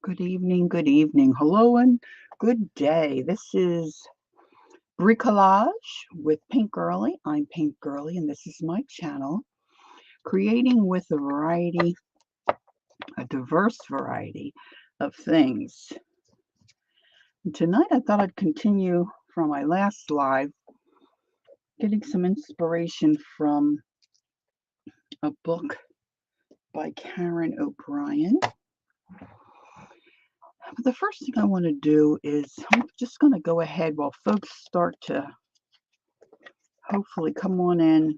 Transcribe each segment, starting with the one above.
Good evening. Hello and good day. This is Bricolage with Pink Girly. I'm Pink Girly and this is my channel, creating with a diverse variety of things. And tonight I thought I'd continue from my last live, getting some inspiration from a book by Karen O'Brien. But the first thing I want to do is I'm just going to go ahead while folks start to hopefully come on in.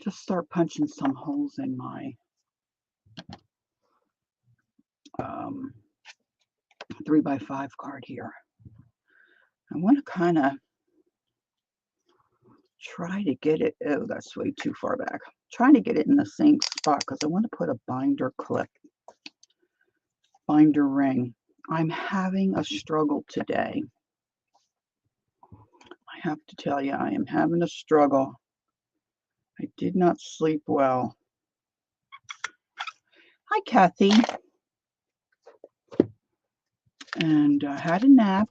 Just start punching some holes in my 3x5 card here. I want to kind of try to get it. Oh, that's way too far back. Trying to get it in the same spot because I want to put a binder clip, binder ring. I'm having a struggle today. I have to tell you, I am having a struggle. I did not sleep well. Hi, Kathy. And I had a nap.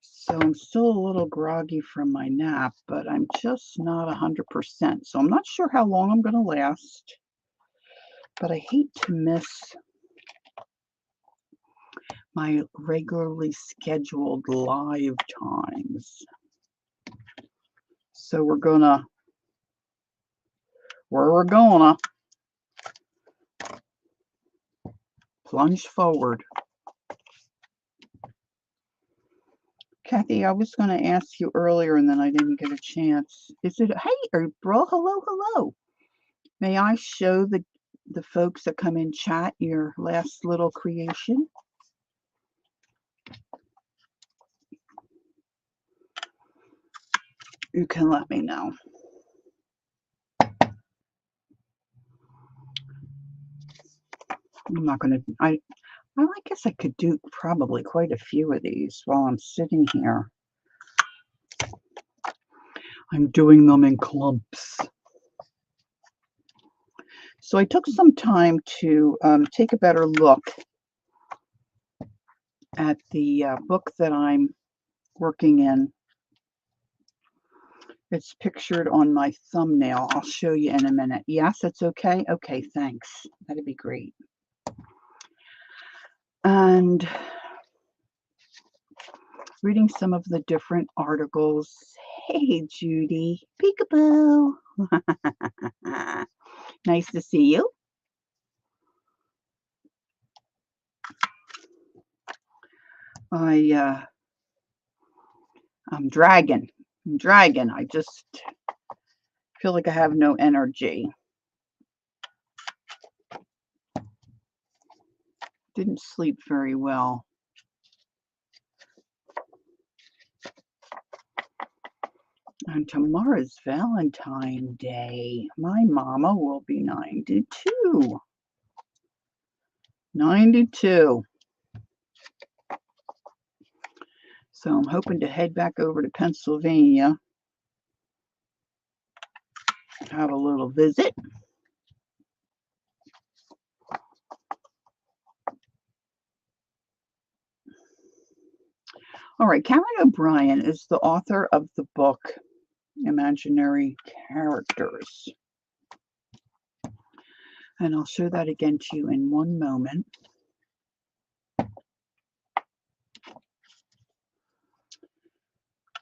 So I'm still a little groggy from my nap, but I'm just not 100%. So I'm not sure how long I'm going to last. But I hate to miss my regularly scheduled live times. So we're gonna plunge forward. Kathy, I was going to ask you earlier and then I didn't get a chance. Is it, hey, April, hello. May I show the folks that come in chat your last little creation? You can let me know. I'm not going to, I guess I could do probably quite a few of these while I'm sitting here. I'm doing them in clumps. So I took some time to take a better look at the book that I'm working in. It's pictured on my thumbnail. I'll show you in a minute. Yes, that's okay? Okay, thanks. That'd be great. And reading some of the different articles. Hey, Judy. Peekaboo. Nice to see you. I'm dragging. I just feel like I have no energy. Didn't sleep very well. And tomorrow's Valentine's Day. My mama will be 92. 92. So I'm hoping to head back over to Pennsylvania, have a little visit. All right, Karen O'Brien is the author of the book, Imaginary Characters. And I'll show that again to you in one moment.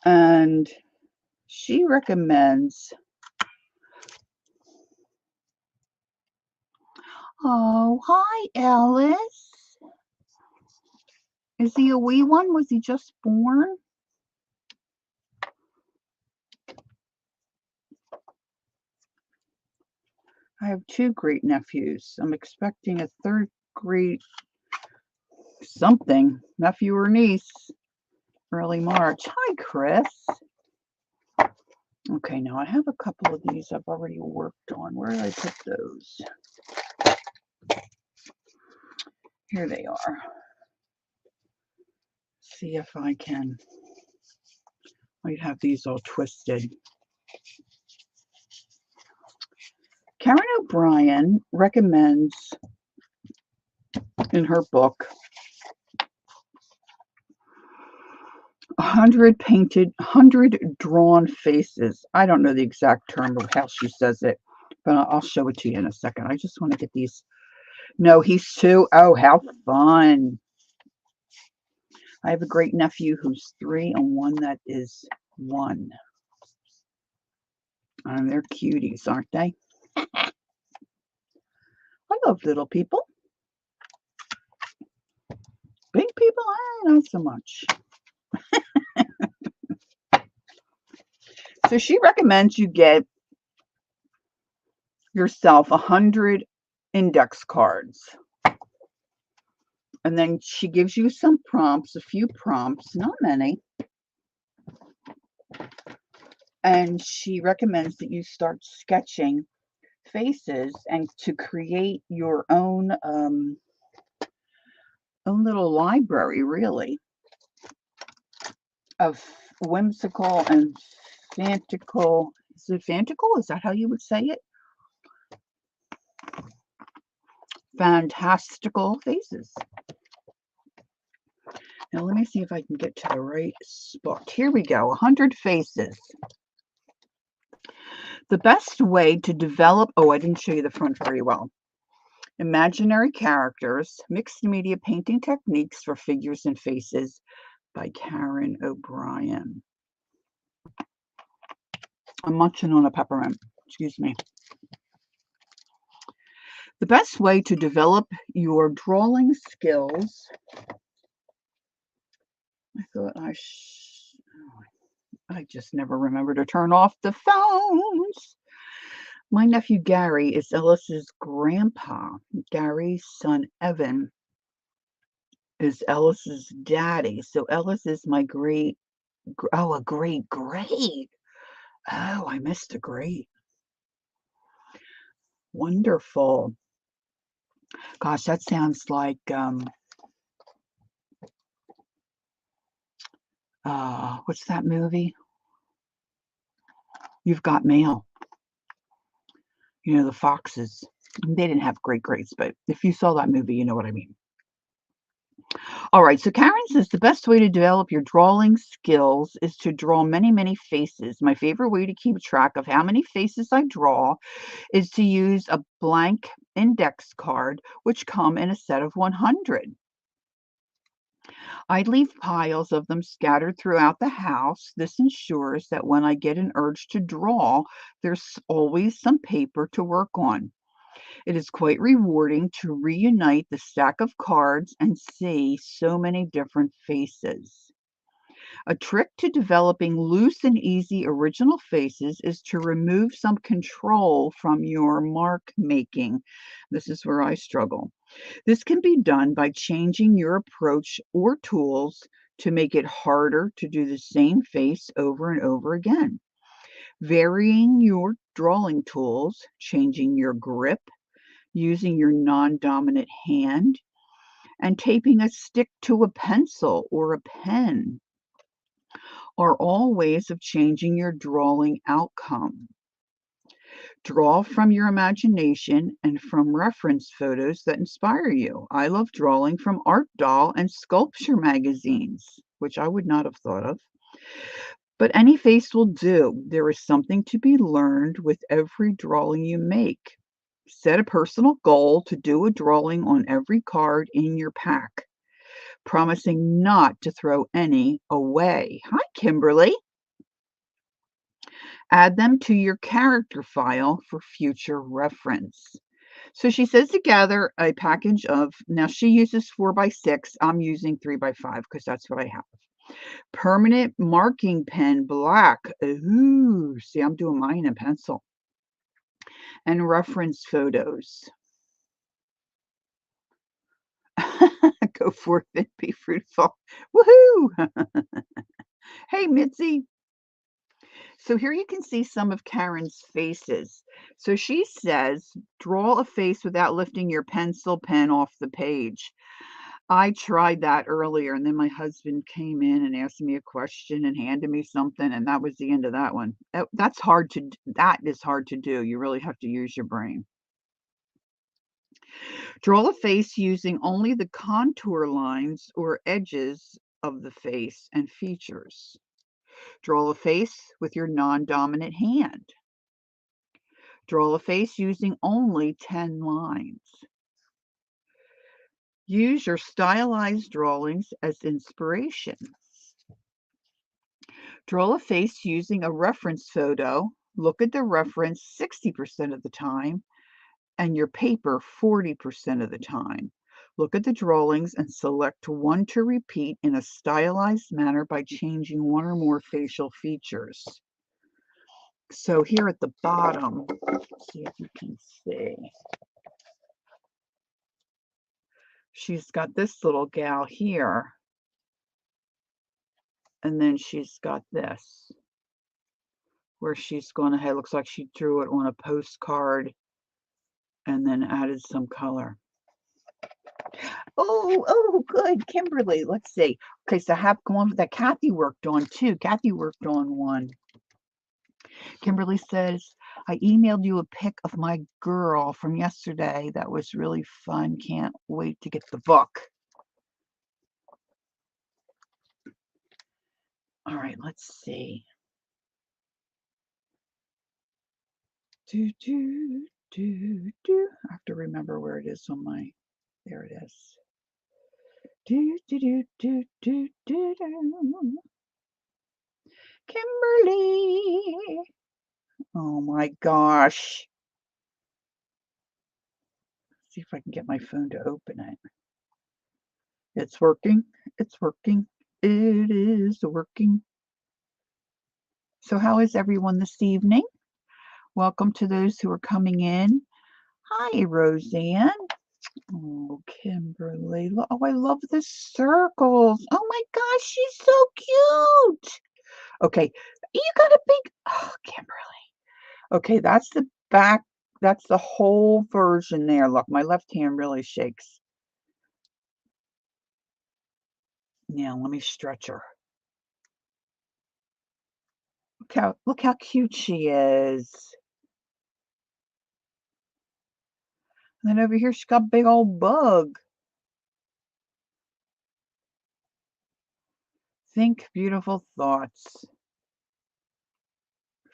And she recommends, oh, hi, Alice. Is he a wee one? Was he just born? I have 2 great nephews. I'm expecting a 3rd great something, nephew or niece, early March. Hi, Chris. Okay, now I have a couple of these I've already worked on. Where did I put those? Here they are. See if I can. Might have these all twisted. Karen O'Brien recommends in her book, 100 drawn faces. I don't know the exact term of how she says it, but I'll show it to you in a second. I just want to get these. No, he's 2. Oh, how fun. I have a great nephew who's 3 and one that is 1. And they're cuties, aren't they? I love little people. Big people, not so much. So she recommends you get yourself 100 index cards. And then she gives you some prompts, a few prompts, not many. And she recommends that you start sketching faces and to create your own little library, really, of whimsical and fantical. Is it fantical? Is that how you would say it? Fantastical faces. Now let me see if I can get to the right spot. Here we go. 100 faces. The best way to develop, I didn't show you the front very well. Imaginary Characters, Mixed Media Painting Techniques for Figures and Faces by Karen O'Brien. I'm munching on a peppermint. Excuse me. The best way to develop your drawing skills. I thought I just never remember to turn off the phones. My nephew Gary is Ellis's grandpa. Gary's son Evan is Ellis's daddy. So Ellis is my a great. Oh, I missed a great. Wonderful. Gosh, that sounds like what's that movie? You've Got Mail. You know, the foxes. They didn't have greats, but if you saw that movie, you know what I mean. All right, so Karen says the best way to develop your drawing skills is to draw many, many faces. My favorite way to keep track of how many faces I draw is to use a blank index card, which come in a set of 100. I leave piles of them scattered throughout the house. This ensures that when I get an urge to draw, there's always some paper to work on. It is quite rewarding to reunite the stack of cards and see so many different faces. A trick to developing loose and easy original faces is to remove some control from your mark making. This is where I struggle. This can be done by changing your approach or tools to make it harder to do the same face over and over again. Varying your drawing tools, changing your grip, using your non-dominant hand, and taping a stick to a pencil or a pen are all ways of changing your drawing outcome. Draw from your imagination and from reference photos that inspire you. I love drawing from art doll and sculpture magazines, which I would not have thought of. But any face will do. There is something to be learned with every drawing you make. Set a personal goal to do a drawing on every card in your pack, promising not to throw any away. Hi, Kimberly. Add them to your character file for future reference. So she says to gather a package of, now she uses 4x6. I'm using 3x5 because that's what I have. Permanent marking pen, black. Ooh, see, I'm doing mine in pencil. And reference photos. Go forth and be fruitful. Woohoo! Hey, Mitzi. So here you can see some of Karen's faces. So she says, draw a face without lifting your pencil pen off the page. I tried that earlier, and then my husband came in and asked me a question and handed me something, and that was the end of that one. That is hard to do. You really have to use your brain. Draw a face using only the contour lines or edges of the face and features. Draw a face with your non-dominant hand. Draw a face using only 10 lines. Use your stylized drawings as inspiration. Draw a face using a reference photo. Look at the reference 60% of the time and your paper 40% of the time. Look at the drawings and select one to repeat in a stylized manner by changing one or more facial features. So here at the bottom, let's see if you can see. She's got this little gal here. And then she's got this, where she's gone ahead. Looks like she drew it on a postcard and then added some color. Oh, good, Kimberly. Let's see. Okay, so I have one that Kathy worked on too. Kathy worked on one. Kimberly says, I emailed you a pic of my girl from yesterday. That was really fun. Can't wait to get the book. All right, let's see. I have to remember where it is on my, there it is. Kimberly. Oh my gosh. Let's see if I can get my phone to open it. It's working. It's working. It is working. So how is everyone this evening? Welcome to those who are coming in. Hi, Roseanne. Oh, Kimberly. Oh, I love the circles. Oh my gosh, she's so cute. Okay, you got a big, oh, Kimberly. Okay, that's the back. That's the whole version there. Look, my left hand really shakes. Now, let me stretch her. Look how cute she is. And then over here, she's got a big old bug. Think beautiful thoughts.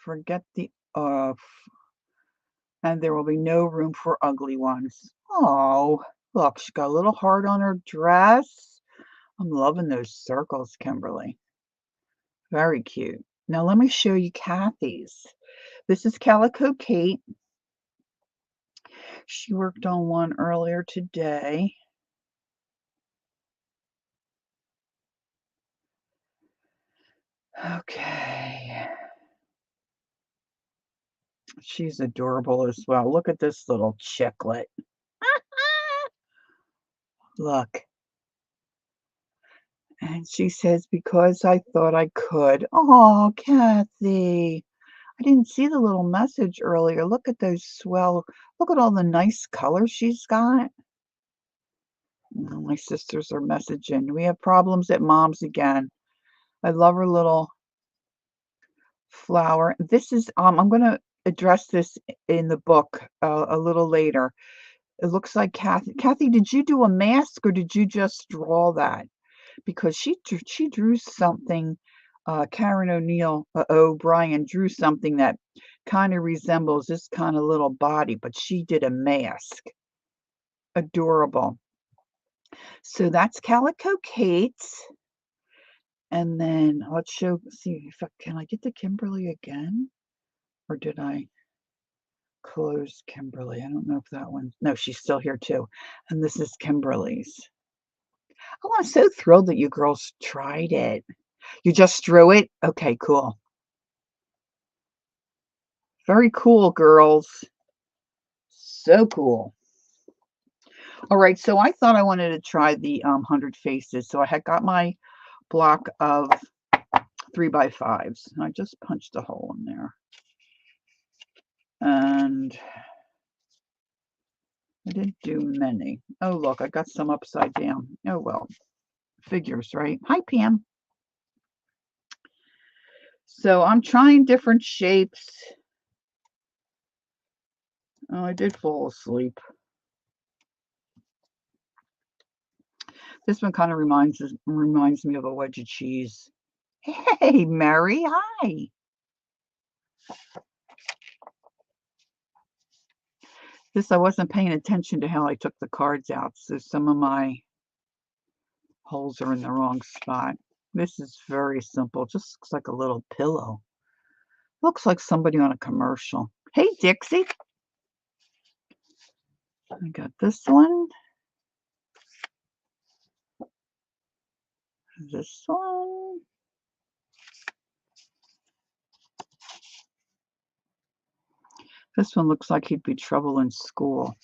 Forget the and there will be no room for ugly ones. Oh, look, she's got a little heart on her dress. I'm loving those circles, Kimberly. Very cute. Now let me show you Kathy's. This is Calico Kate. She worked on one earlier today. Okay. She's adorable as well. Look at this little chicklet. Look. And she says, because I thought I could. Oh, Kathy. I didn't see the little message earlier. Look at those swell. Look at all the nice colors she's got. Oh, my sisters are messaging. We have problems at Mom's again. I love her little flower. This is, I'm going to address this in the book a little later. It looks like Kathy, did you do a mask or did you just draw that? Because she drew something, Karen O'Brien drew something that kind of resembles this kind of little body, but she did a mask. Adorable. So that's Calico Kate. And then let's see if can I get to Kimberly again? Or did I close Kimberly? I don't know if that one, no, she's still here too. And this is Kimberly's. Oh, I'm so thrilled that you girls tried it. You just drew it? Okay, cool. Very cool, girls. So cool. All right, so I thought I wanted to try the 100 faces. So I had got my block of 3x5s. And I just punched a hole in there. And I didn't do many. Oh, look, I got some upside down. Oh, well, figures, right? Hi, Pam. So I'm trying different shapes. Oh, I did fall asleep. This one kind of reminds me of a wedge of cheese. Hey, Mary, hi. This, I wasn't paying attention to how I took the cards out, so some of my holes are in the wrong spot. This is very simple. Just looks like a little pillow. Looks like somebody on a commercial. Hey, Dixie. I got this one. This one. This one looks like he'd be trouble in school.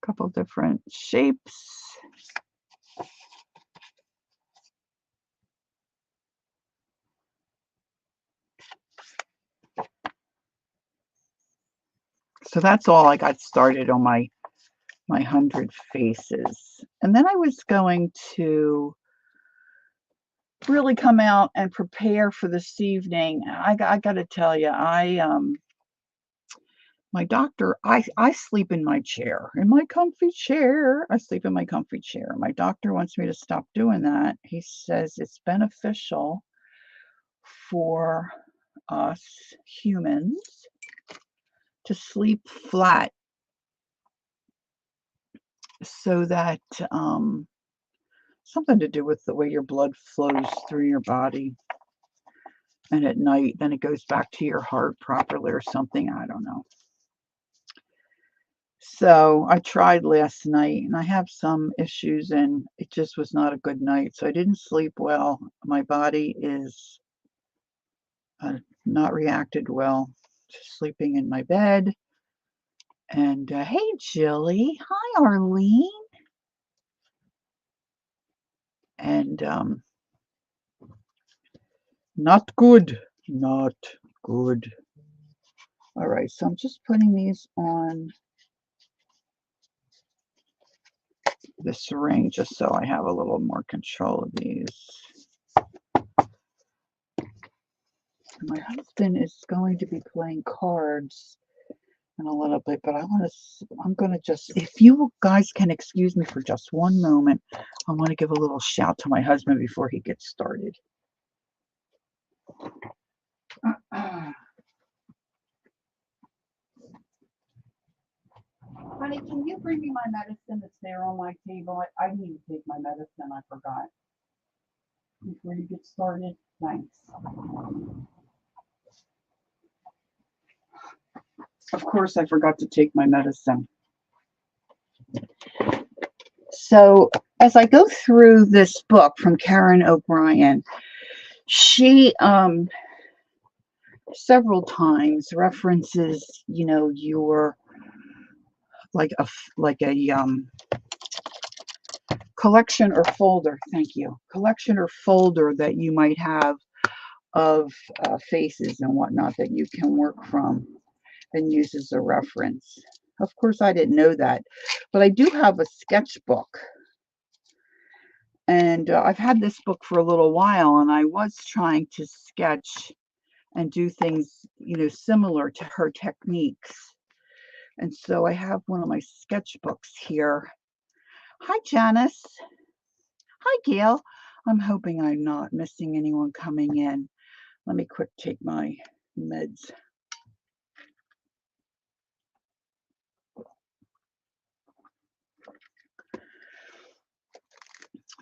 Couple different shapes. So that's all I got started on my 100 faces. And then I was going to really come out and prepare for this evening. I got to tell you, my doctor, I sleep in my chair, in my comfy chair. I sleep in my comfy chair. My doctor wants me to stop doing that. He says it's beneficial for us humans to sleep flat so that something to do with the way your blood flows through your body. And at night, then it goes back to your heart properly or something. I don't know. So I tried last night and I have some issues and it just was not a good night. So I didn't sleep well. My body is not reacted well to sleeping in my bed. And hey, Jilly. Hi, Arlene. And not good. Not good. All right. So I'm just putting these on the syringe just so I have a little more control of these. My husband is going to be playing cards in a little bit, but I'm going to just, if you guys can excuse me for just one moment, I want to give a little shout to my husband before he gets started. Honey, can you bring me my medicine that's there on my table? I need to take my medicine. I forgot. Before you get started, thanks. Of course, I forgot to take my medicine. So as I go through this book from Karen O'Brien, she several times references, your like a collection or folder. Thank you. Collection or folder that you might have of faces and whatnot that you can work from and use as a reference. Of course, I didn't know that, but I do have a sketchbook. And I've had this book for a little while, and I was trying to sketch and do things, similar to her techniques. And so I have one of my sketchbooks here. Hi, Janice. Hi, Gail. I'm hoping I'm not missing anyone coming in. Let me quick take my meds.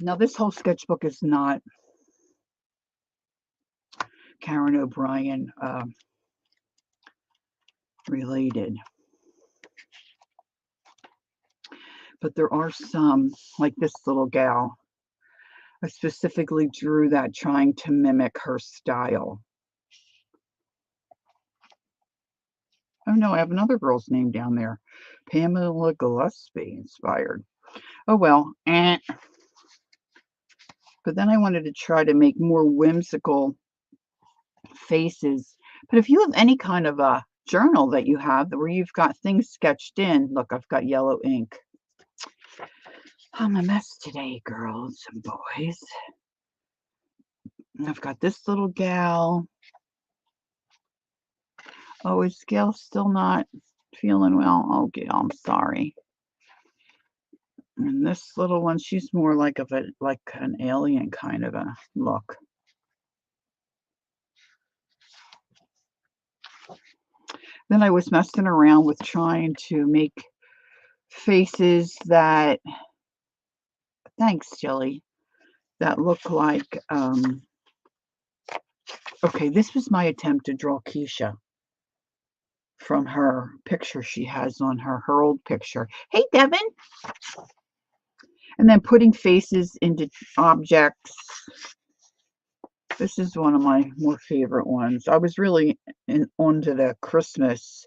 Now, this whole sketchbook is not Karen O'Brien related. But there are some, like this little gal. I specifically drew that trying to mimic her style. Oh no, I have another girl's name down there. Pamela Gillespie inspired. Oh well. But then I wanted to try to make more whimsical faces. But if you have any kind of a journal that you have where you've got things sketched in, look, I've got yellow ink. I'm a mess today, girls and boys. I've got this little gal. Oh, is Gail still not feeling well? Oh, Gail, I'm sorry. And this little one, she's more like an alien kind of a look. Then I was messing around with trying to make faces that, thanks, Jilly, that look like, okay, this was my attempt to draw Keisha from her picture she has on her old picture. Hey, Devin. And then putting faces into objects. This is one of my more favorite ones. I was really onto the Christmas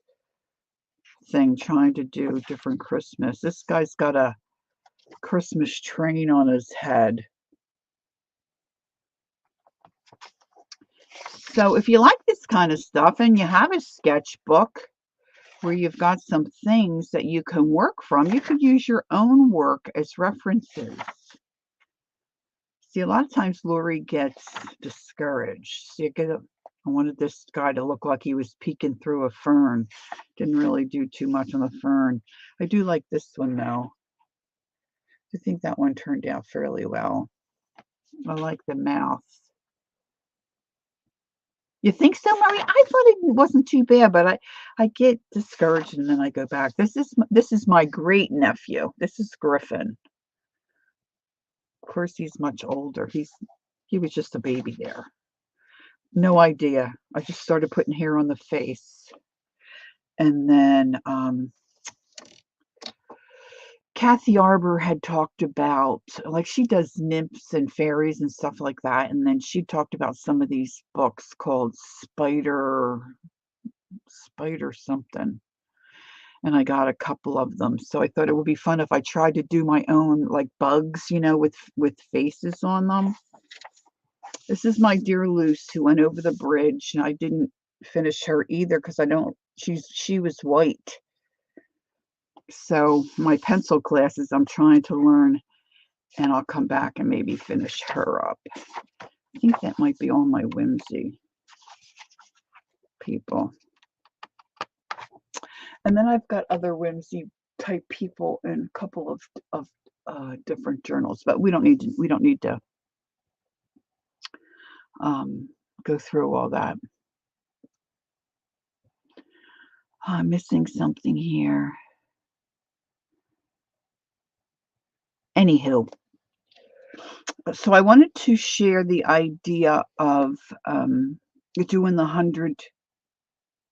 thing, trying to do different Christmas. This guy's got a Christmas train on his head. So if you like this kind of stuff and you have a sketchbook where you've got some things that you can work from, you could use your own work as references. See, a lot of times Lori gets discouraged. See, I wanted this guy to look like he was peeking through a fern. Didn't really do too much on the fern. I do like this one, though. I think that one turned out fairly well. I like the mouth. You think so, Murray? I thought it wasn't too bad, but I get discouraged and then I go back. This is my great nephew. This is Griffin. Of course, he's much older. He was just a baby there. No idea. I just started putting hair on the face. And then Kathy Arbor had talked about, like, she does nymphs and fairies and stuff like that. And then she talked about some of these books called Spider something. And I got a couple of them. So I thought it would be fun if I tried to do my own, like, bugs, with faces on them. This is my dear Luce who went over the bridge, and I didn't finish her either because she was white. So my pencil classes I'm trying to learn, and I'll come back and maybe finish her up. I think that might be all my whimsy people. And then I've got other whimsy type people in a couple of different journals, but we don't need to go through all that. I'm missing something here. Anywho, so I wanted to share the idea of doing the 100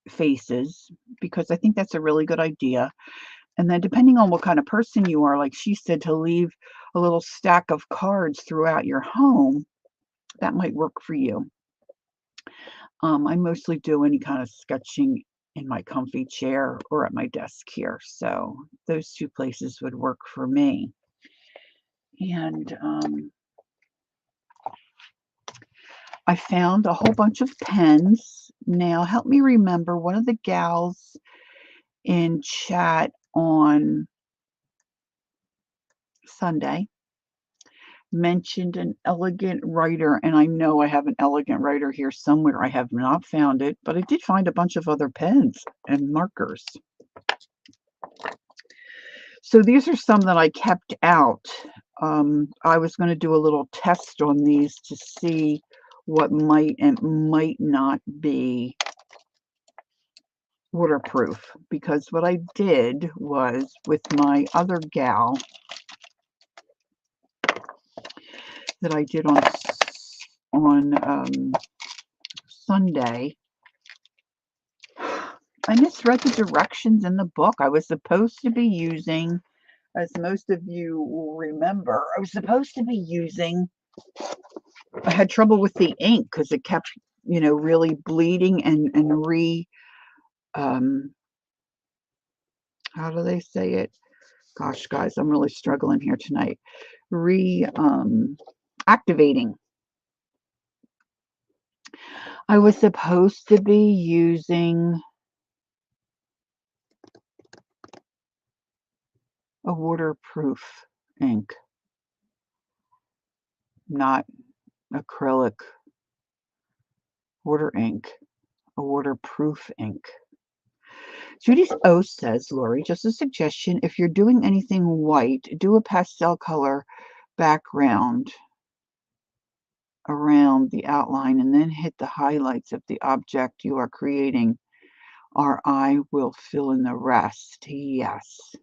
faces because I think that's a really good idea. And then depending on what kind of person you are, like she said, to leave a little stack of cards throughout your home, that might work for you. I mostly do any kind of sketching in my comfy chair or at my desk here. So those two places would work for me. And I found a whole bunch of pens. Now, help me remember, one of the gals in chat on Sunday mentioned an elegant writer, and I know I have an elegant writer here somewhere. I have not found it, but I did find a bunch of other pens and markers. So these are some that I kept out. I was going to do a little test on these to see what might and might not be waterproof, because what I did was with my other gal that I did on Sunday, I misread the directions in the book. I was supposed to be using, as most of you will remember, I had trouble with the ink because it kept, really bleeding and how do they say it? Gosh, guys, I'm really struggling here tonight. Activating. I was supposed to be using a waterproof ink, not acrylic water ink, a waterproof ink. Judy O says, Lori, just a suggestion, if you're doing anything white, do a pastel color background around the outline and then hit the highlights of the object you are creating. Our eye will fill in the rest. Yes.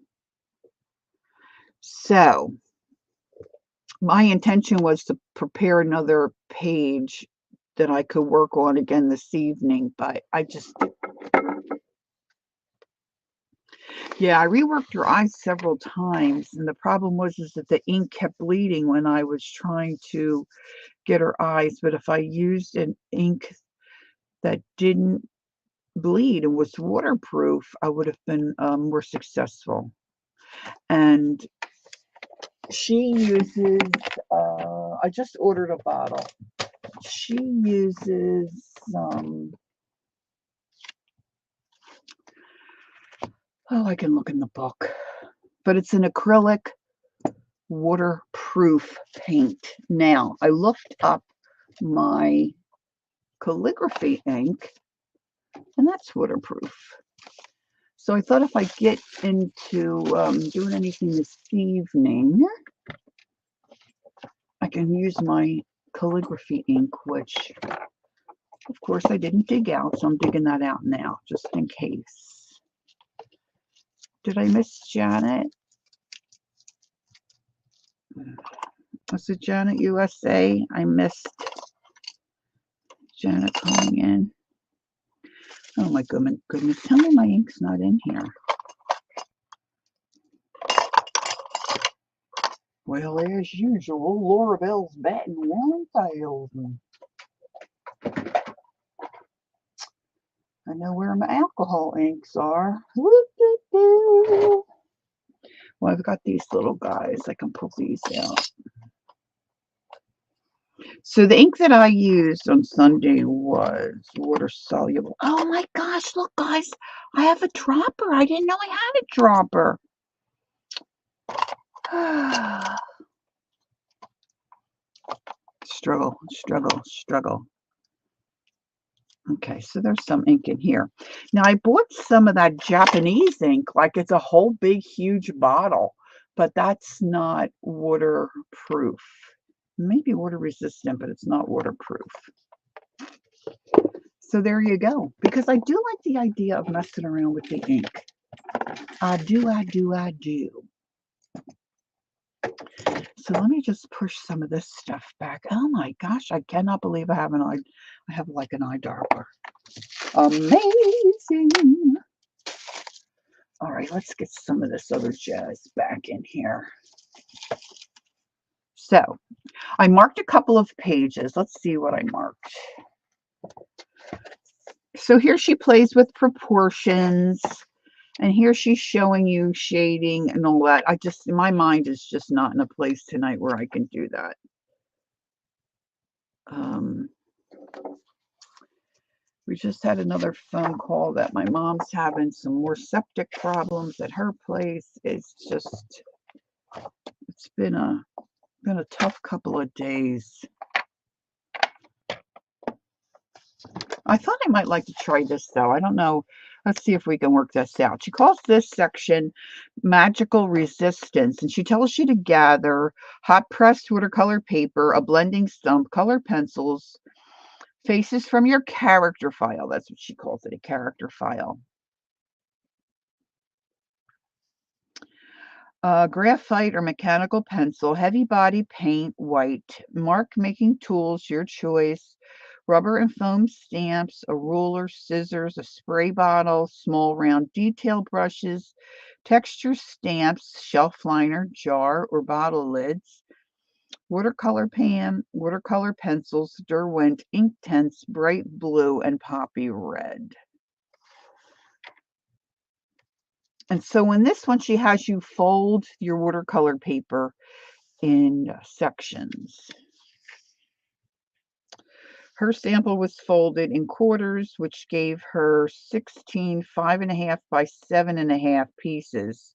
So my intention was to prepare another page that I could work on again this evening, but I reworked her eyes several times, and the problem was that the ink kept bleeding when I was trying to get her eyes. But if I used an ink that didn't bleed and was waterproof, I would have been more successful. And she uses, I just ordered a bottle. She uses I can look in the book, but it's an acrylic waterproof paint. Now, I looked up my calligraphy ink, and that's waterproof. So I thought if I get into doing anything this evening, I can use my calligraphy ink, which, of course, I didn't dig out, so I'm digging that out now, just in case. Did I miss Janet? Was it Janet USA? I missed Janet calling in. Oh my goodness, tell me my ink's not in here. Well, as usual, Laura Bell's batting 1,000. I know where my alcohol inks are. Well, I've got these little guys. I can pull these out. So the ink that I used on Sunday was water soluble. Oh my gosh, look guys, I have a dropper. I didn't know I had a dropper. Struggle. Okay, so there's some ink in here. Now I bought some of that Japanese ink, like it's a whole big huge bottle, but that's not waterproof. Maybe water resistant, but it's not waterproof. So there you go. Because I do like the idea of messing around with the ink. I do. So let me just push some of this stuff back. Oh my gosh, I cannot believe I have like an eye dropper. Amazing. All right, let's get some of this other jazz back in here. So I marked a couple of pages. Let's see what I marked. So here she plays with proportions, and here she's showing you shading and all that. My mind is just not in a place tonight where I can do that. We just had another phone call that my mom's having some more septic problems at her place. It's been a tough couple of days. I thought I might like to try this though. I don't know. Let's see if we can work this out. She calls this section Magical Resistance, and she tells you to gather hot pressed watercolor paper, a blending stump, color pencils, faces from your character file. That's what she calls it, a character file. Graphite or mechanical pencil, heavy body paint, white, mark making tools, your choice, rubber and foam stamps, a ruler, scissors, a spray bottle, small round detail brushes, texture stamps, shelf liner, jar or bottle lids, watercolor pan, watercolor pencils, Derwent, Inktense, bright blue, and poppy red. And so in this one, she has you fold your watercolor paper in sections. Her sample was folded in quarters, which gave her 16 5.5 by 7.5 pieces.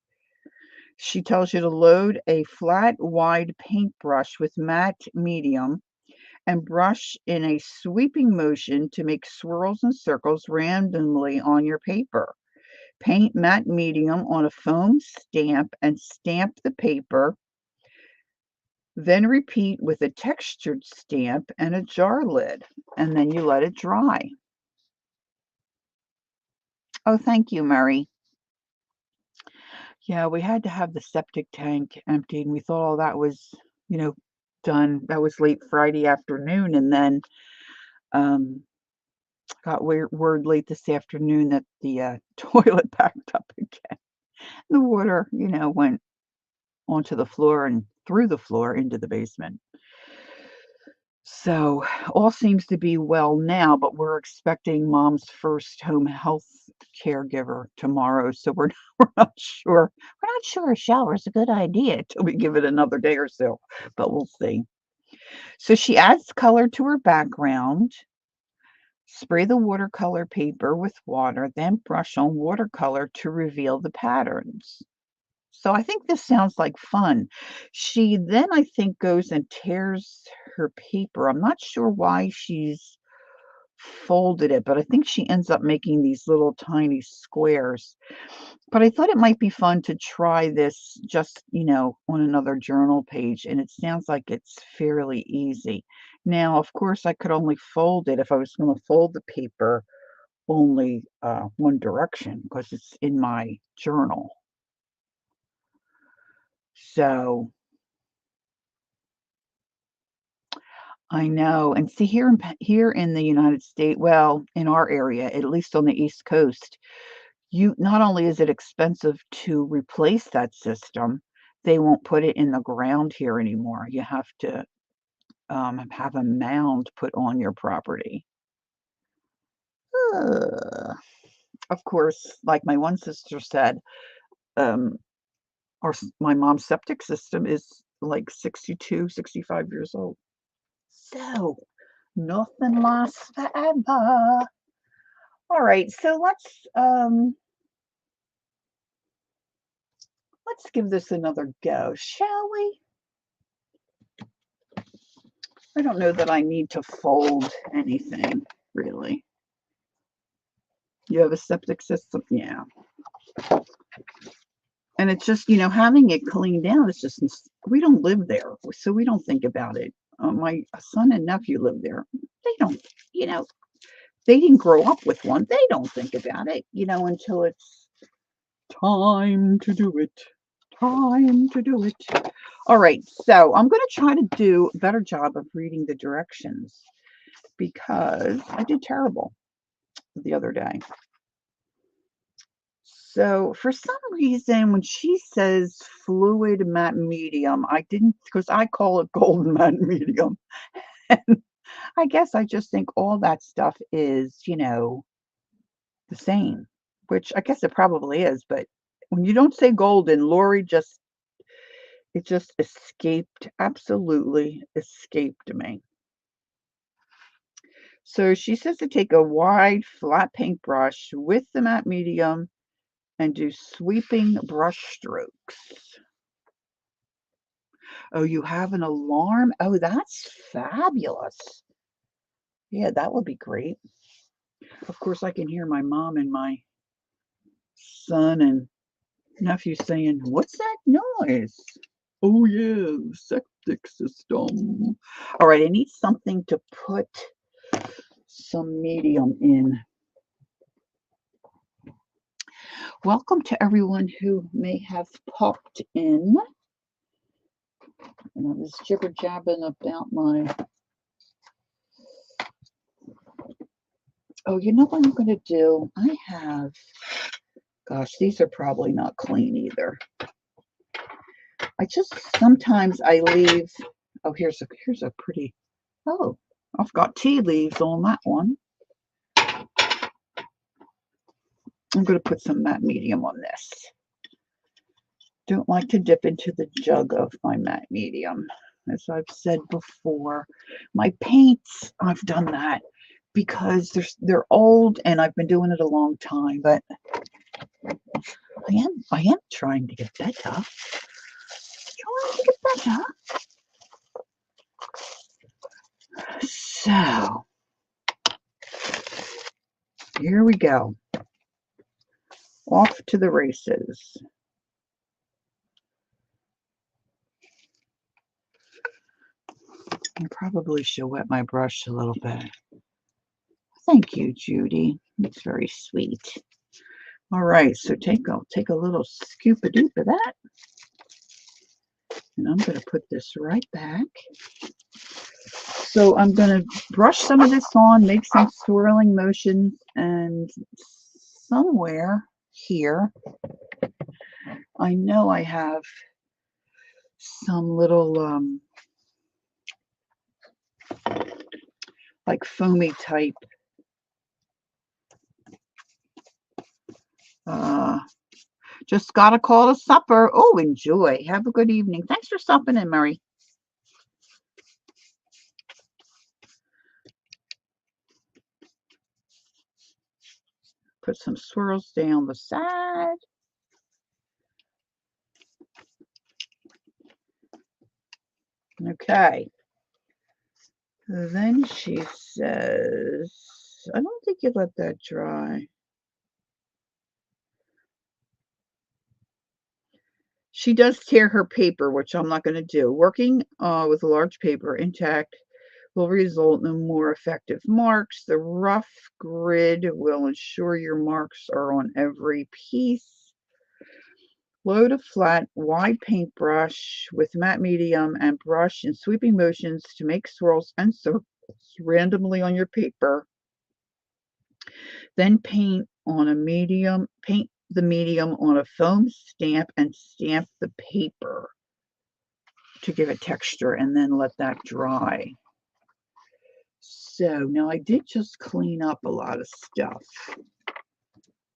She tells you to load a flat, wide paintbrush with matte medium and brush in a sweeping motion to make swirls and circles randomly on your paper. Paint matte medium on a foam stamp and stamp the paper. Then repeat with a textured stamp and a jar lid, and then you let it dry. Oh, thank you, Mary. Yeah, we had to have the septic tank emptied, and we thought all that was, done. That was late Friday afternoon, and then got word late this afternoon that the toilet backed up again. The water, went onto the floor and through the floor into the basement. So all seems to be well now, but we're expecting Mom's first home health caregiver tomorrow, so we're not sure. We're not sure a shower is a good idea till we give it another day or so, but we'll see. So she adds color to her background. Spray the watercolor paper with water, then brush on watercolor to reveal the patterns. So I think this sounds like fun. She then, I think, goes and tears her paper. I'm not sure why she's folded it, but I think she ends up making these little tiny squares. But I thought it might be fun to try this just, on another journal page, and it sounds like it's fairly easy. Now, of course, I could only fold it if I was going to fold the paper only one direction because it's in my journal. So I know, and see here in the United States, well, in our area, at least on the East Coast, you not only is it expensive to replace that system, they won't put it in the ground here anymore. You have to have a mound put on your property. Ugh. Of course, like my one sister said, um, my mom's septic system is like 62, 65 years old. So nothing lasts forever. All right, so let's give this another go, shall we? I don't know that I need to fold anything, really. You have a septic system? Yeah. And it's just, having it cleaned out, it's just, we don't live there, so we don't think about it. My son and nephew live there. They don't, they didn't grow up with one. They don't think about it, until it's time to do it. Time to do it. All right, so I'm going to try to do a better job of reading the directions because I did terrible the other day. So for some reason, when she says fluid matte medium, I didn't, because I call it golden matte medium. And I guess I just think all that stuff is, the same, which I guess it probably is. But when you don't say golden, Lori it just escaped, absolutely escaped me. So she says to take a wide flat paintbrush with the matte medium and do sweeping brush strokes. Oh, you have an alarm? Oh, that's fabulous. Yeah, that would be great. Of course, I can hear my mom and my son and nephew saying, "What's that noise?" Oh, yeah, septic system. All right, I need something to put some medium in. Welcome to everyone who may have popped in. And I was jibber-jabbing about my... Oh, you know what I'm going to do? I have... Gosh, these are probably not clean either. Sometimes I leave... Oh, here's a pretty... Oh, I've got tea leaves on that one. I'm going to put some matte medium on this. Don't like to dip into the jug of my matte medium. As I've said before, my paints, I've done that because they're old and I've been doing it a long time, but I am trying to get better. Trying to get better. So, here we go. Off to the races. I probably should wet my brush a little bit. Thank you, Judy. It's very sweet. All right, so take a little scoop-a-doop of that. And I'm going to put this right back. So I'm going to brush some of this on, make some swirling motions, and somewhere here, I know I have some little like foamy type just got a call to supper. Oh, enjoy. Have a good evening. Thanks for stopping in, Murray. Put some swirls down the side. Okay. Then she says, I don't think you let that dry. She does tear her paper, which I'm not going to do. Working with large paper intact will result in more effective marks. The rough grid will ensure your marks are on every piece. Load a flat, wide paintbrush with matte medium and brush in sweeping motions to make swirls and circles randomly on your paper. Then paint the medium on a foam stamp and stamp the paper to give it texture, and then let that dry. So now I did just clean up a lot of stuff,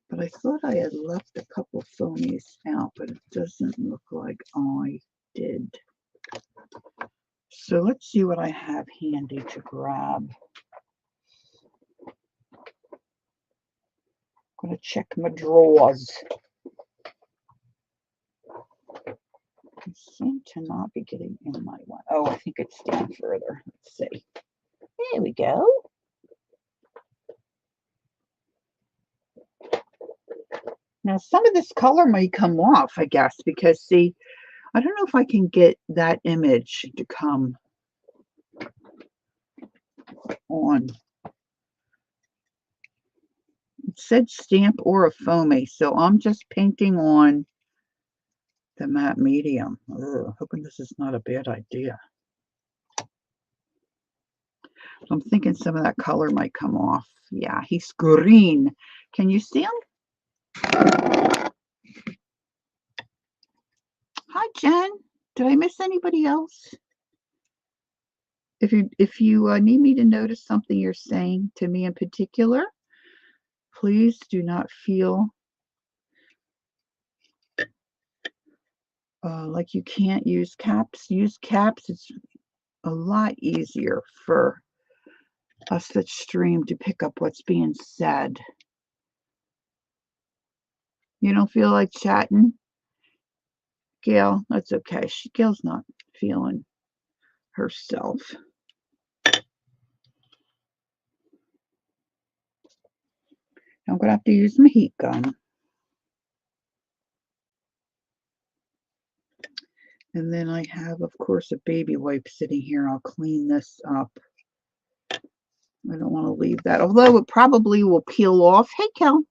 but I thought I had left a couple foamies out, but it doesn't look like I did. So let's see what I have handy to grab. I'm going to check my drawers. I seem to not be getting in my one. Oh, I think it's down further. Let's see. There we go. Now, some of this color might come off, I guess, because, see, I don't know if I can get that image to come on. It said stamp or a foamy, so I'm just painting on the matte medium. Ugh, hoping this is not a bad idea. I'm thinking some of that color might come off. Yeah, he's green. Can you see him? Hi, Jen. Did I miss anybody else? If you need me to notice something you're saying to me in particular, please do not feel like you can't use caps. Use caps. It's a lot easier for us that stream to pick up what's being said. You don't feel like chatting, Gail? That's okay. Gail's not feeling herself. I'm going to have to use my heat gun. And then I have, of course, a baby wipe sitting here. I'll clean this up. I don't want to leave that, although it probably will peel off. Hey, Kel.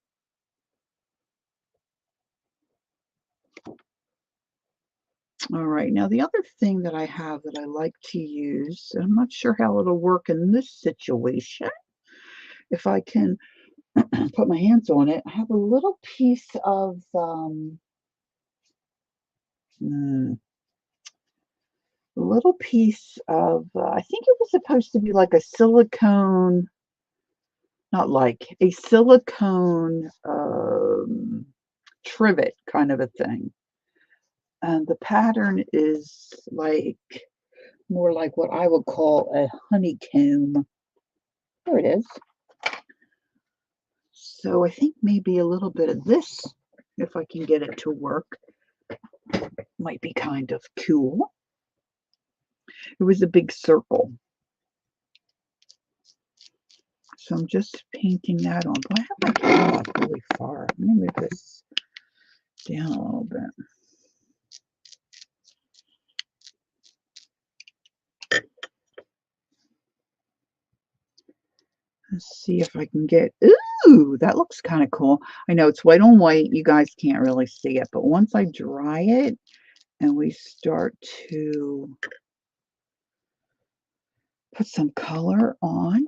All right, now the other thing that I have that I like to use, and I'm not sure how it'll work in this situation, if I can put my hands on it, I have a little piece of, a little piece of, I think it was supposed to be like a silicone, not like, a silicone trivet kind of a thing. And the pattern is like, more like what I would call a honeycomb. There it is. So I think maybe a little bit of this, if I can get it to work, might be kind of cool. It was a big circle. So I'm just painting that on. But I have my camera up really far. Let me move this down a little bit. Let's see if I can get, ooh, that looks kind of cool. I know it's white on white. You guys can't really see it, but once I dry it and we start to put some color on,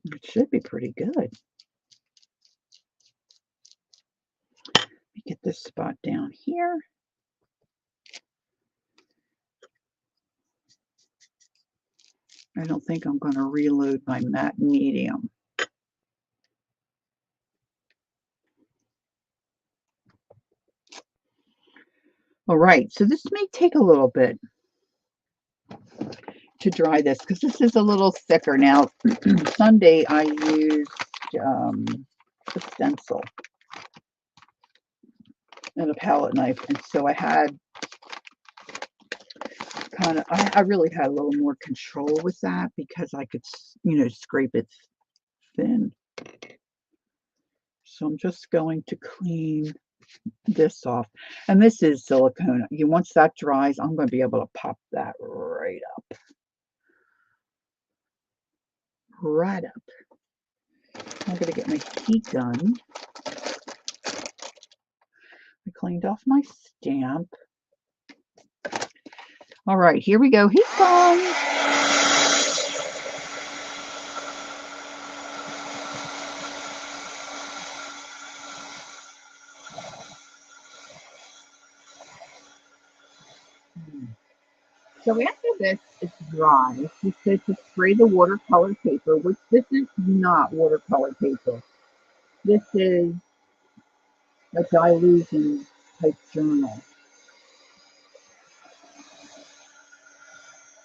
it should be pretty good. Let me get this spot down here. I don't think I'm going to reload my matte medium. All right, so this may take a little bit to dry this because this is a little thicker. Now, Sunday I used a stencil and a palette knife, and so I had I really had a little more control with that because I could, scrape it thin. So I'm just going to clean this off, and this is silicone. Once that dries, I'm going to be able to pop that right up. Right up. I'm going to get my heat gun. I cleaned off my stamp. All right, here we go. Heat gun. So after this is dry, she said to spray the watercolor paper, which this is not watercolor paper. This is a Dylusion type journal.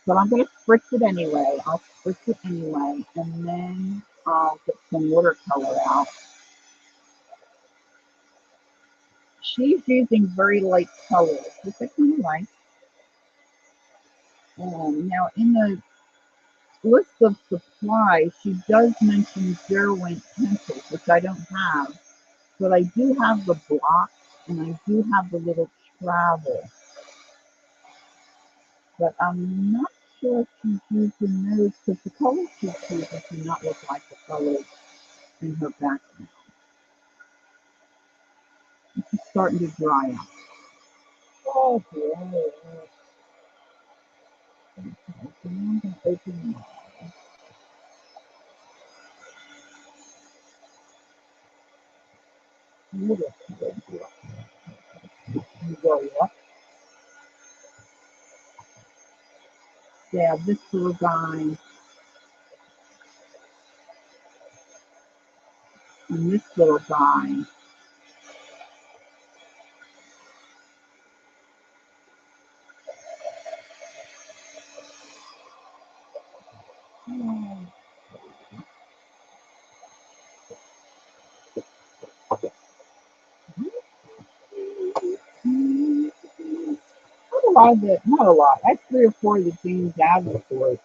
But I'm going to spritz it anyway. I'll spritz it anyway, and then I'll get some watercolor out. She's using very light colors, which I kind of like. Now, in the list of supplies, she does mention Derwent pencils, which I don't have. But I do have the blocks, and I do have the little travel. But I'm not sure if she's using those, because the colors she's using do not look like the colors in her background. It's starting to dry out. Oh, boy. Okay, so I'm going to open the little color. You go up. Yeah, this little guy and this little guy. Not a lot. I have 3 or 4 of the James Adams stores.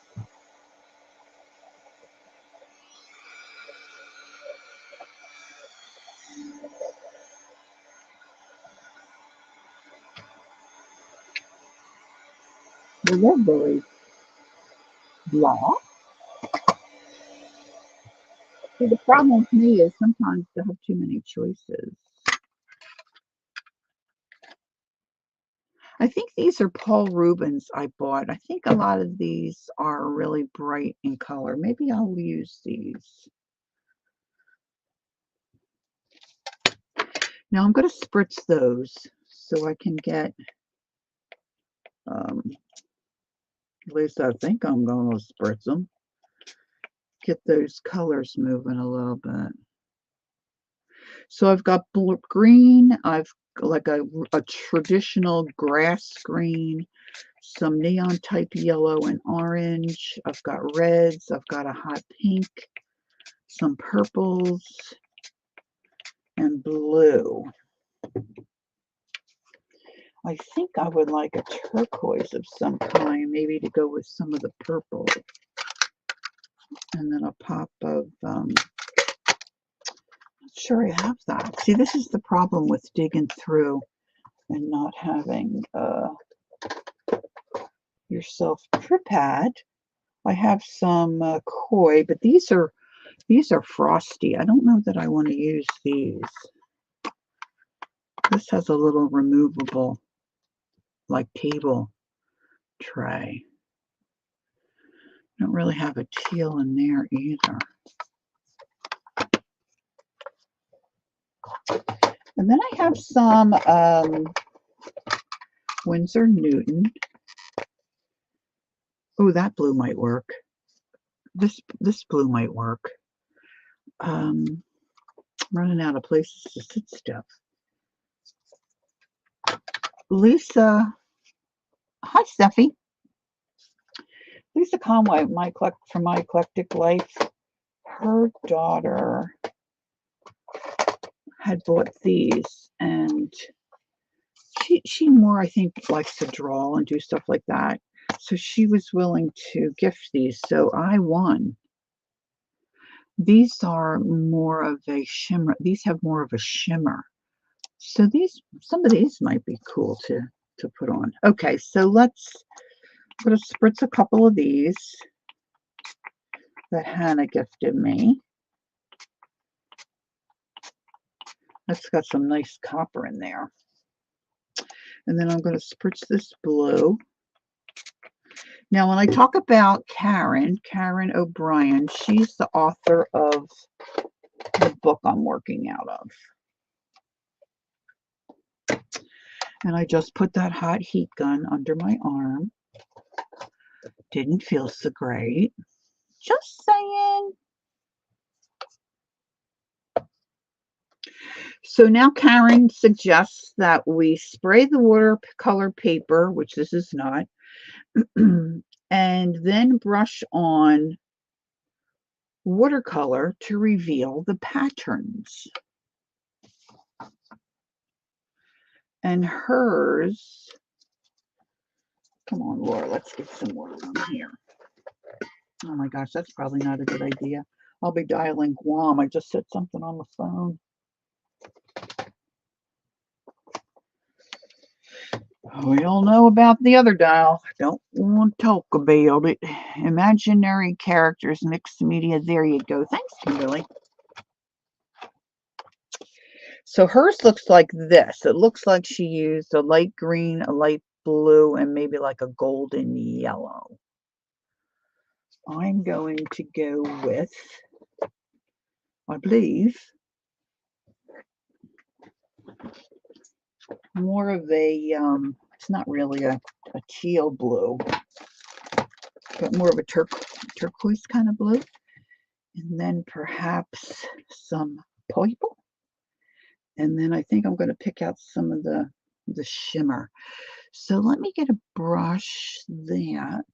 They're very blah. See, the problem with me is sometimes I have too many choices. I think these are Paul Rubens I bought. I think a lot of these are really bright in color. Maybe I'll use these. Now I'm going to spritz those so I can get, at least I think I'm going to spritz them. Get those colors moving a little bit. So I've got green, I've like a traditional grass green, some neon type yellow and orange. I've got reds, I've got a hot pink, some purples, and blue. I think I would like a turquoise of some kind, maybe to go with some of the purple. And then a pop of, not sure I have that. See, this is the problem with digging through and not having your self-trip pad. I have some koi, but these are frosty. I don't know that I want to use these. This has a little removable, like, table tray. I don't really have a teal in there either. And then I have some Winsor Newton. Oh, that blue might work. This blue might work. I'm running out of places to sit stuff. Lisa, hi Steffi. Lisa Conway, from My Eclectic Life. Her daughter had bought these, and she more, I think, likes to draw and do stuff like that. So she was willing to gift these. So I won. These are more of a shimmer. These have more of a shimmer. So some of these might be cool to put on. Okay, so let's put spritz a couple of these that Hannah gifted me. That's got some nice copper in there. And then I'm going to spritz this blue. Now, when I talk about Karen O'Brien, she's the author of the book I'm working out of. And I just put that hot heat gun under my arm. Didn't feel so great. Just saying. So now Karen suggests that we spray the watercolor paper, which this is not, and then brush on watercolor to reveal the patterns. And hers, come on, Laura, let's get some water on here. Oh my gosh, that's probably not a good idea. I'll be dialing Guam. I just said something on the phone. We all know about the other dial. I don't want to talk about it. Imaginary characters, mixed media. There you go. Thanks, Kimberly. So hers looks like this. It looks like she used a light green, a light blue, and maybe like a golden yellow. I'm going to go with, I believe, more of a, it's not really a teal blue, but more of a turquoise kind of blue. And then perhaps some purple. And then I think I'm going to pick out some of the shimmer. So let me get a brush that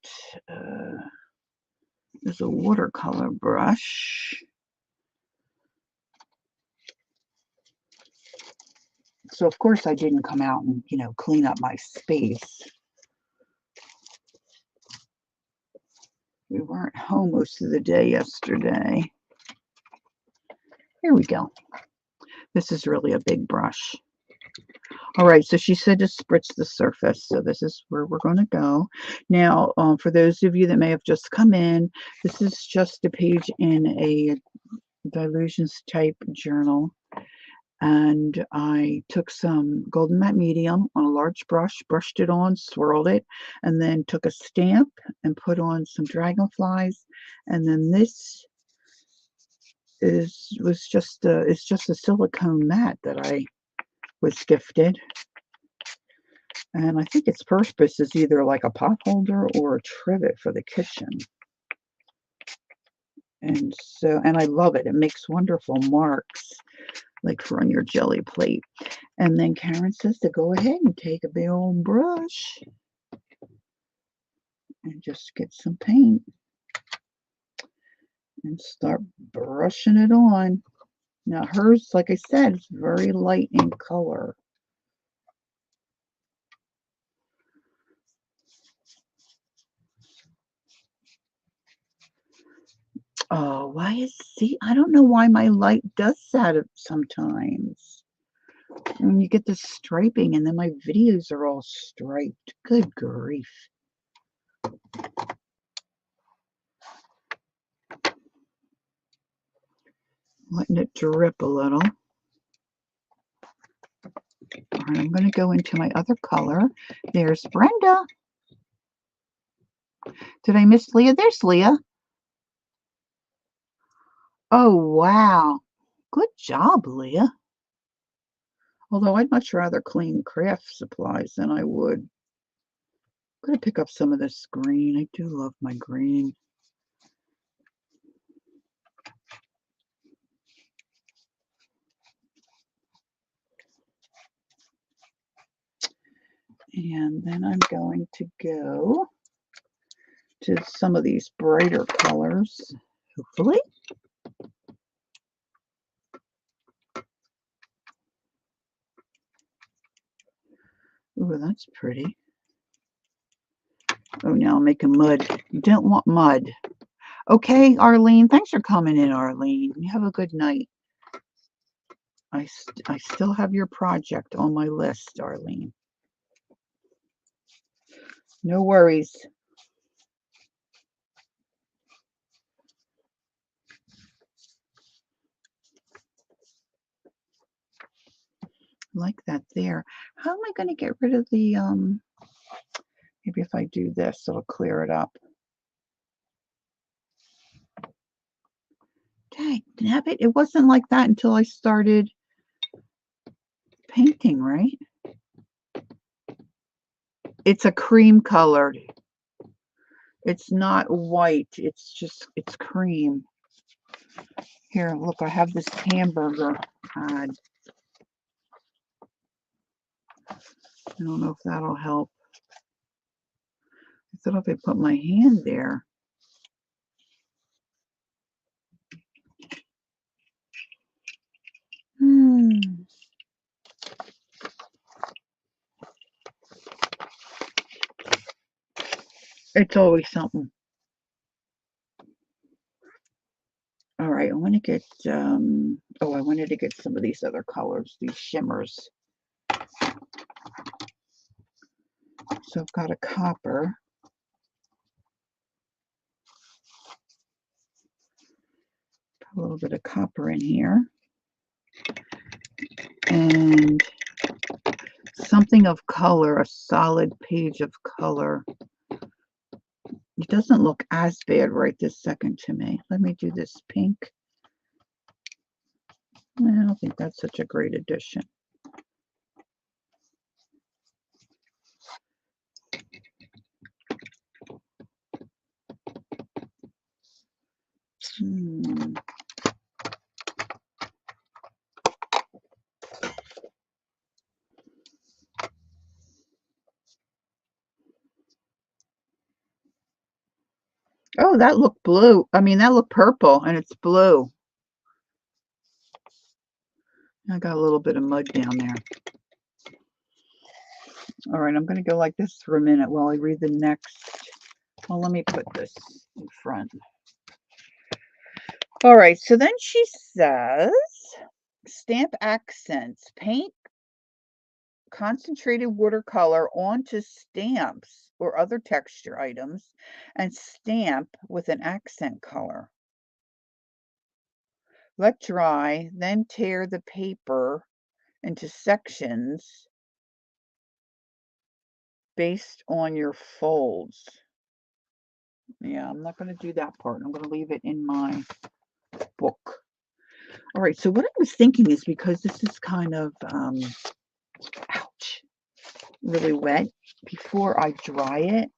is a watercolor brush. So of course I didn't come out and, clean up my space. We weren't home most of the day yesterday. Here we go. This is really a big brush. All right, so she said to spritz the surface. So this is where we're going to go. Now, for those of you that may have just come in, this is just a page in a Dylusions type journal. And I took some Golden Matte Medium on a large brush, brushed it on, swirled it, and then took a stamp and put on some dragonflies. And then this is just a silicone mat that I was gifted. And I think its purpose is either like a pot holder or a trivet for the kitchen. And I love it. It makes wonderful marks, like for on your jelly plate. And then Karen says to go ahead and take a big old brush and just get some paint and start brushing it on. Now hers, like I said, is very light in color. Oh, why is see? I don't know why my light does that sometimes. When you get the striping and then my videos are all striped. Good grief. Letting it drip a little. All right, I'm going to go into my other color. There's Brenda. Did I miss Leah? There's Leah. Oh, wow. Good job, Leah. Although I'd much rather clean craft supplies than I would. I'm going to pick up some of this green. I do love my green. And then I'm going to go to some of these brighter colors, hopefully. Ooh, that's pretty. Oh, now I'm making mud. You don't want mud. Okay, Arlene. Thanks for coming in, Arlene. You have a good night. I still have your project on my list, Arlene. No worries. Like that there. How am I going to get rid of the, maybe if I do this, it'll clear it up. Dang, nabbit. It wasn't like that until I started painting, right? It's a cream colored. It's not white. It's cream. Here, look, I have this hamburger pad. I don't know if that'll help. I thought if I put my hand there. It's always something. All right, I want to get, oh, I wanted to get some of these other colors, these shimmers. So I've got a copper. Put a little bit of copper in here. And something of color, a solid page of color. It doesn't look as bad right this second to me. Let me do this pink. I don't think that's such a great addition. Oh, that looked blue. I mean, that looked purple, and it's blue. I got a little bit of mud down there. All right, I'm going to go like this for a minute while I read the next. Well, let me put this in front. All right, so then she says, stamp accents. Paint concentrated watercolor onto stamps or other texture items and stamp with an accent color. Let dry, then tear the paper into sections based on your folds. Yeah, I'm not going to do that part. I'm going to leave it in my book. All right, so what I was thinking is because this is kind of, ouch, really wet, before I dry it,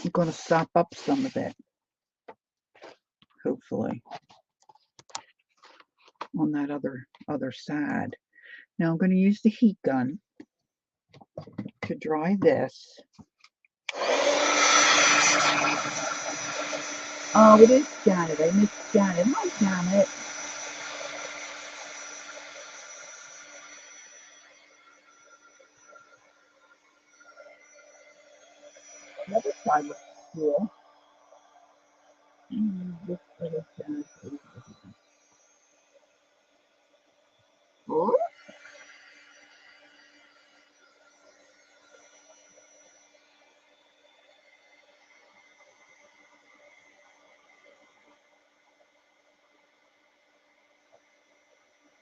I'm going to sop up some of it, hopefully, on that other side. Now I'm going to use the heat gun to dry this. Oh, it is Janet. I missed Janet. Hi, Janet. The other side was cool. And this little jazz over here. Oh,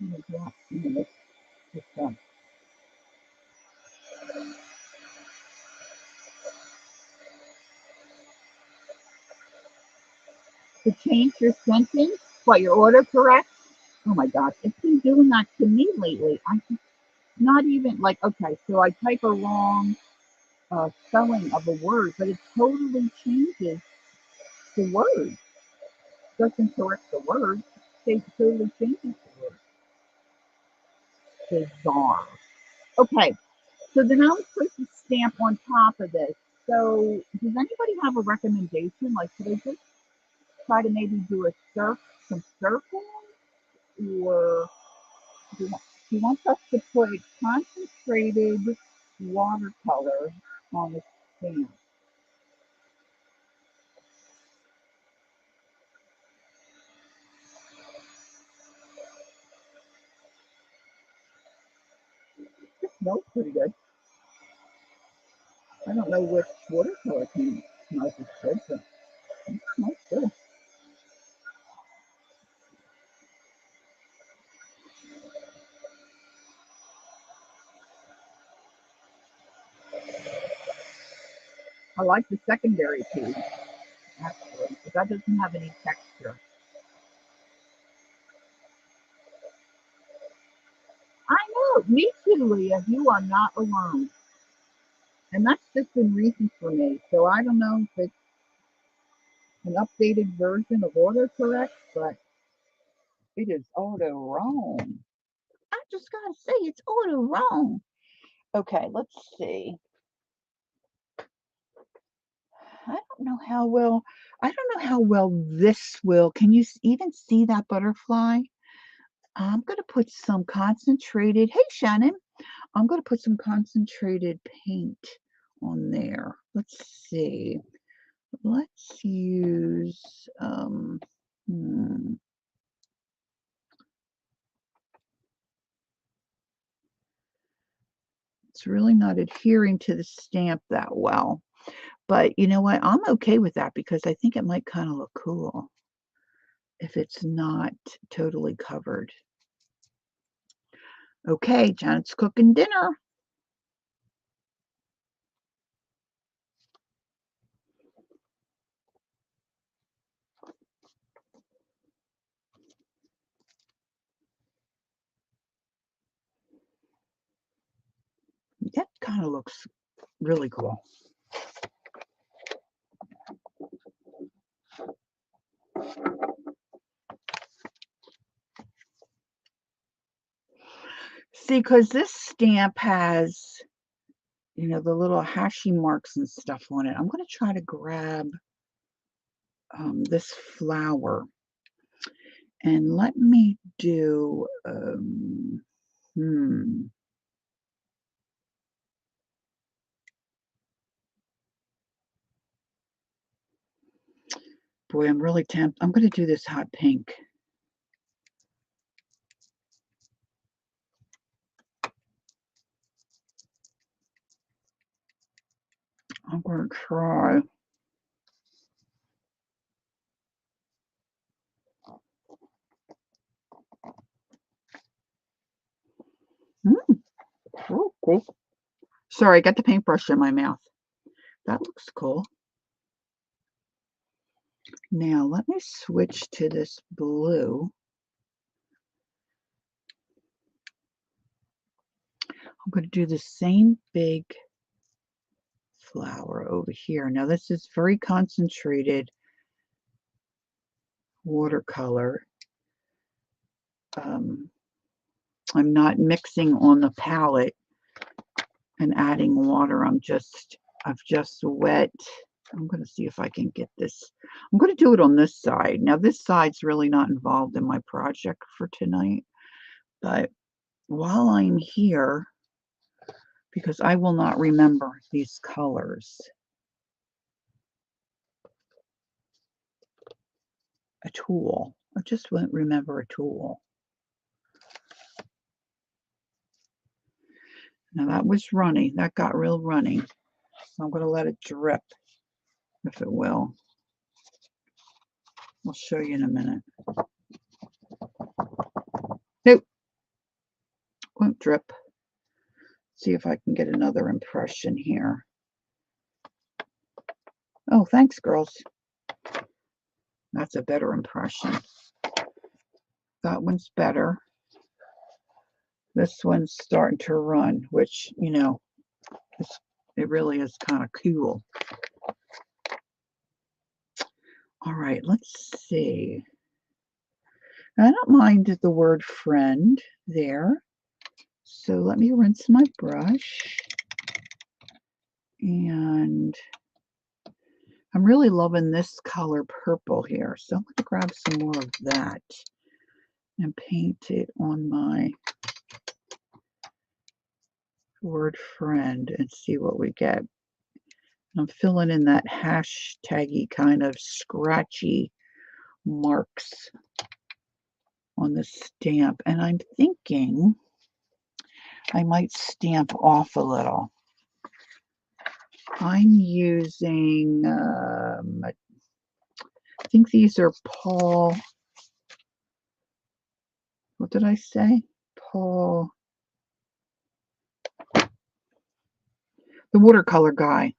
and drop in this one. To change your sentence, what your autocorrect? Oh my gosh, it's been doing that to me lately. I not even like okay, so I type a wrong spelling of a word, but it totally changes the word. Doesn't correct the word. It totally changes the word. Bizarre. Okay, so then I'll put the stamp on top of this. So does anybody have a recommendation? Like, should I just try to maybe do some circles, or he wants us to put concentrated watercolor on the stamp. This smells pretty good. I don't know which watercolor came smells as good, but it smells good. I like the secondary piece, actually, because that doesn't have any texture. I know, me too, Leah. You are not alone. And that's just been recent for me. So I don't know if it's an updated version of autocorrect, but it is auto wrong. I just gotta say it's auto wrong. Okay, let's see. I don't know how well this will. Can you even see that butterfly? I'm gonna put some concentrated. Hey, Shannon. I'm gonna put some concentrated paint on there. Let's see. Let's use it's really not adhering to the stamp that well. But you know what? I'm okay with that because I think it might kind of look cool if it's not totally covered. Okay, Janet's cooking dinner. That kind of looks really cool. See, because this stamp has, you know, the little hashi marks and stuff on it. I'm going to try to grab this flower. And let me do, boy, I'm really tempted. I'm going to do this hot pink. I'm going to try. Oh, cool. Sorry, I got the paintbrush in my mouth. That looks cool. Now, let me switch to this blue. I'm going to do the same big flower over here. Now, this is very concentrated watercolor. I'm not mixing on the palette and adding water. I've just wet. I'm going to see if I can get this. I'm going to do it on this side. Now, this side's really not involved in my project for tonight, but while I'm here, because I will not remember these colors, a tool. I just won't remember a tool. Now that was runny. That got real runny. So I'm going to let it drip, if it will. I'll show you in a minute. Nope. Won't drip. See if I can get another impression here. Oh, thanks, girls. That's a better impression. That one's better. This one's starting to run, which, you know, it really is kind of cool. All right, let's see. I don't mind the word friend there. So let me rinse my brush. And I'm really loving this color purple here. So I'm going to grab some more of that and paint it on my word friend and see what we get. I'm filling in that hashtaggy kind of scratchy marks on the stamp. And I'm thinking I might stamp off a little. I'm using, I think these are Paul, what did I say? Paul, the watercolor guy.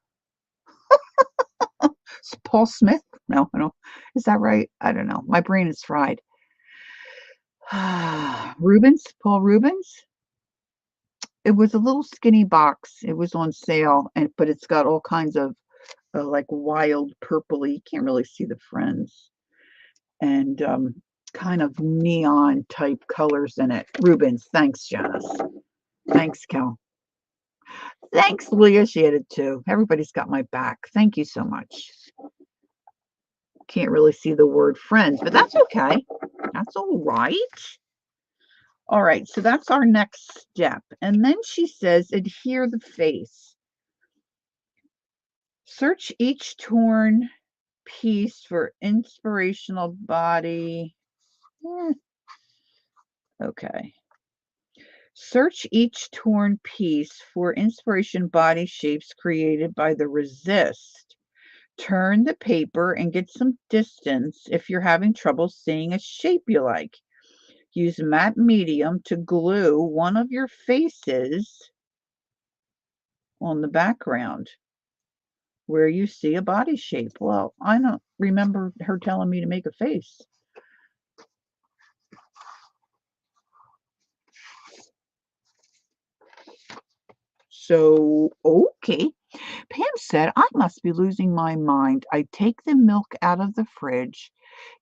Paul Smith? No, I don't. Is that right? I don't know. My brain is fried. Rubens? Paul Rubens? It was a little skinny box. It was on sale, but it's got all kinds of like wild purpley. You can't really see the friends. And kind of neon type colors in it. Rubens. Thanks, Janice. Thanks, Cal. Thanks, Leah. She had it too. Everybody's got my back. Thank you so much. Can't really see the word friends, but that's okay. That's all right. All right, so that's our next step. And then she says, adhere the face. Search each torn piece for inspirational body. Okay. Search each torn piece for inspiration body shapes created by the resist. Turn the paper and get some distance if you're having trouble seeing a shape you like. Use matte medium to glue one of your faces on the background where you see a body shape. Well, I don't remember her telling me to make a face. So, okay. Pam said, I must be losing my mind. I take the milk out of the fridge,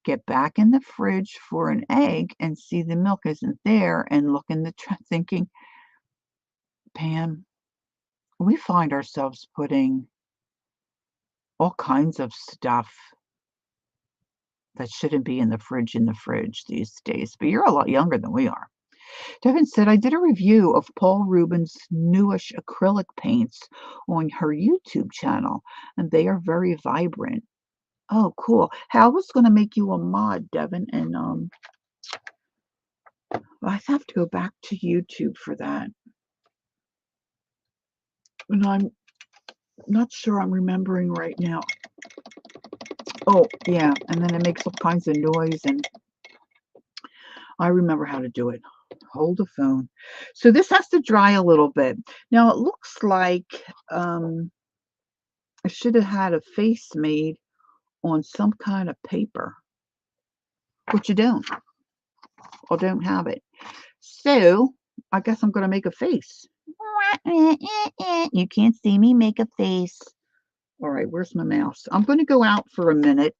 get back in the fridge for an egg and see the milk isn't there and look in the thinking, Pam, we find ourselves putting all kinds of stuff that shouldn't be in the fridge these days. But you're a lot younger than we are. Devin said, I did a review of Paul Rubens' newish acrylic paints on her YouTube channel, and they are very vibrant. Oh, cool. Hal was going to make you a mod, Devin, and I have to go back to YouTube for that. And I'm not sure I'm remembering right now. Oh, yeah, and then it makes all kinds of noise, and I remember how to do it. Hold the phone. So this has to dry a little bit. Now it looks like I should have had a face made on some kind of paper, but you don't. Or don't have it. So I guess I'm going to make a face. You can't see me make a face. All right, where's my mouse? I'm going to go out for a minute.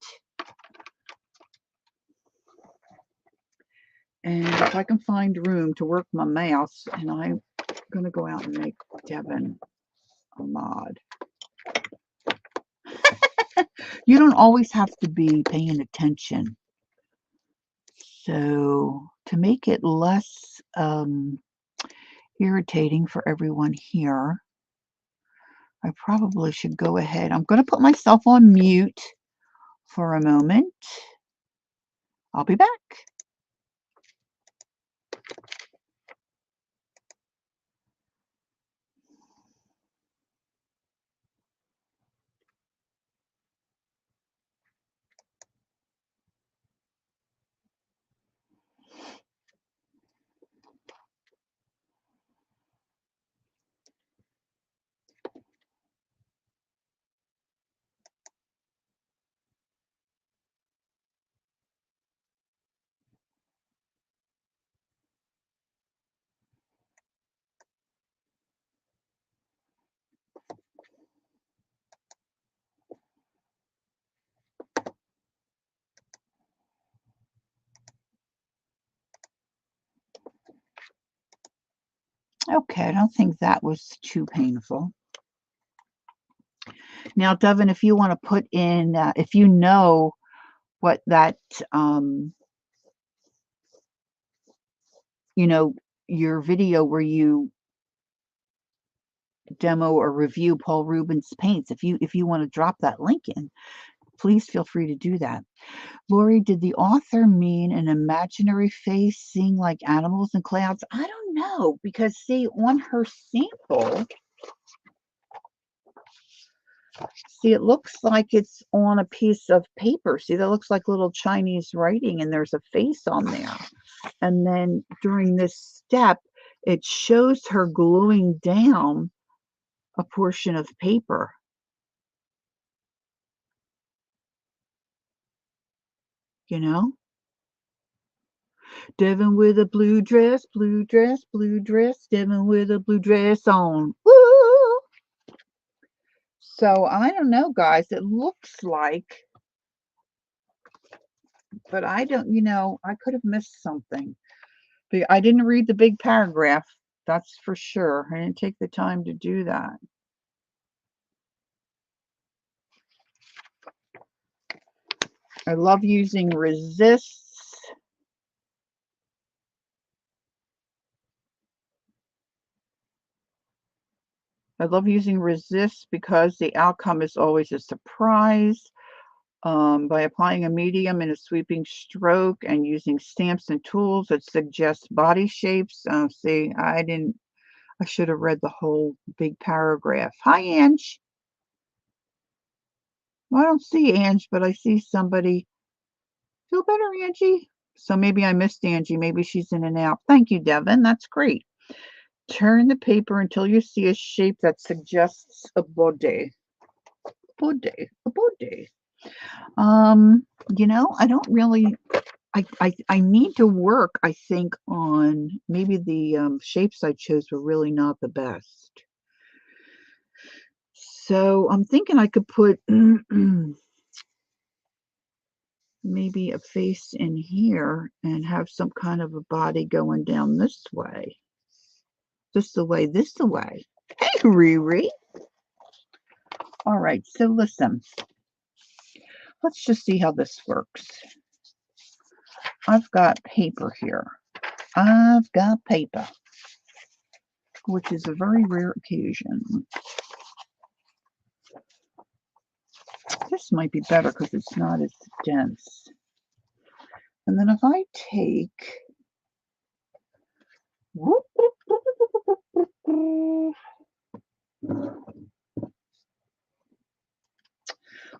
And if I can find room to work my mouse, and I'm going to go out and make Devin a mod. You don't always have to be paying attention. So to make it less irritating for everyone here, I probably should go ahead. I'm going to put myself on mute for a moment. I'll be back. Okay, I don't think that was too painful. Now, Devin, if you want to put in, if you know what that, um, you know, your video where you demo or review Paul Rubens paints, if you want to drop that link in, please feel free to do that. Lori, did the author mean an imaginary face seeing like animals and clouds? I don't know, because see, on her sample, see, it looks like it's on a piece of paper. See, that looks like little Chinese writing, and there's a face on there. And then during this step, it shows her gluing down a portion of paper. You know? Devin with a blue dress, blue dress, blue dress, Devin with a blue dress on. Woo! So I don't know, guys. It looks like, but I don't, I could have missed something. But I didn't read the big paragraph. That's for sure. I didn't take the time to do that. I love using resists. I love using resists because the outcome is always a surprise. By applying a medium in a sweeping stroke and using stamps and tools that suggest body shapes. See, I should have read the whole big paragraph. Hi, Ange. Well, I don't see Ange, but I see somebody. Feel better, Angie? So maybe I missed Angie. Maybe she's in and out. Thank you, Devin. That's great. Turn the paper until you see a shape that suggests a body. Body. A body. I don't really. I need to work, I think, on maybe the shapes I chose were really not the best. So I'm thinking I could put maybe a face in here and have some kind of a body going down this way. This the way, this the way. Hey, Riri. All right, so listen. Let's just see how this works. I've got paper here. I've got paper, which is a very rare occasion. This might be better because it's not as dense. And then if I take,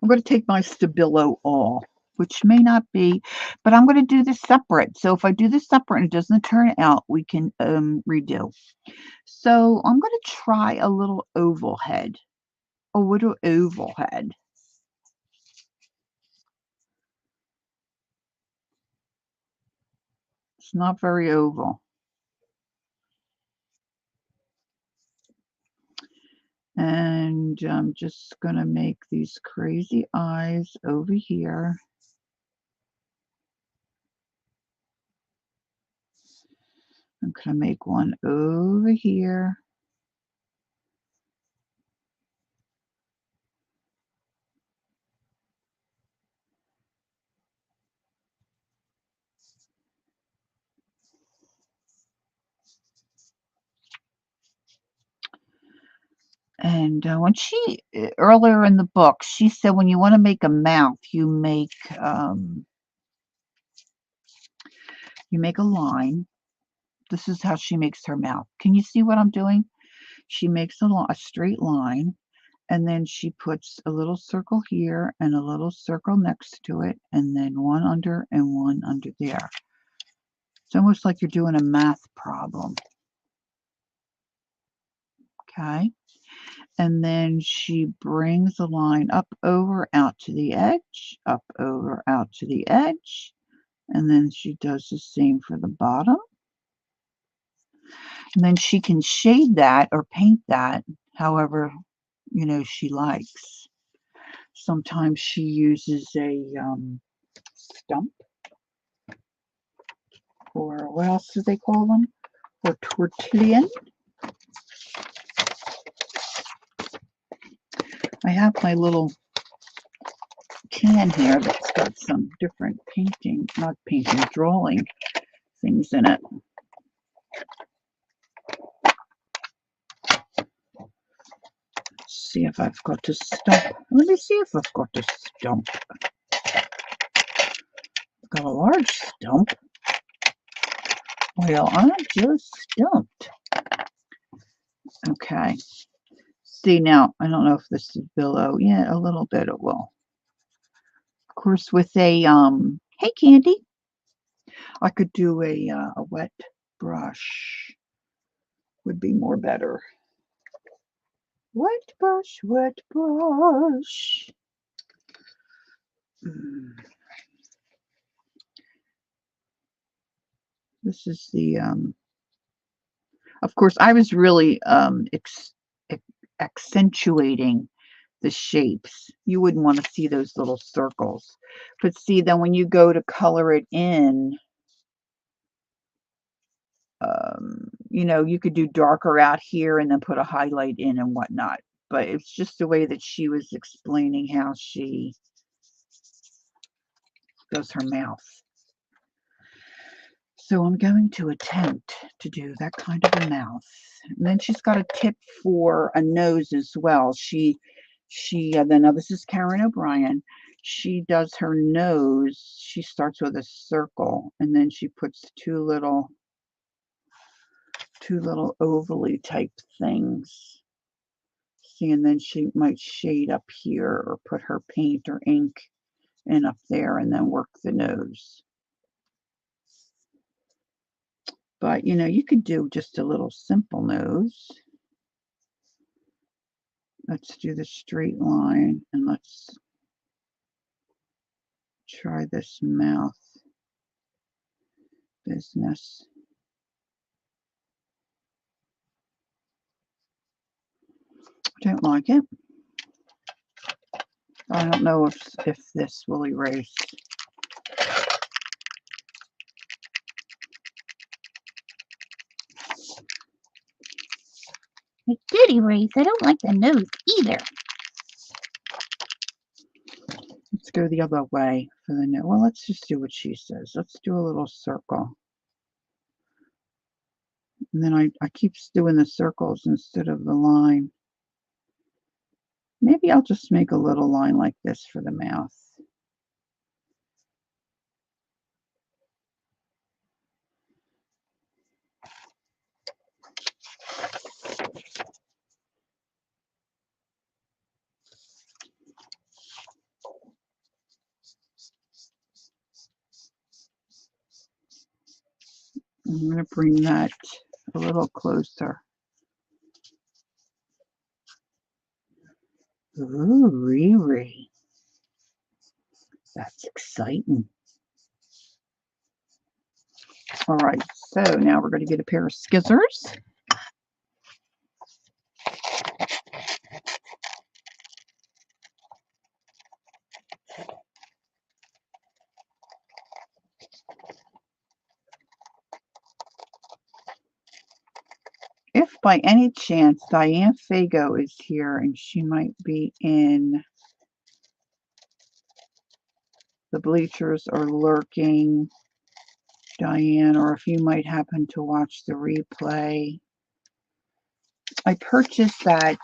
I'm going to take my Stabilo All, which may not be, but I'm going to do this separate. So if I do this separate and it doesn't turn out, we can redo. So I'm going to try a little oval head, a little oval head. It's not very oval. And I'm just going to make these crazy eyes over here. I'm going to make one over here. And when she, earlier in the book, she said when you want to make a mouth, you make You make a line. This is how she makes her mouth. Can you see what I'm doing? She makes a straight line, and then she puts a little circle here and a little circle next to it, and then one under and one under there. It's almost like you're doing a math problem. Okay. And then she brings the line up, over, out to the edge, up, over, out to the edge. And then she does the same for the bottom. And then she can shade that or paint that however, she likes. Sometimes she uses a stump, or what else do they call them? Or tortillon. I have my little can here that's got some different drawing things in it. See if I've got a stump. Let me see if I've got a stump. I've got a large stump. Well, I just stumped. Okay. See now, I don't know if this is below. Yeah, a little bit it will. Of course, with a hey Candy, I could do a wet brush. Would be more better. Wet brush, wet brush. This is the of course I was really accentuating the shapes. You wouldn't want to see those little circles. But see, then when you go to color it in, you could do darker out here and then put a highlight in and whatnot. But it's just the way that she was explaining how she does her mouth. So I'm going to attempt to do that kind of a mouth. And then she's got a tip for a nose as well. Now this is Karen O'Brien. She does her nose. She starts with a circle, and then she puts two little ovally type things. See, and then she might shade up here or put her paint or ink in up there and then work the nose. But, you could do just a little simple nose. Let's do the straight line, and let's try this mouth business. I don't like it. I don't know if this will erase. It did erase. I don't like the nose either. Let's go the other way for the nose. Well, let's just do what she says. Let's do a little circle. And then I keep doing the circles instead of the line. Maybe I'll just make a little line like this for the mouth. I'm going to bring that a little closer. Ooh, Riri. That's exciting. All right, so now we're going to get a pair of scissors. If by any chance Diane Fago is here, and she might be in the bleachers or lurking, Diane, or if you might happen to watch the replay. I purchased that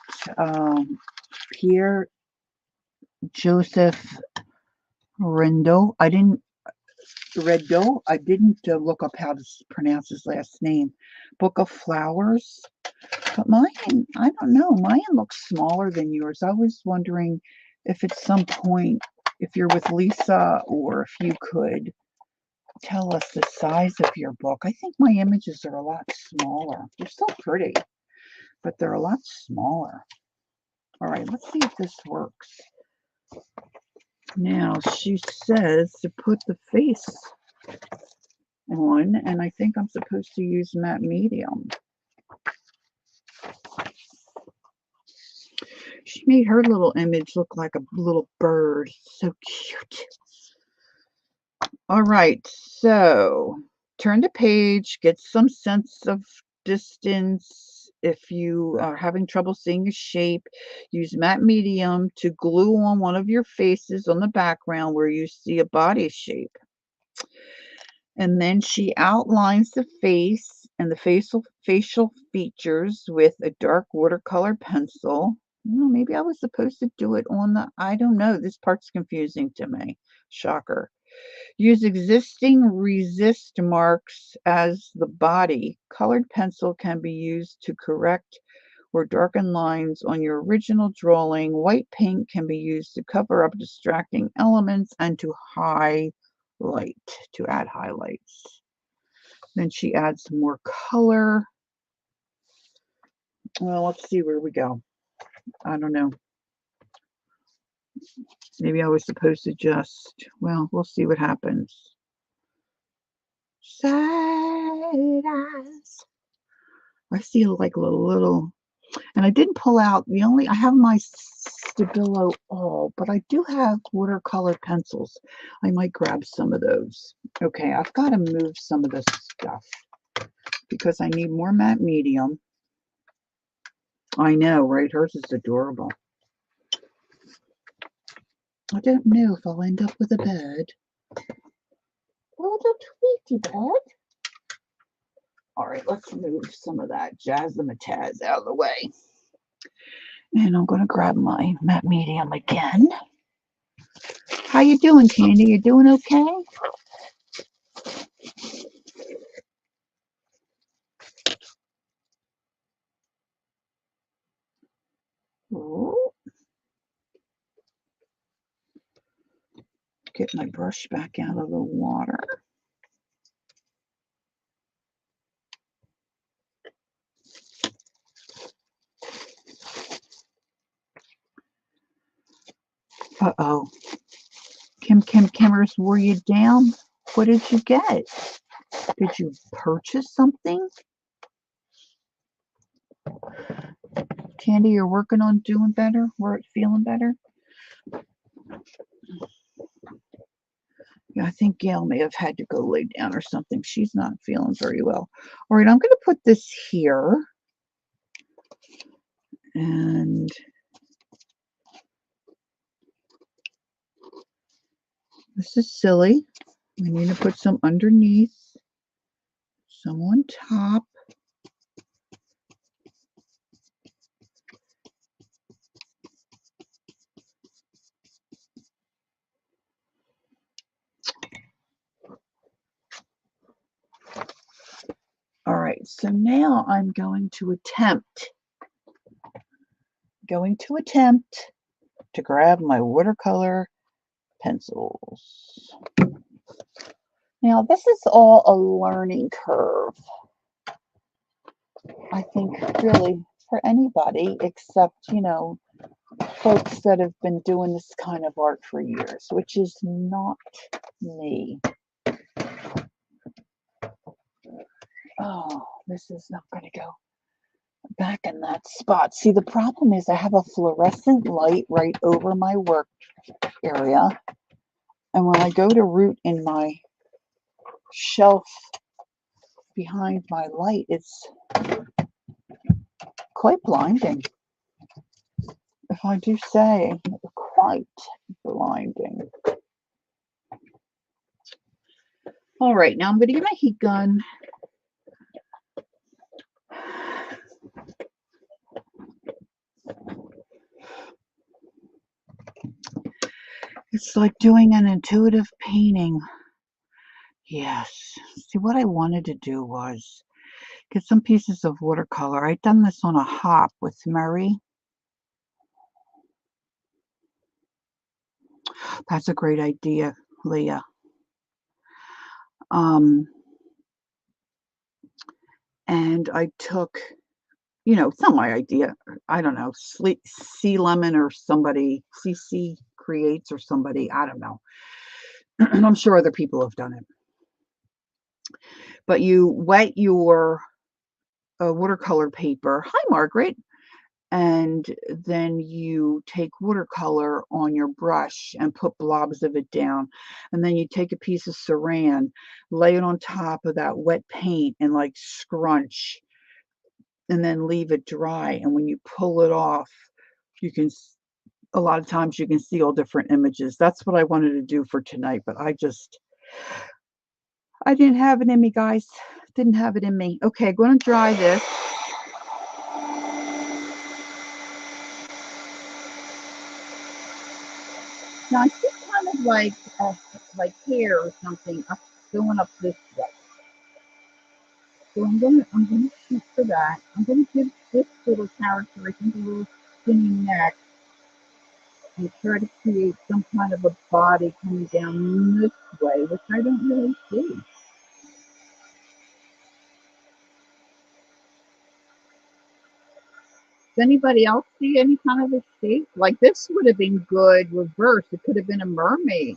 Pierre Joseph Rindeau. I didn't Reddo. I didn't look up how to pronounce his last name. Book of Flowers. But mine, I don't know. Mine looks smaller than yours. I was wondering if at some point, if you're with Lisa, or if you could tell us the size of your book. I think my images are a lot smaller. They're still pretty, but they're a lot smaller. All right, let's see if this works. Now, she says to put the face on, and I think I'm supposed to use matte medium. She made her little image look like a little bird. So cute. All right, so turn the page, get some sense of distance. If you are having trouble seeing a shape, use matte medium to glue on one of your faces on the background where you see a body shape. And then she outlines the face and the facial features with a dark watercolor pencil. Maybe I was supposed to do it on the, I don't know. This part's confusing to me. Shocker. Use existing resist marks as the body. Colored pencil can be used to correct or darken lines on your original drawing. White paint can be used to cover up distracting elements and to add highlights. Then she adds more color. Well, let's see where we go. I don't know. Maybe I was supposed to well, we'll see what happens. Sad eyes. I see like a little, and I didn't pull out I have my Stabilo all, but I do have watercolor pencils. I might grab some of those. Okay, I've got to move some of this stuff because I need more matte medium. I know, right? Hers is adorable. I don't know if I'll end up with a bed. Little Tweety bed. All right, let's move some of that Jazzmatazz out of the way. And I'm going to grab my matte medium again. How you doing, Candy? You doing okay? Ooh. Get my brush back out of the water. Uh-oh. Kimmers wore you down? What did you get? Did you purchase something? Candy, you're working on doing better? Feeling better? Yeah, I think Gail may have had to go lay down or something. She's not feeling very well. All right, I'm going to put this here. And this is silly. I need to put some underneath, some on top. All right, so now I'm going to attempt to grab my watercolor pencils. Now, this is all a learning curve. I think really for anybody except, folks that have been doing this kind of art for years, which is not me. Oh, this is not going to go back in that spot. See, the problem is I have a fluorescent light right over my work area. And when I go to root in my shelf behind my light, it's quite blinding. If I do say, quite blinding. All right, now I'm going to get my heat gun. It's like doing an intuitive painting Yes. See, what I wanted to do was get some pieces of watercolor. I'd done this on a hop with Murray. That's a great idea, Leah. And I took, it's not my idea. I don't know, Sea Lemon or somebody, CC Creates or somebody, I don't know. And I'm sure other people have done it. But you wet your watercolor paper. Hi, Margaret. And then you take watercolor on your brush and put blobs of it down. And then you take a piece of saran, lay it on top of that wet paint and like scrunch, and then leave it dry. And when you pull it off, you can, a lot of times you can see all different images. That's what I wanted to do for tonight, but I didn't have it in me, guys. Didn't have it in me. Okay, I'm going to dry this. Now it's just kind of like hair or something going up this way. So I'm gonna shoot for that. I'm gonna give this little character, I think, a little skinny neck and try to create some kind of a body coming down this way, which I don't really see. Does anybody else see any kind of a shape? Like this would have been good reversed. It could have been a mermaid.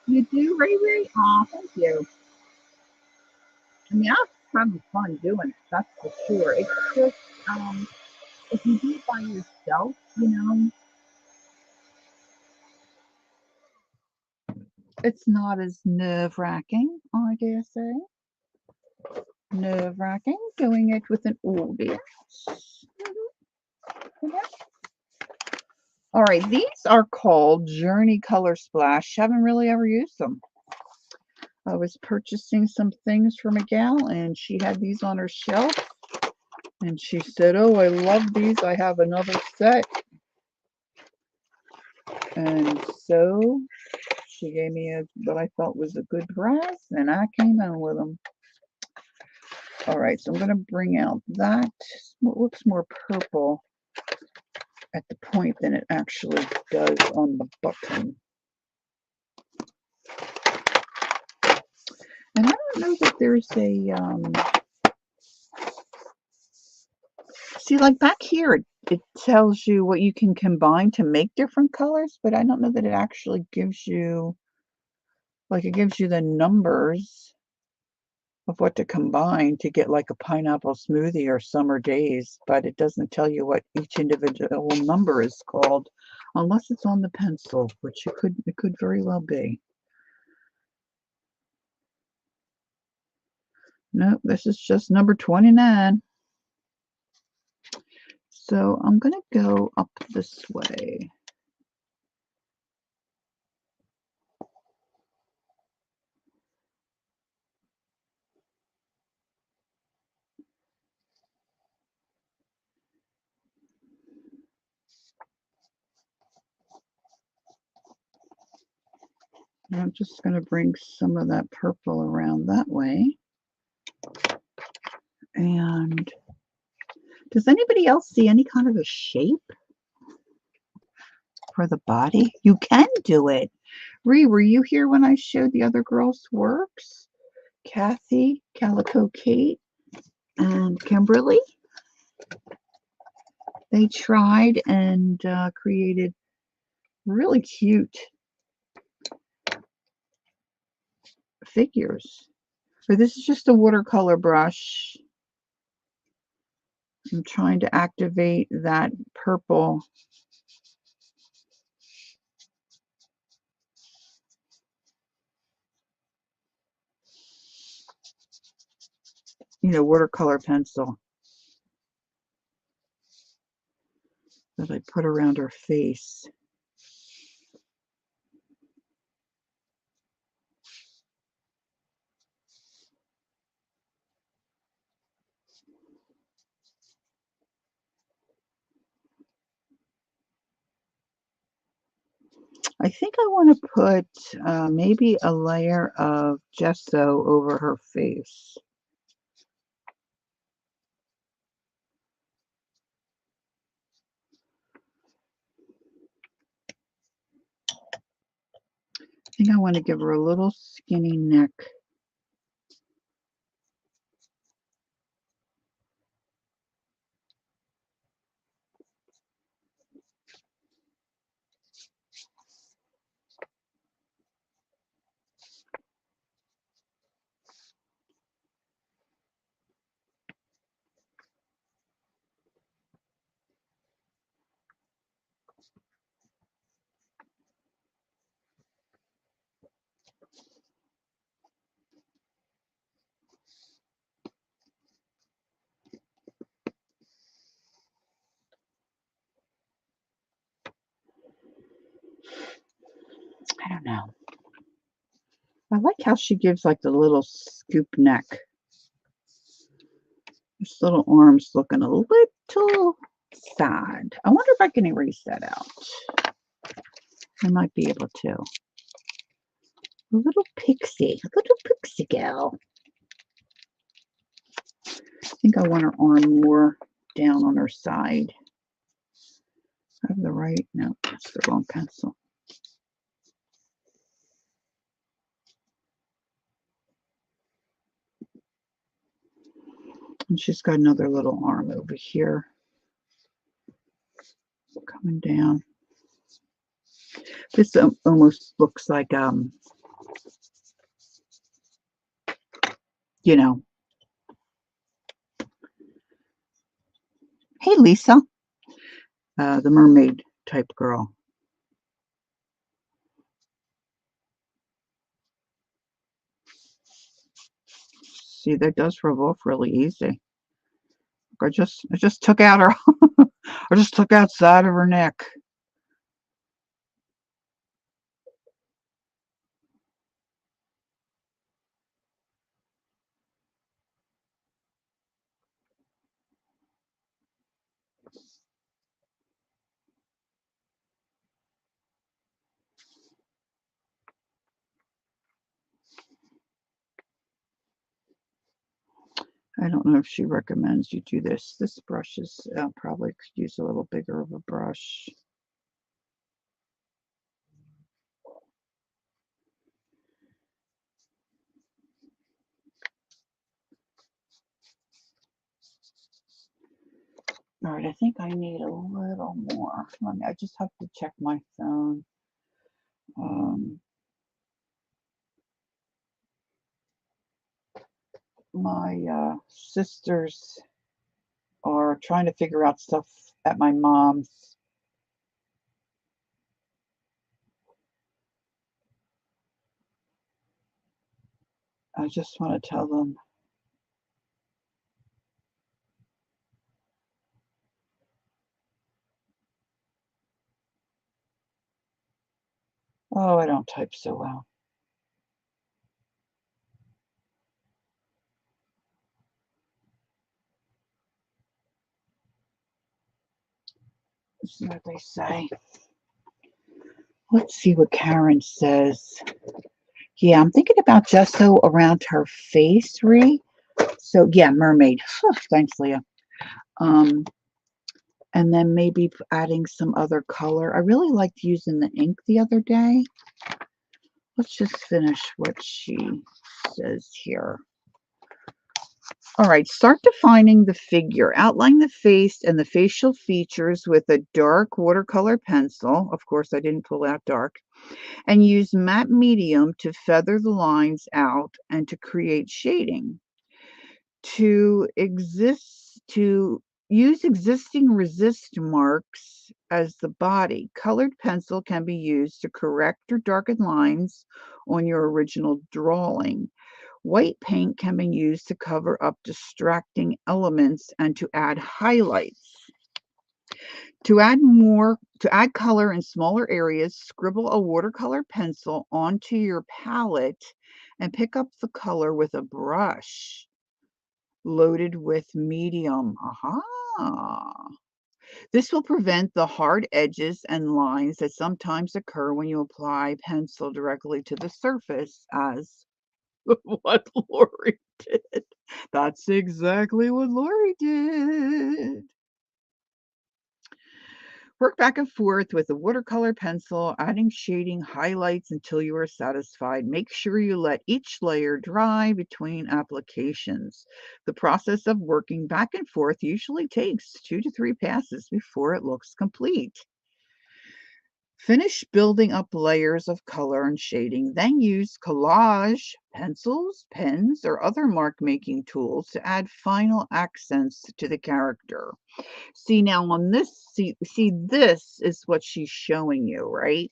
You do, Ray Ray? Aw, thank you. I mean, I was having fun doing it, that's for sure. It's just, if you do it by yourself, it's not as nerve-wracking, I dare say. Nerve-wracking doing it with an audience. All right, these are called Journey Color Splash. Haven't really ever used them. I was purchasing some things for Miguel, and she had these on her shelf. And she said, "Oh, I love these. I have another set." And so she gave me what I thought was a good price, and I came home with them. All right, so I'm going to bring out that. What looks more purple at the point than it actually does on the button. And I don't know that there's a, see, like back here, it tells you what you can combine to make different colors, but I don't know that it actually gives you, like it gives you the numbers of what to combine to get like a pineapple smoothie or summer days, but it doesn't tell you what each individual number is called unless it's on the pencil, which it could very well be. Nope, this is just number 29. So I'm going to go up this way. And I'm just going to bring some of that purple around that way. And does anybody else see any kind of a shape for the body? You can do it. Ree, were you here when I showed the other girls' works? Kathy, Calico Kate, and Kimberly. They tried and created really cute figures. So this is just a watercolor brush. I'm trying to activate that purple. Watercolor pencil that I put around her face. I think I want to put maybe a layer of gesso over her face. I think I want to give her a little skinny neck. I don't know. I like how she gives like the little scoop neck. This little arm's looking a little sad. I wonder if I can erase that out. I might be able to. A little pixie gal. I think I want her arm more down on her side. I have the right, no, that's the wrong pencil. And she's got another little arm over here coming down. This almost looks like, you know, hey, Lisa, the mermaid type girl. See, that does rub off really easy. I just took out her, I just took out side of her neck. I don't know if she recommends you do this. This brush is probably could use a little bigger of a brush. All right, I think I need a little more. I just have to check my phone. My sisters are trying to figure out stuff at my mom's. I just want to tell them. Oh, I don't type so well. This is what they say. Let's see what Karen says. Yeah, I'm thinking about gesso around her face, Ree. So yeah, mermaid. Thanks, Leah. And then maybe adding some other color. I really liked using the ink the other day. Let's just finish what she says here. All right, start defining the figure. Outline the face and the facial features with a dark watercolor pencil. Of course, I didn't pull out dark. And use matte medium to feather the lines out and to create shading. To use existing resist marks as the body. Colored pencil can be used to correct or darken lines on your original drawing. White paint can be used to cover up distracting elements and to add highlights. To add color in smaller areas, scribble a watercolor pencil onto your palette and pick up the color with a brush loaded with medium. Aha! This will prevent the hard edges and lines that sometimes occur when you apply pencil directly to the surface, as what Lori did. That's exactly what Lori did. Work back and forth with a watercolor pencil, adding shading highlights until you are satisfied. Make sure you let each layer dry between applications. The process of working back and forth usually takes 2 to 3 passes before it looks complete. Finish building up layers of color and shading, then use collage, pencils, pens, or other mark-making tools to add final accents to the character. See, now on this, this is what she's showing you, right?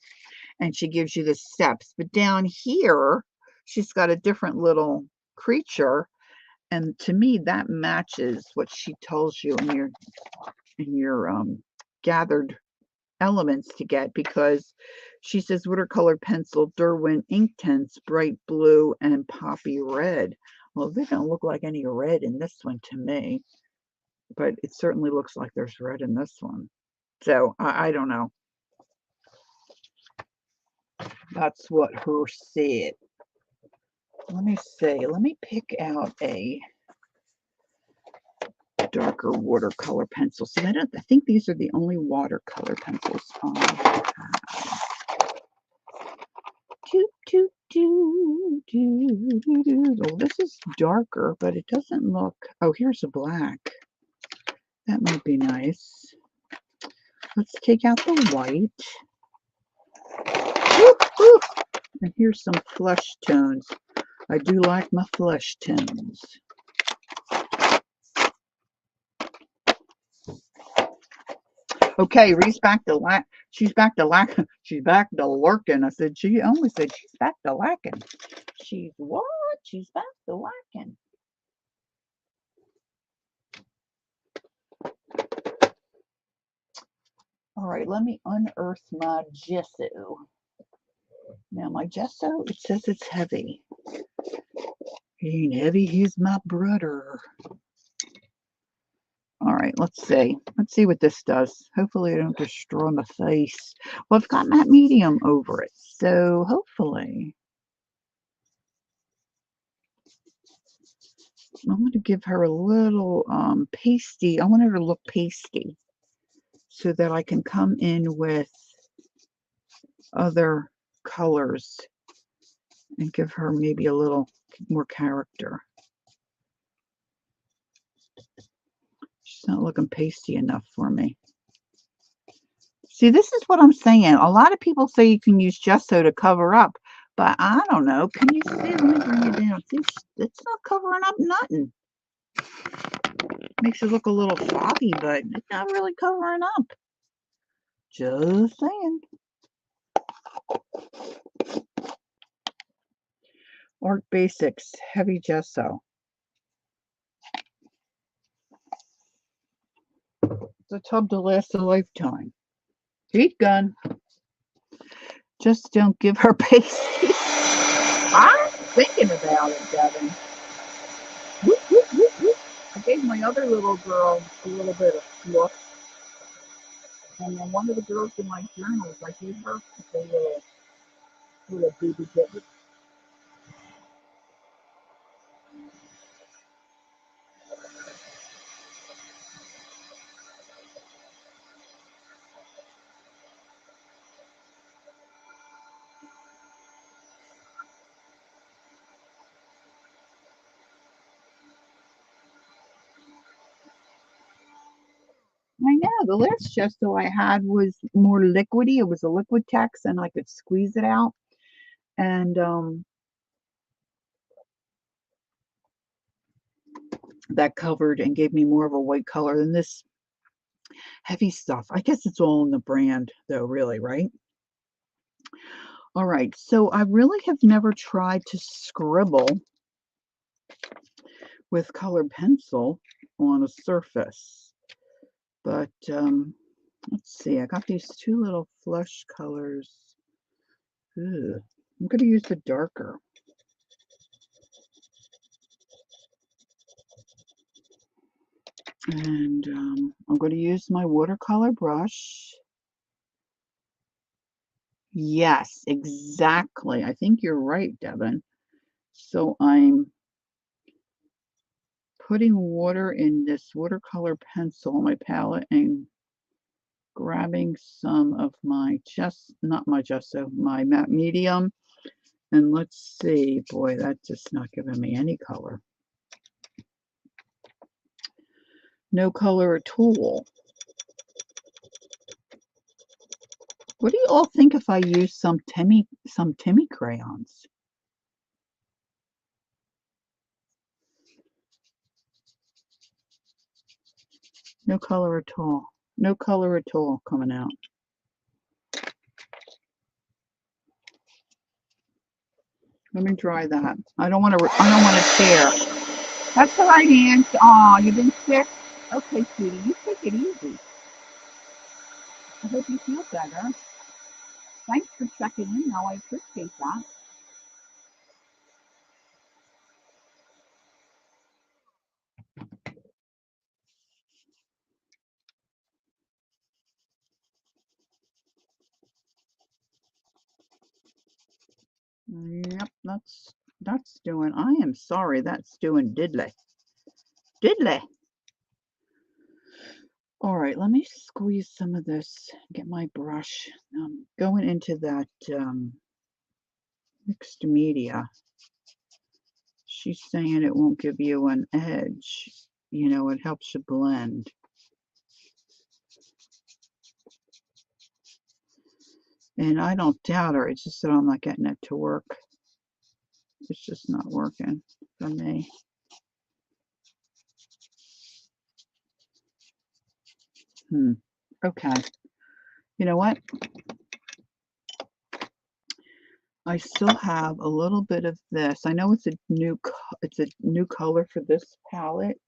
And she gives you the steps. But down here, she's got a different little creature. And to me, that matches what she tells you in your gathered elements to get, because she says watercolor pencil, Derwent Inktense, bright blue, and poppy red. Well, they don't look like any red in this one to me, but it certainly looks like there's red in this one. So I don't know. That's what her said. Let me see. Let me pick out a darker watercolor pencil. See, I think these are the only watercolor pencils I have. Oh, this is darker, but it doesn't look. Oh, here's a black. That might be nice. Let's take out the white. And here's some flesh tones. I do like my flesh tones. Okay, Ree's back to she's back to she's back to lurking. I said, she almost said she's back to lacking. She's what? She's back to lacking. All right, let me unearth my gesso. Now my gesso, it says it's heavy. He ain't heavy, he's my brother. All right, let's see. Let's see what this does. Hopefully I don't destroy my face. Well, I've got matte medium over it, so hopefully. I want to give her a little pasty. I want her to look pasty so that I can come in with other colors and give her maybe a little more character. She's not looking pasty enough for me. See, this is what I'm saying. A lot of people say you can use gesso to cover up, but I don't know. Can you see? Let me bring it down. See, it's not covering up nothing. Makes it look a little foggy, but it's not really covering up. Just saying. Art Basics, heavy gesso. It's a tub to last a lifetime. Heat gun. Just don't give her pasty. I'm thinking about it, Devin. Whoop, whoop, whoop, whoop. I gave my other little girl a little bit of fluff. And then one of the girls in my journals, I gave her a little baby kitten. I know, the last gesso I had was more liquidy. It was a liquid text and I could squeeze it out. And that covered and gave me more of a white color than this heavy stuff. I guess it's all in the brand though, really, right? All right, so I really have never tried to scribble with colored pencil on a surface. But let's see, I got these two little flush colors. Ugh. I'm going to use the darker. And I'm going to use my watercolor brush. Yes, exactly. I think you're right, Devin. So I'm putting water in this watercolor pencil on my palette and grabbing some of my not my gesso, my matte medium. And let's see, boy, that's just not giving me any color. No color at all. What do you all think if I use some Timmy crayons? No color at all. No color at all coming out. Let me dry that. I don't want to tear. That's all right, Aunt. Aw, you've been sick? Okay, sweetie, you take it easy. I hope you feel better. Thanks for checking in, though. I appreciate that. Yep, that's doing. I am sorry, that's doing diddly. Diddly. All right, let me squeeze some of this, get my brush. Going into that mixed media. She's saying it won't give you an edge. You know, it helps you blend. And I don't doubt her. It's just that I'm not getting it to work. It's just not working for me. Okay. You know what? I still have a little bit of this. I know it's a new color for this palette,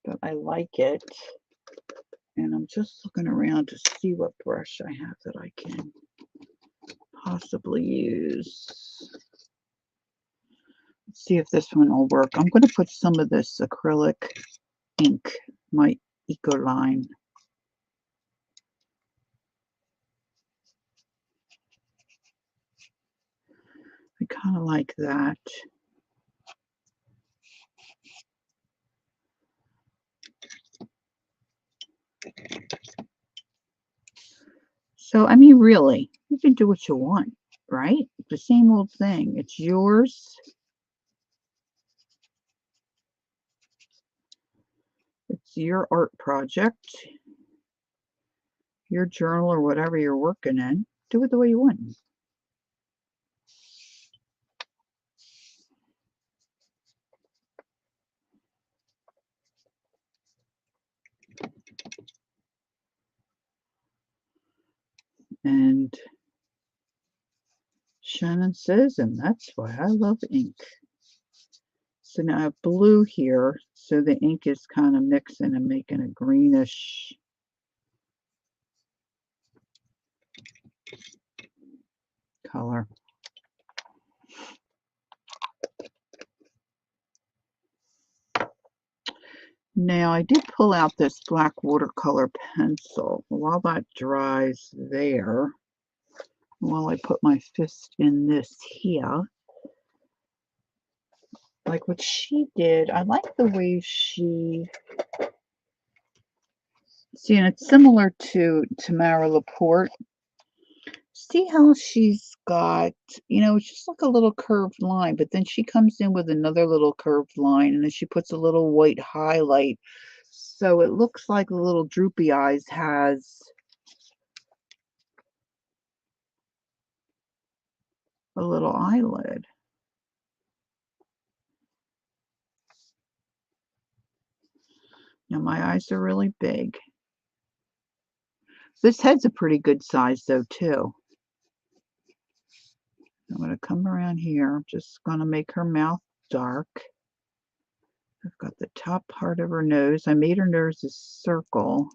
but I like it. And I'm just looking around to see what brush I have that I can possibly use. Let's see if this one will work. I'm going to put some of this acrylic ink, my Ecoline. I kind of like that. So, I mean, really, you can do what you want, right? The same old thing. It's yours. It's your art project, your journal, or whatever you're working in. Do it the way you want. And Shannon says, and that's why I love ink. So now I have blue here, so the ink is kind of mixing and making a greenish color. Now I did pull out this black watercolor pencil. While that dries there, while I put my fist in this here, like what she did, I like the way she, see, and it's similar to Tamara Laporte. See how she's got, you know, it's just like a little curved line, but then she comes in with another little curved line, and then she puts a little white highlight. So it looks like the little droopy eyes has a little eyelid. Now my eyes are really big. This head's a pretty good size though too. I'm going to come around here. I'm just going to make her mouth dark. I've got the top part of her nose. I made her nose a circle.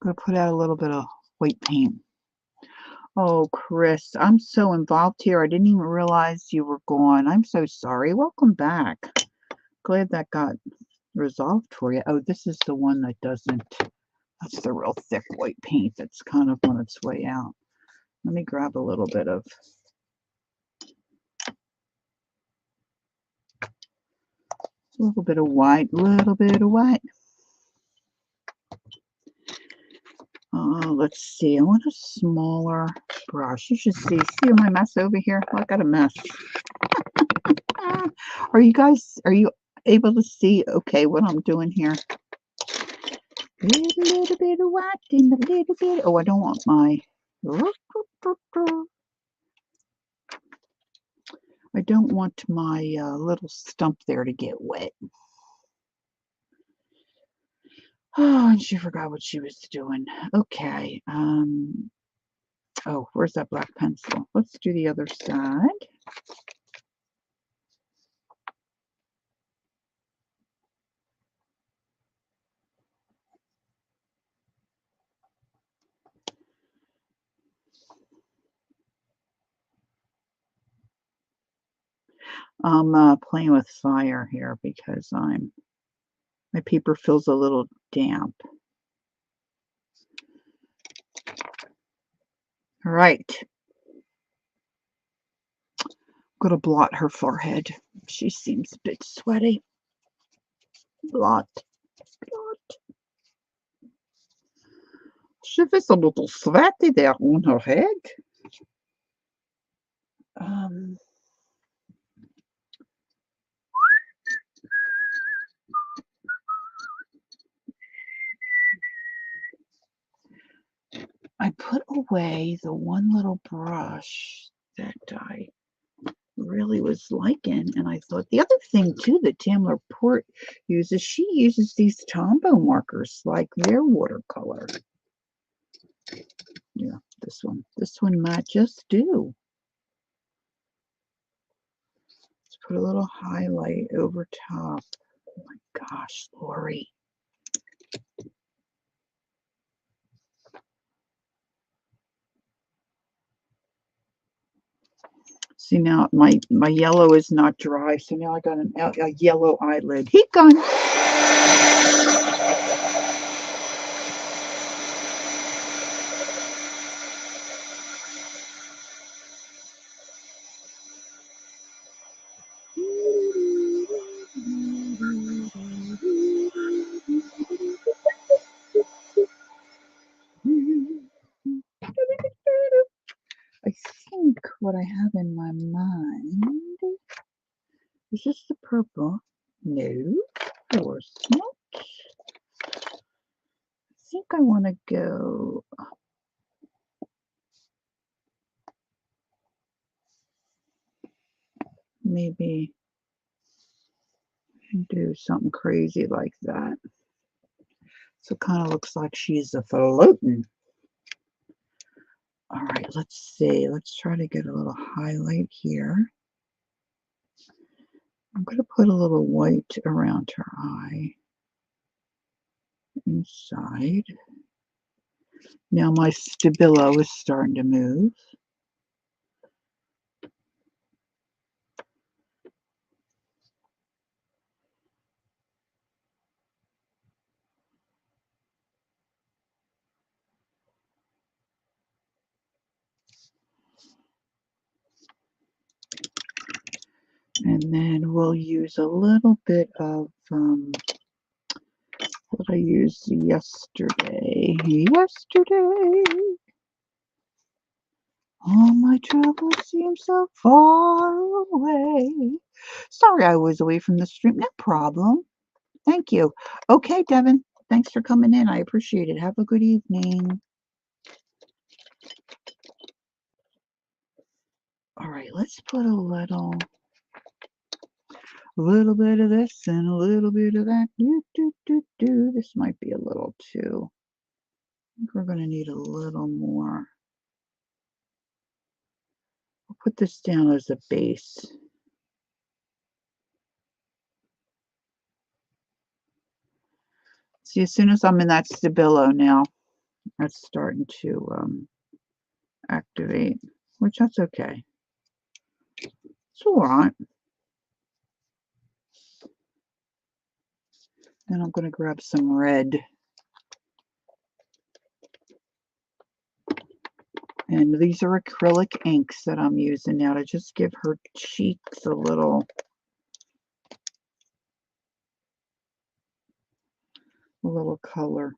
Gonna put out a little bit of white paint. Oh, Chris, I'm so involved here. I didn't even realize you were gone. I'm so sorry. Welcome back. Glad that got resolved for you. Oh, this is the one that doesn't. That's the real thick white paint that's kind of on its way out. Let me grab a little bit of white, little bit of white. Let's see. I want a smaller brush. You should see my mess over here? I got a mess. Are you able to see okay what I'm doing here? Little bit of white and a little bit. Oh, I don't want my. I don't want my little stump there to get wet. Oh, and she forgot what she was doing. Okay. Oh, where's that black pencil? Let's do the other side. I'm playing with fire here because my paper feels a little damp. All right. I'm going to blot her forehead. She seems a bit sweaty. Blot. She is a little sweaty there on her head. I put away the one little brush that I really was liking, and I thought the other thing too that Tamler Port uses, she uses these Tombow markers like their watercolor. Yeah, this one might just do. Let's put a little highlight over top. Oh my gosh, Lori. See, now my yellow is not dry, so now I got a yellow eyelid. Heat gun. I think what I have in my mind is this the purple? No, of course not. I think I want to go maybe do something crazy like that. So it kind of looks like she's a floating. All right, let's see. Let's try to get a little highlight here. I'm going to put a little white around her eye inside. Now my Stabilo is starting to move. And then we'll use a little bit of what I used yesterday. All my troubles seem so far away. Sorry I was away from the stream. No problem. Thank you. Okay, Devin. Thanks for coming in. I appreciate it. Have a good evening. All right, let's put a little bit of this and a little bit of that. This might be a little too. I think we're going to need a little more. I'll put this down as a base. See, as soon as I'm in that Stabilo now, That's starting to activate, which that's okay. It's all right. Then I'm going to grab some red. And these are acrylic inks that I'm using now to just give her cheeks a little color.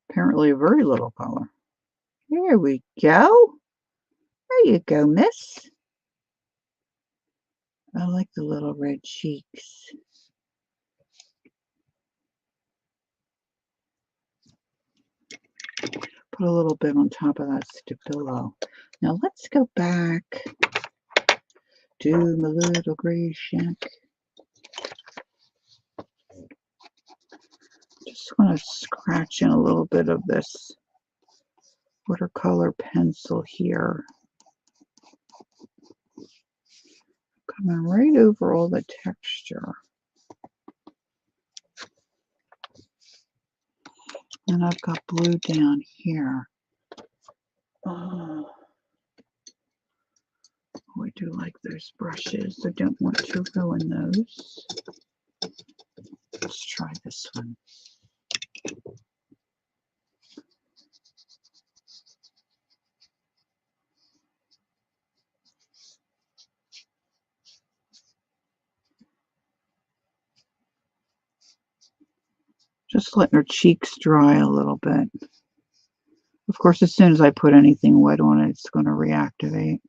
Apparently a very little color. There we go. There you go, miss. I like the little red cheeks. Put a little bit on top of that Stabilo. Now let's go back to my little gray shack. Just want to scratch in a little bit of this watercolor pencil here. Coming right over all the texture. And I've got blue down here. Oh, I do like those brushes. I don't want to ruin those. Let's try this one. Just letting her cheeks dry a little bit. Of course, as soon as I put anything wet on it, it's going to reactivate.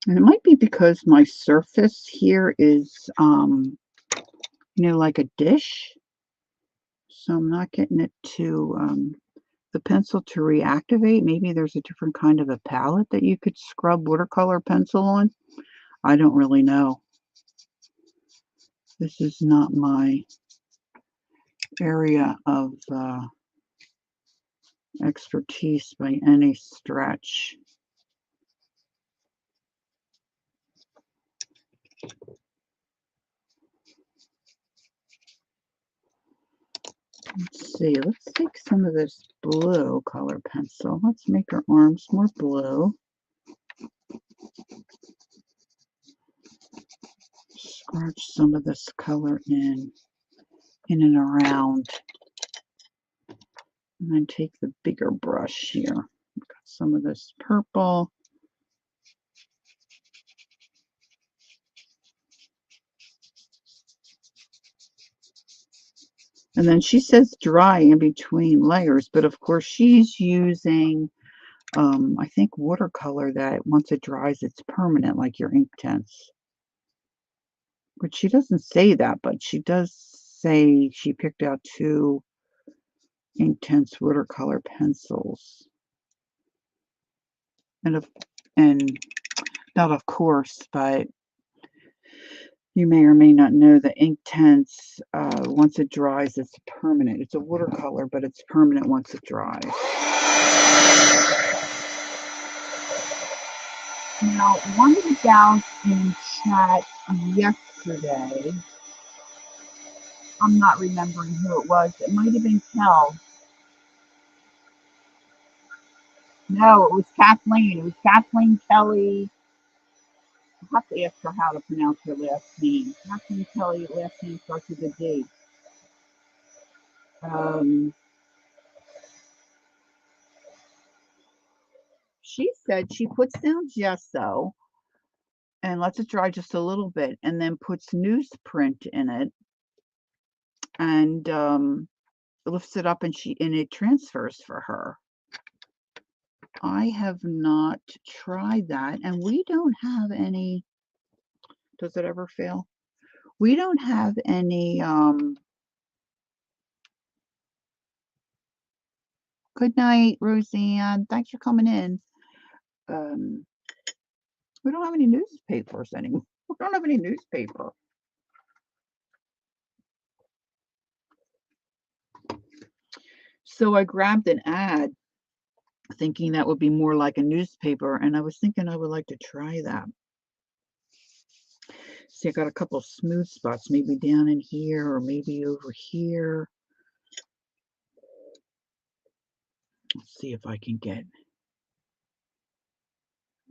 And it might be because my surface here is, like a dish. So I'm not getting it to, the pencil to reactivate. Maybe there's a different kind of a palette that you could scrub watercolor pencil on. I don't really know. This is not my area of expertise by any stretch. Let's see, let's take some of this blue color pencil. Let's make her arms more blue. Scratch some of this color in and around. And then take the bigger brush here. Got some of this purple. And then she says dry in between layers, but of course she's using, I think, watercolor that once it dries, it's permanent, like your Inktense. But she doesn't say that, but she does say she picked out 2 Inktense watercolor pencils. And not of course, but you may or may not know that Inktense, once it dries, it's permanent. It's a watercolor, but it's permanent once it dries. Now, one of the gals in chat yesterday, I'm not remembering who it was. It might have been Kel. No, it was Kathleen. It was Kathleen Kelly. I'll have to ask her how to pronounce her last name. Kathleen Kelly, last name starts with a D. She said she puts down gesso and lets it dry just a little bit and then puts newsprint in it and lifts it up and it transfers for her. I have not tried that, and we don't have any. Does it ever fail? We don't have any good night, Roseanne. Thanks for coming in. We don't have any newspapers anymore. We don't have any newspaper. So I grabbed an ad thinking that would be more like a newspaper, and I was thinking I would like to try that. See, I got a couple smooth spots, maybe down in here or maybe over here. Let's see if I can get a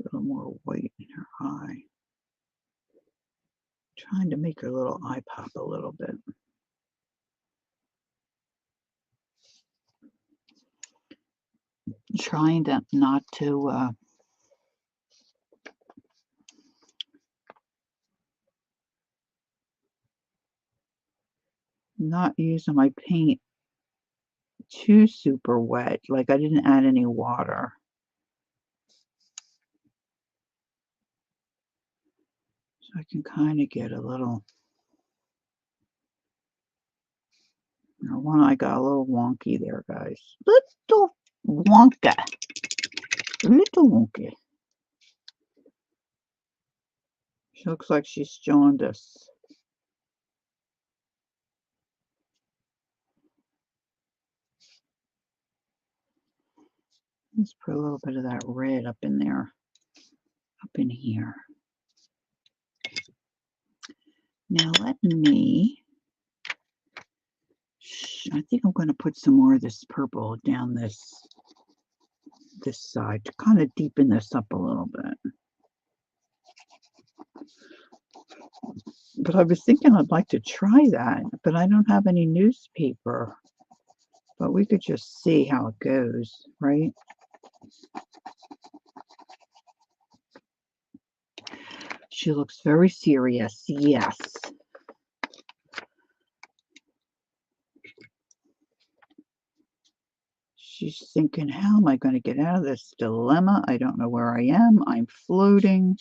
little more white in her eye. Trying to make her little eye pop a little bit. Trying to not using my paint too super wet. Like I didn't add any water. So I can kind of get a little. One I got a little wonky there, guys. Little wonka. Little wonky. She looks like she's jaundiced. Let's put a little bit of that red up in there. Up in here. Now let me. I think I'm going to put some more of this purple down this side to kind of deepen this up a little bit. But I was thinking I'd like to try that, but I don't have any newspaper. But we could just see how it goes, right? She looks very serious, yes. She's thinking, how am I going to get out of this dilemma? I don't know where I am. I'm floating.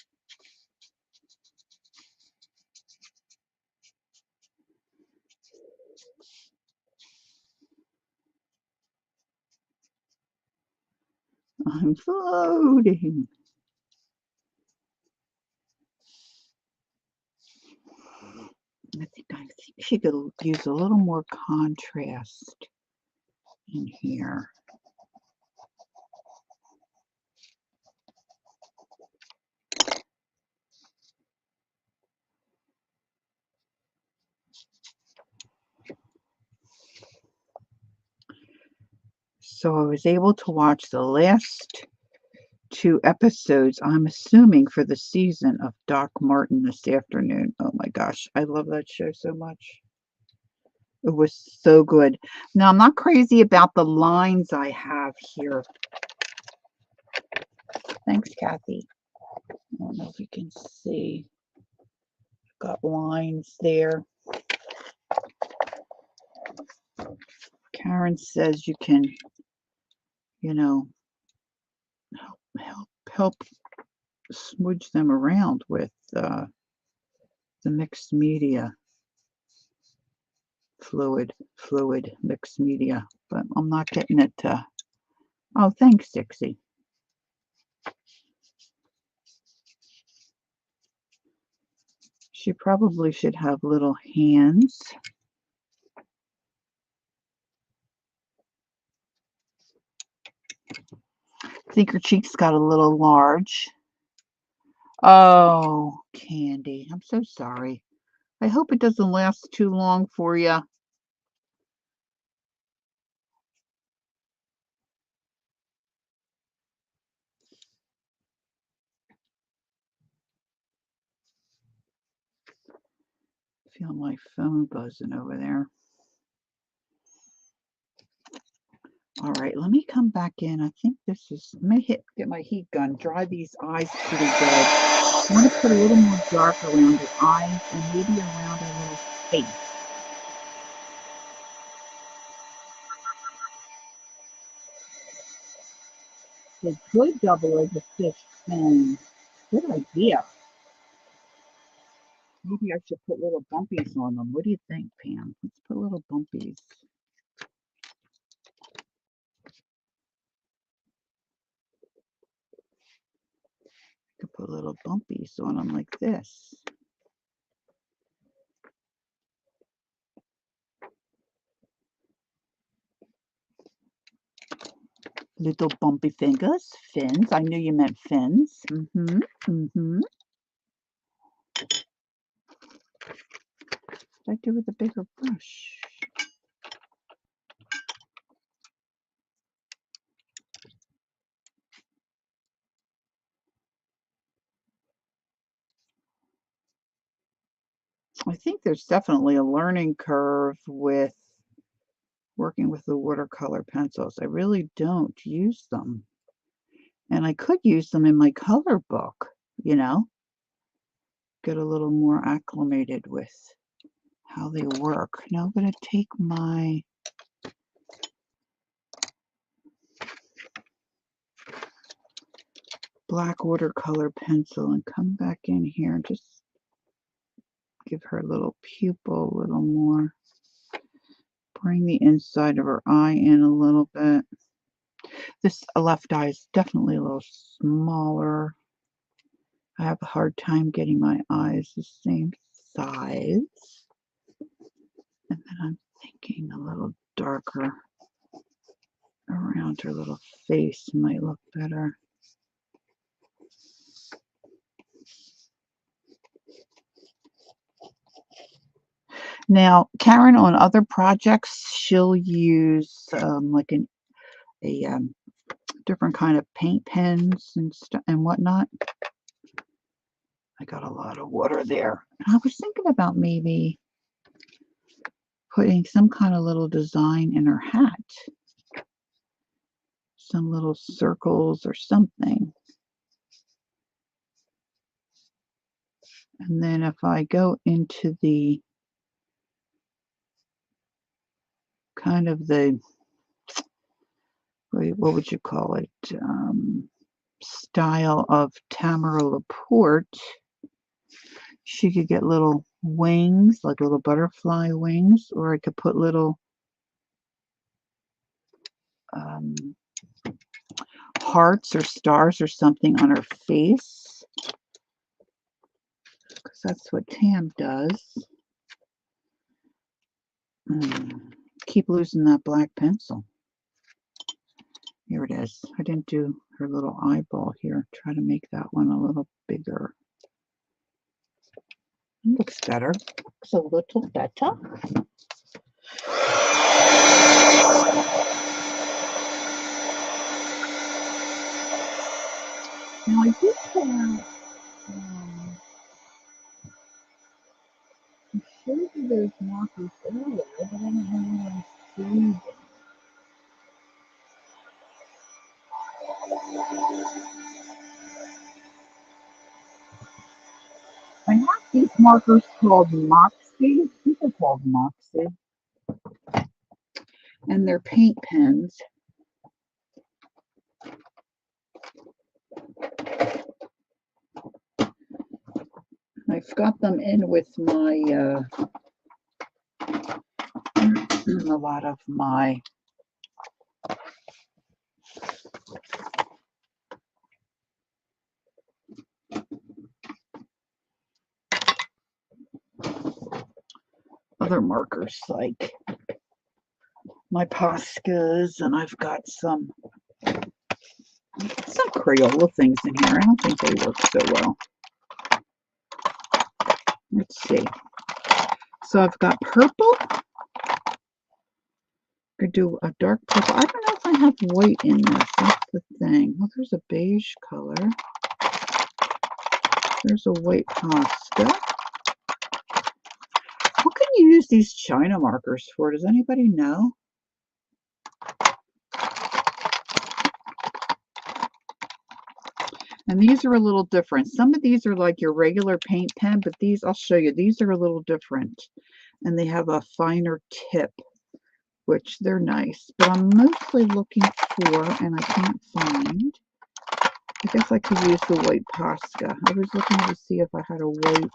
I'm floating. I think she could use a little more contrast in here. So I was able to watch the last 2 episodes, I'm assuming, for the season of Doc Martin this afternoon. Oh my gosh, I love that show so much. It was so good. Now, I'm not crazy about the lines I have here. Thanks, Kathy. I don't know if you can see. Got lines there. Karen says you can, help smudge them around with the mixed media fluid mixed media, but I'm not getting it to. Oh, thanks, Dixie. She probably should have little hands. I think her cheeks got a little large. Oh, Candy, I'm so sorry. I hope it doesn't last too long for you. Feel my phone buzzing over there. All right, let me come back in. I think this is, let me get my heat gun, dry these eyes pretty good. I want to put a little more dark around the eyes and maybe around a little face. It could double as a fish thing. Good idea. Maybe I should put little bumpies on them. What do you think, Pam? Let's put little bumpies. I could put little bumpies on them like this. Little bumpy fingers. Fins. I knew you meant fins. Mm-hmm. Mm-hmm. What did I do with a bigger brush? I think there's definitely a learning curve with working with the watercolor pencils. I really don't use them. And I could use them in my color book, you know, get a little more acclimated with how they work. Now I'm going to take my black watercolor pencil and come back in here and just give her a little pupil a little more. Bring the inside of her eye in a little bit. This left eye is definitely a little smaller. I have a hard time getting my eyes the same size. And then I'm thinking a little darker around her little face might look better. Now, Karen, on other projects, she'll use like a different kind of paint pens and whatnot. I got a lot of water there. I was thinking about maybe putting some kind of little design in her hat. Some little circles or something. And then if I go into the kind of the, what would you call it, style of Tamara Laporte, she could get little wings, like little butterfly wings, or I could put little hearts or stars or something on her face, because that's what Tam does. Keep losing that black pencil. Here it is. I didn't do her little eyeball here. Try to make that one a little bigger. It looks better. Looks a little better. Now I did have I showed you those markers earlier, but I don't know when I was doing them. I have these markers called Moxie. These are called Moxie. And they're paint pens. I've got them in with my, a lot of my other markers, like my Poscas, and I've got some Crayola things in here. I don't think they work so well. Let's see. So I've got purple. Could do a dark purple. I don't know if I have white in this. That's the thing. Well, there's a beige color. There's a white Posca. What can you use these China markers for? Does anybody know? And these are a little different. Some of these are like your regular paint pen, but these, I'll show you, these are a little different. And they have a finer tip, which they're nice. But I'm mostly looking for, and I can't find, I guess I could use the white Posca. I was looking to see if I had a white.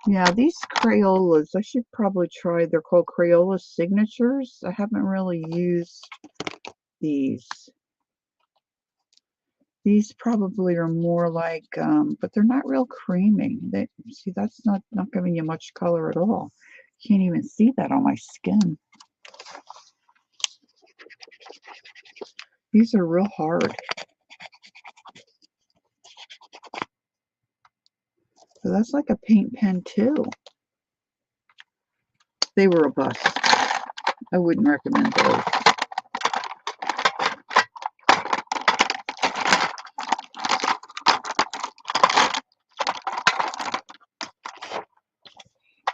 Yeah, these Crayolas, I should probably try. They're called Crayola Signatures. I haven't really used these. These probably are more like, but they're not real creamy. They, see, that's not giving you much color at all. Can't even see that on my skin. These are real hard. So that's like a paint pen too. They were a bust. I wouldn't recommend those.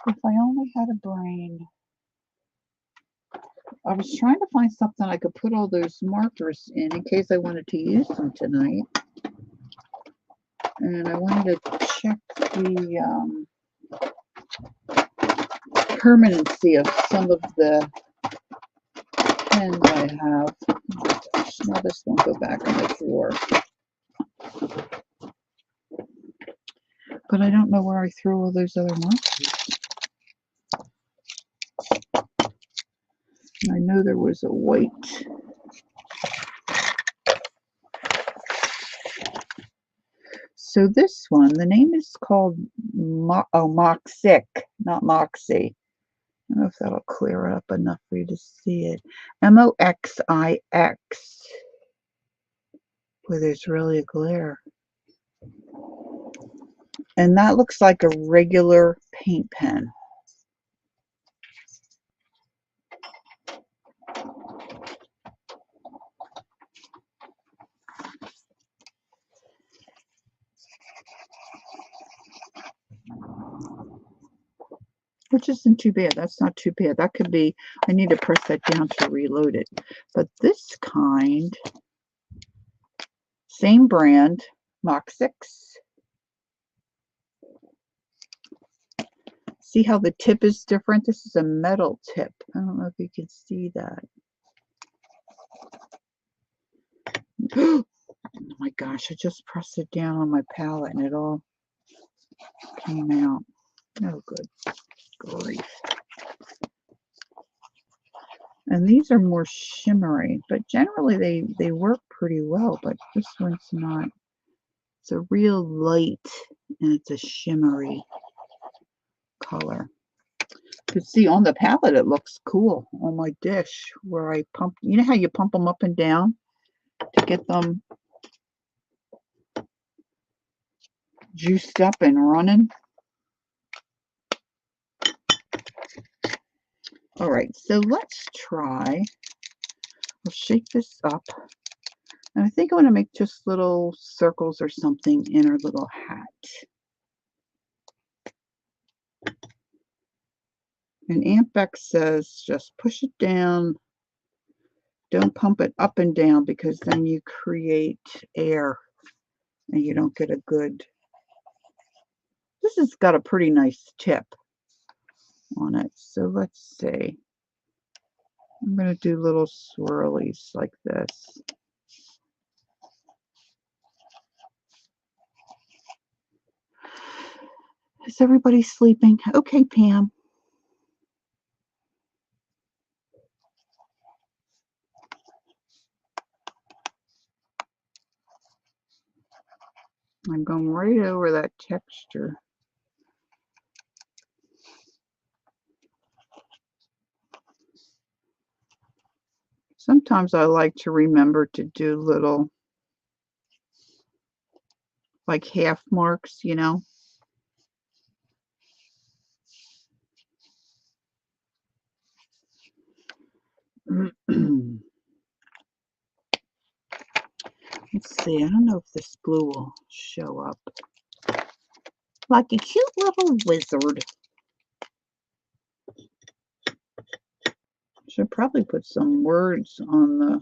If I only had a brain. I was trying to find something I could put all those markers in case I wanted to use them tonight. And I wanted to check the permanency of some of the pens I have. Oh gosh, now this won't go back in the drawer. But I don't know where I threw all those other markers. I know there was a white. So this one, the name is called Moxic, not Moxie. I don't know if that'll clear it up enough for you to see it. Moxix. Boy, there's really a glare. And that looks like a regular paint pen. Which isn't too bad. That's not too bad. That could be, I need to press that down to reload it. But this kind, same brand, Moxix. See how the tip is different? This is a metal tip. I don't know if you can see that. Oh my gosh, I just pressed it down on my palette and it all came out. Oh, good grief. And these are more shimmery, but generally they work pretty well, but this one's not. It's a real light and it's a shimmery color. You can see on the palette it looks cool on my dish where I pump. You know how you pump them up and down to get them juiced up and running? All right, so let's try. I'll shake this up. And I think I want to make just little circles or something in her little hat. And Aunt Beck says just push it down. Don't pump it up and down because then you create air and you don't get a good. This has got a pretty nice tip on it. So let's see. I'm going to do little swirlies like this. Is everybody sleeping? Okay, Pam. I'm going right over that texture. Sometimes I like to remember to do little, like half marks, you know. Let's see, I don't know if this blue will show up. Like a cute little wizard. Should probably put some words on the.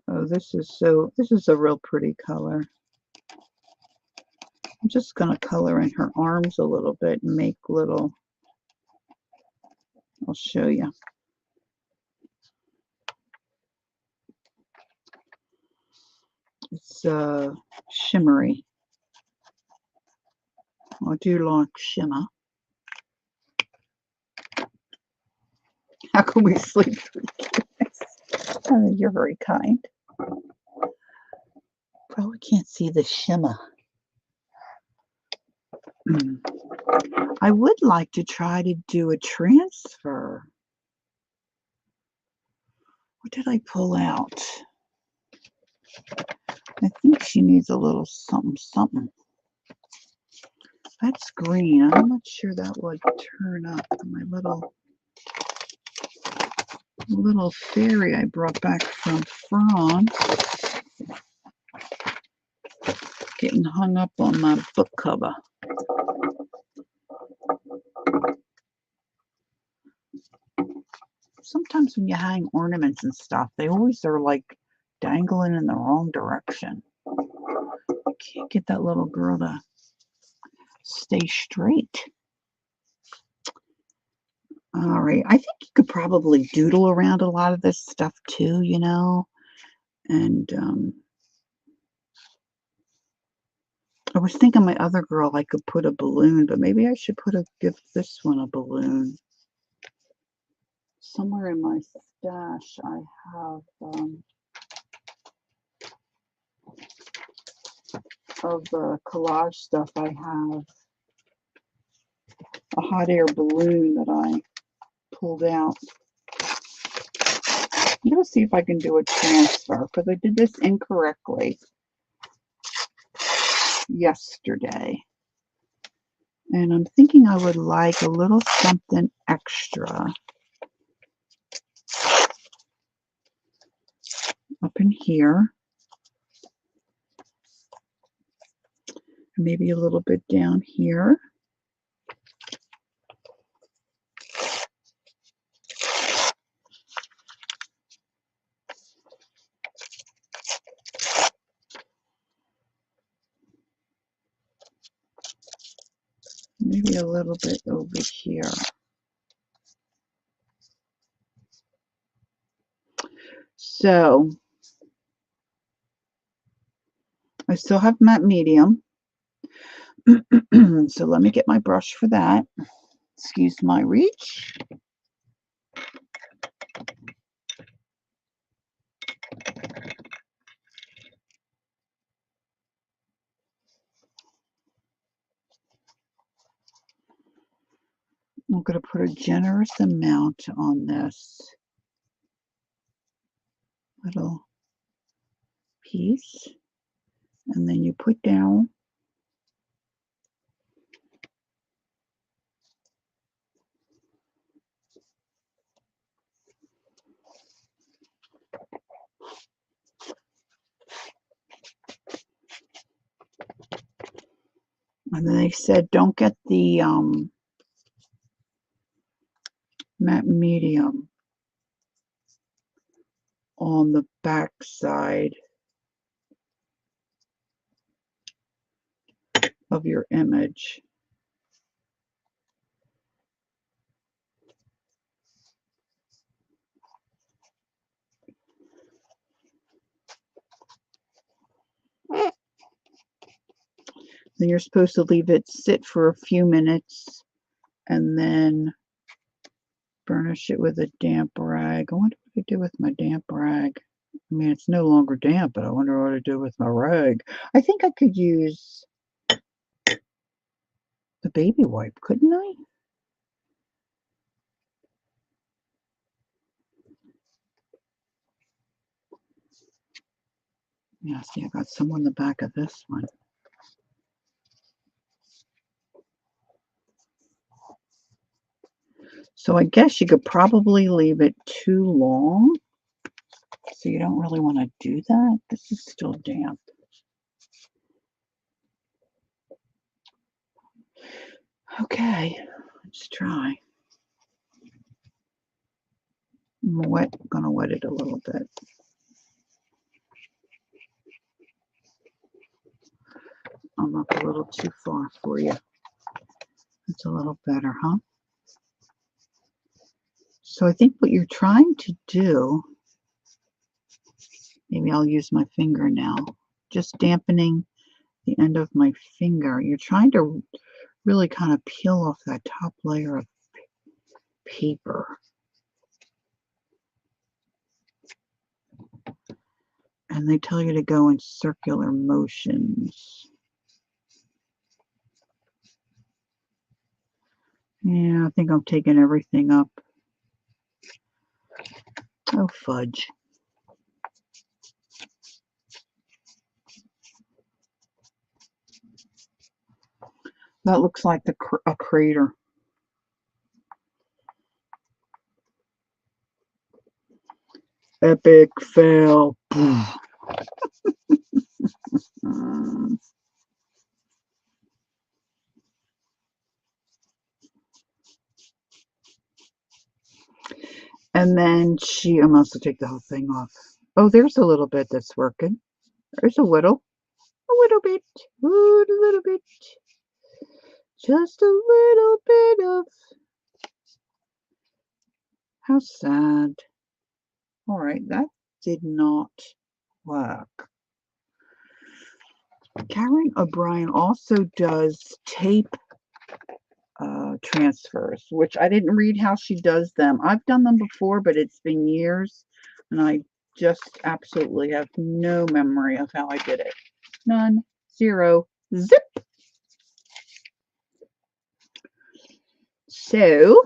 Oh, this is a real pretty color. I'm just going to color in her arms a little bit and make little. I'll show you. It's shimmery. I do like shimmer. How can we sleep through this? Oh, you're very kind. Probably can't see the shimmer. I would like to try to do a transfer. What did I pull out? I think she needs a little something, something. That's green. I'm not sure that would turn up. My little fairy I brought back from France. Getting hung up on my book cover. Sometimes when you hang ornaments and stuff, they always are like dangling in the wrong direction. I can't get that little girl to stay straight. All right, I think you could probably doodle around a lot of this stuff too, you know. And I was thinking my other girl, I could put a balloon, but maybe I should give this one a balloon. Somewhere in my stash, I have of the collage stuff. I have a hot air balloon that I pulled out. I'm going to see if I can do a transfer because I did this incorrectly yesterday. And I'm thinking I would like a little something extra up in here. Maybe a little bit down here. Maybe a little bit over here. So I still have matte medium. So let me get my brush for that. Excuse my reach. I'm going to put a generous amount on this little piece, and then you put down and then they said don't get the matte medium on the back side of your image. Then you're supposed to leave it sit for a few minutes and then burnish it with a damp rag. I wonder what to do with my damp rag. I mean, it's no longer damp, but I wonder what to do with my rag. I think I could use the baby wipe, couldn't I? Yeah, see, I got some on the back of this one. So I guess you could probably leave it too long. So you don't really want to do that. This is still damp. Okay, let's try. I'm gonna wet it a little bit. I'm up a little too far for you. It's a little better, huh? So I think what you're trying to do, maybe I'll use my finger now, just dampening the end of my finger. You're trying to really kind of peel off that top layer of paper. And they tell you to go in circular motions. Yeah, I think I'm taking everything up. Oh, fudge. That looks like a crater. Epic fail. Mm. And then I must have take the whole thing off. Oh, there's a little bit that's working. There's a little bit, a little bit, just a little bit of. How sad. All right, that did not work. Karen O'Brien also does tape transfers, which I didn't read how she does them. I've done them before, but it's been years, and I just absolutely have no memory of how I did it. None. Zero. Zip. So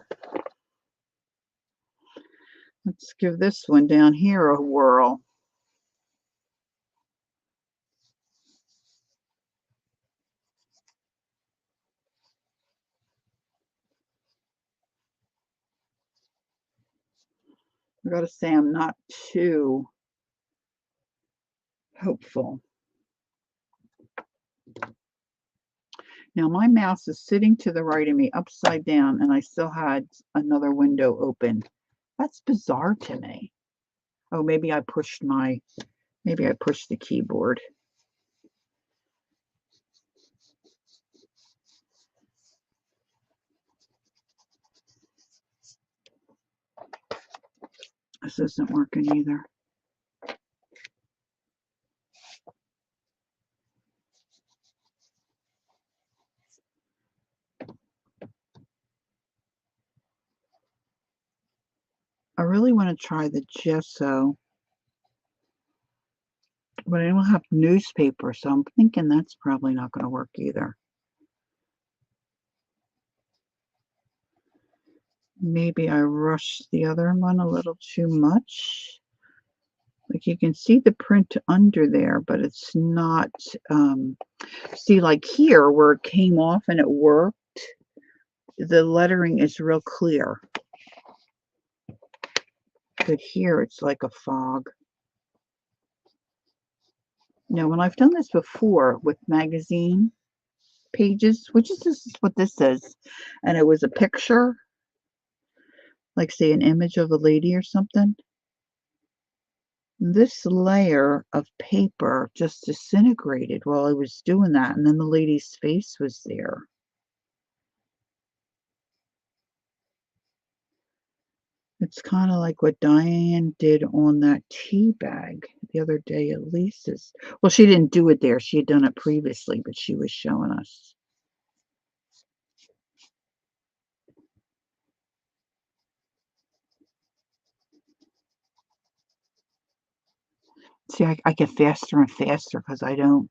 let's give this one down here a whirl. I gotta say I'm not too hopeful. Now my mouse is sitting to the right of me upside down, and I still had another window open. That's bizarre to me. Oh, maybe I pushed the keyboard. This isn't working either. I really want to try the gesso, but I don't have newspaper, so I'm thinking that's probably not going to work either. Maybe I rushed the other one a little too much. Like you can see the print under there, but it's not, see like here where it came off and it worked, the lettering is real clear. But here it's like a fog. Now, when I've done this before with magazine pages, which is this is what this is, and it was a picture, like say an image of a lady or something, this layer of paper just disintegrated while I was doing that, and then the lady's face was there. It's kind of like what Diane did on that tea bag the other day at Lisa's. Well, she didn't do it there. She had done it previously, but she was showing us. See, I get faster and faster because I don't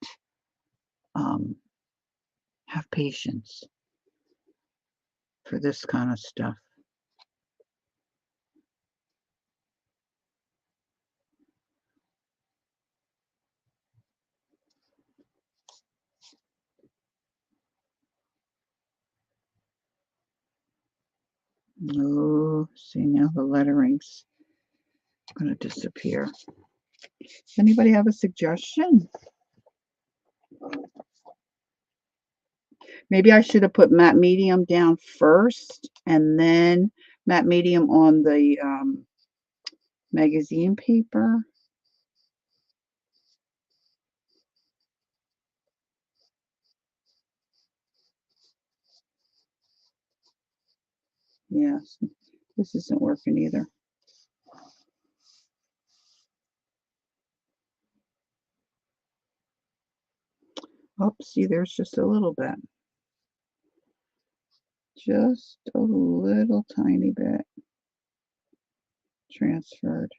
have patience for this kind of stuff. Oh, see now the lettering's going to disappear. Does anybody have a suggestion? Maybe I should have put matte medium down first and then matte medium on the magazine paper. Yes, this isn't working either. Oh, see, there's just a little bit. Just a little tiny bit transferred.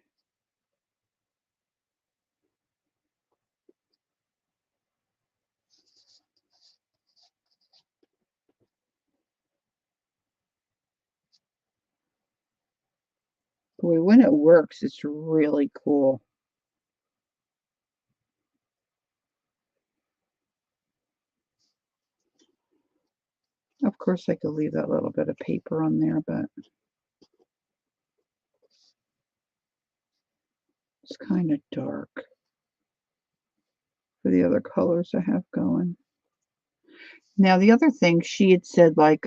Boy, when it works, it's really cool. Of course, I could leave that little bit of paper on there, but it's kind of dark for the other colors I have going. Now, the other thing she had said, like,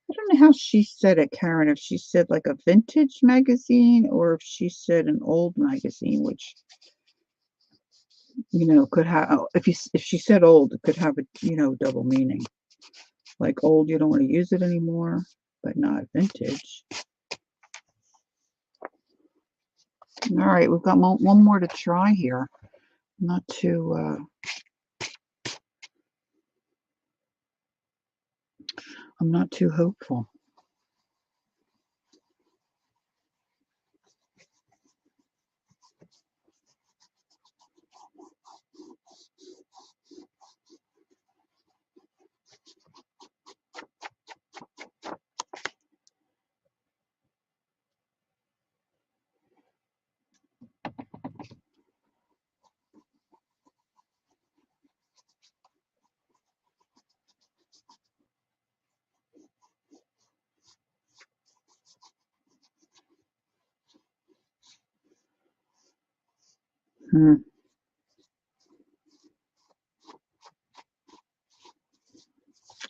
I don't know how she said it, Karen, if she said like a vintage magazine or if she said an old magazine, which, could have, if she said old, it could have a, double meaning. Like old, you don't want to use it anymore, but not vintage. All right, we've got one more to try here. Not too, I'm not too hopeful.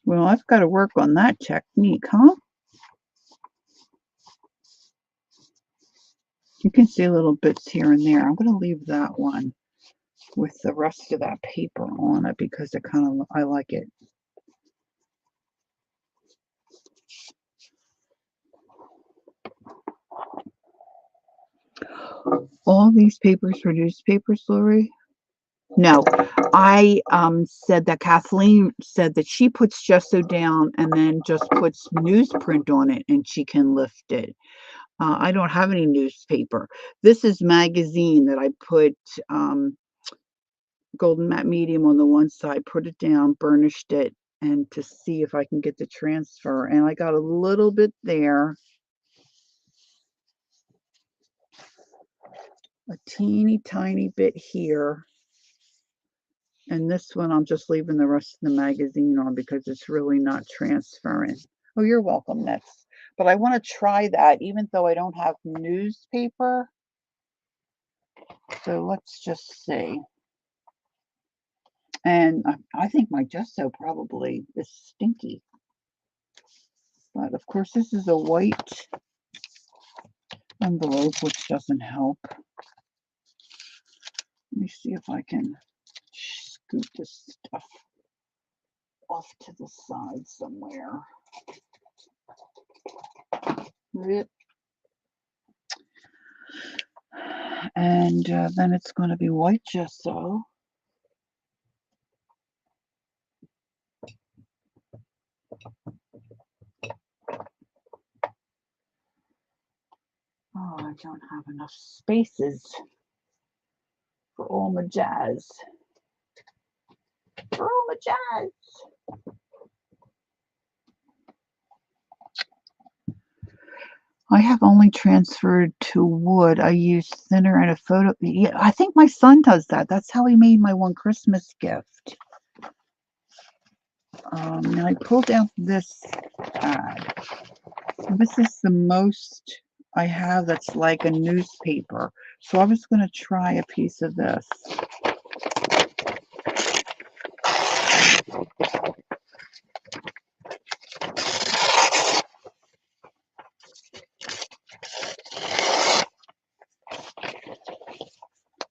Well, I've got to work on that technique, huh? You can see little bits here and there. I'm going to leave that one with the rest of that paper on it because I like it. All these papers for newspapers, Lori? No, I said that Kathleen said that she puts gesso down and then just puts newsprint on it and she can lift it. I don't have any newspaper. This is magazine that I put golden matte medium on the one side, put it down, burnished it, and to see if I can get the transfer. And I got a little bit there. A teeny tiny bit here. And this one, I'm just leaving the rest of the magazine on because it's really not transferring. Oh, you're welcome, next. But I want to try that even though I don't have newspaper. So let's just see. And I think my gesso probably is stinky. But of course, this is a white envelope, which doesn't help. Let me see if I can scoot this stuff off to the side somewhere. And then it's going to be white gesso. Oh, I don't have enough spaces for all my jazz. For all my jazz. I have only transferred to wood. I use thinner and a photo. Yeah, I think my son does that. That's how he made my one Christmas gift. And I pulled out this pad. This is the most I have that's like a newspaper. So I was going to try a piece of this.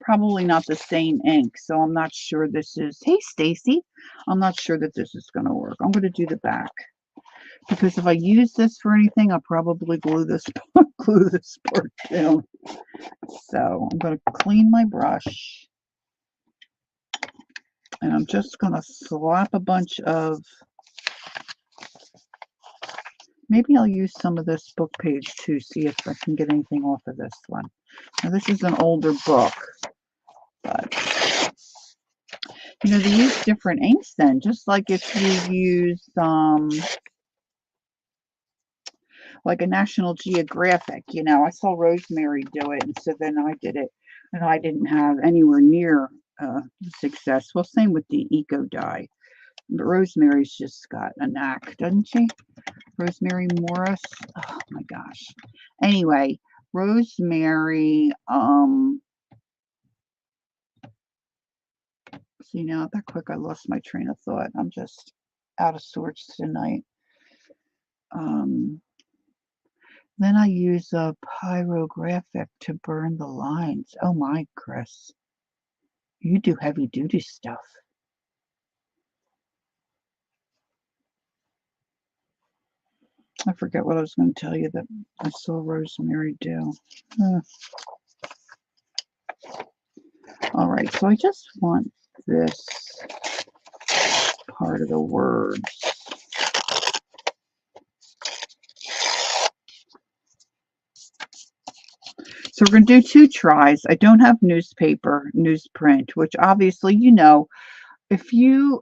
Probably not the same ink, so I'm not sure this is, hey Stacy, I'm not sure that this is going to work. I'm going to do the back because if I use this for anything, I'll probably glue this part down. So I'm going to clean my brush and I'm just going to slap a bunch of, maybe I'll use some of this book page too, see if I can get anything off of this one. Now this is an older book, but they use different inks then, just like if you use like a National Geographic. You know, I saw Rosemary do it, and so then I did it, and I didn't have anywhere near success. Well, same with the Eco Dye. But Rosemary's just got a knack, doesn't she? Rosemary Morris. Oh my gosh. Anyway, Rosemary, see now that quick I lost my train of thought. I'm just out of sorts tonight. Then I use a pyrographic to burn the lines. Oh my, Chris. You do heavy duty stuff. I forget what I was going to tell you that I saw Rosemary do. All right, so I just want this part of the words. So we're going to do 2 tries. I don't have newsprint, which obviously, you know, if you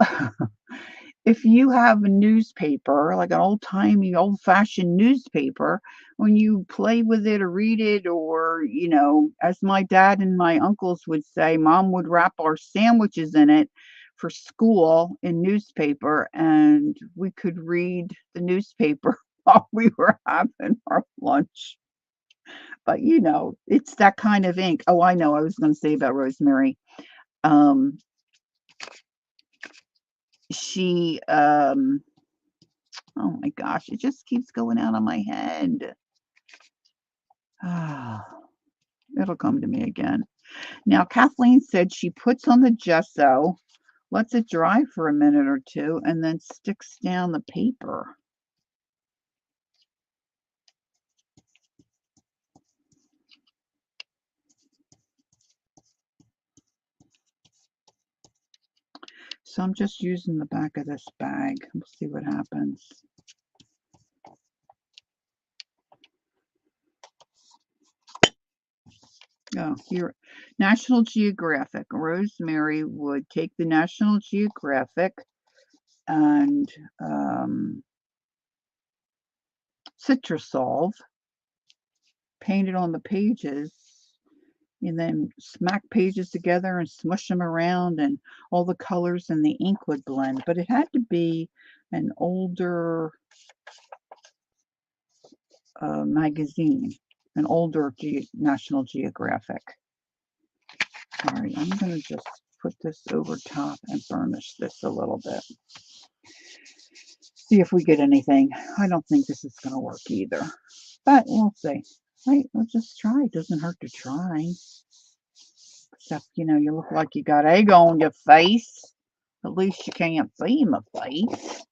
if you have a newspaper, like an old-timey, old-fashioned newspaper, when you play with it or read it, or, you know, as my dad and my uncles would say, Mom would wrap our sandwiches in it for school in newspaper, and we could read the newspaper while we were having our lunch. But, you know, it's that kind of ink. Oh, I know, I was going to say about Rosemary. She, oh my gosh, it just keeps going out of my head. Ah, it'll come to me again. Now, Kathleen said she puts on the gesso, lets it dry for a minute or two, and then sticks down the paper. So I'm just using the back of this bag. We'll see what happens. Oh, here, National Geographic. Rosemary would take the National Geographic and Citrusolve, paint it on the pages, and then smack pages together and smush them around, and all the colors and the ink would blend. But it had to be an older magazine, an older National Geographic. All right, I'm going to just put this over top and burnish this a little bit. See if we get anything. I don't think this is going to work either, but we'll see. Right, we'll just try. It doesn't hurt to try. Except, you know, you look like you got egg on your face. At least you can't see my face.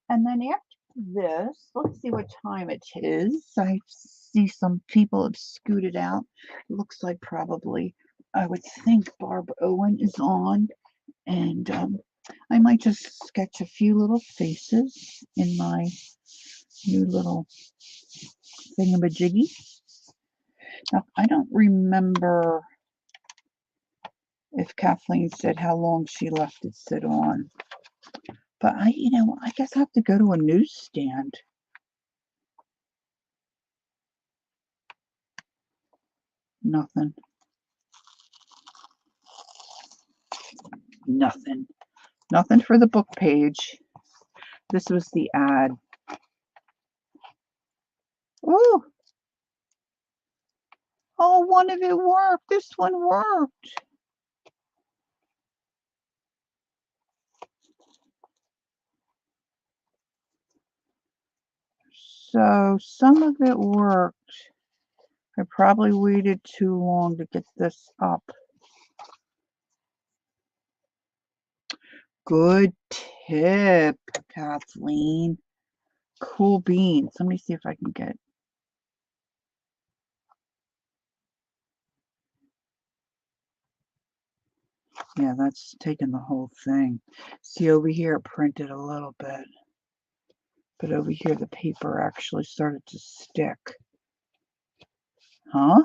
And then after this, let's see what time it is. I see some people have scooted out. It looks like probably, I would think Barb Owen is on. And I might just sketch a few little faces in my new little thingamajiggy. Now, I don't remember if Kathleen said how long she left it sit on. But you know, I guess I have to go to a newsstand. Nothing. Nothing. Nothing for the book page. This was the ad. Ooh. Oh, one of it worked. This one worked. So some of it worked. I probably waited too long to get this up. Good tip, Kathleen. Cool beans. Let me see if I can get. Yeah, that's taking the whole thing. See, over here it printed a little bit. But over here the paper actually started to stick. Huh?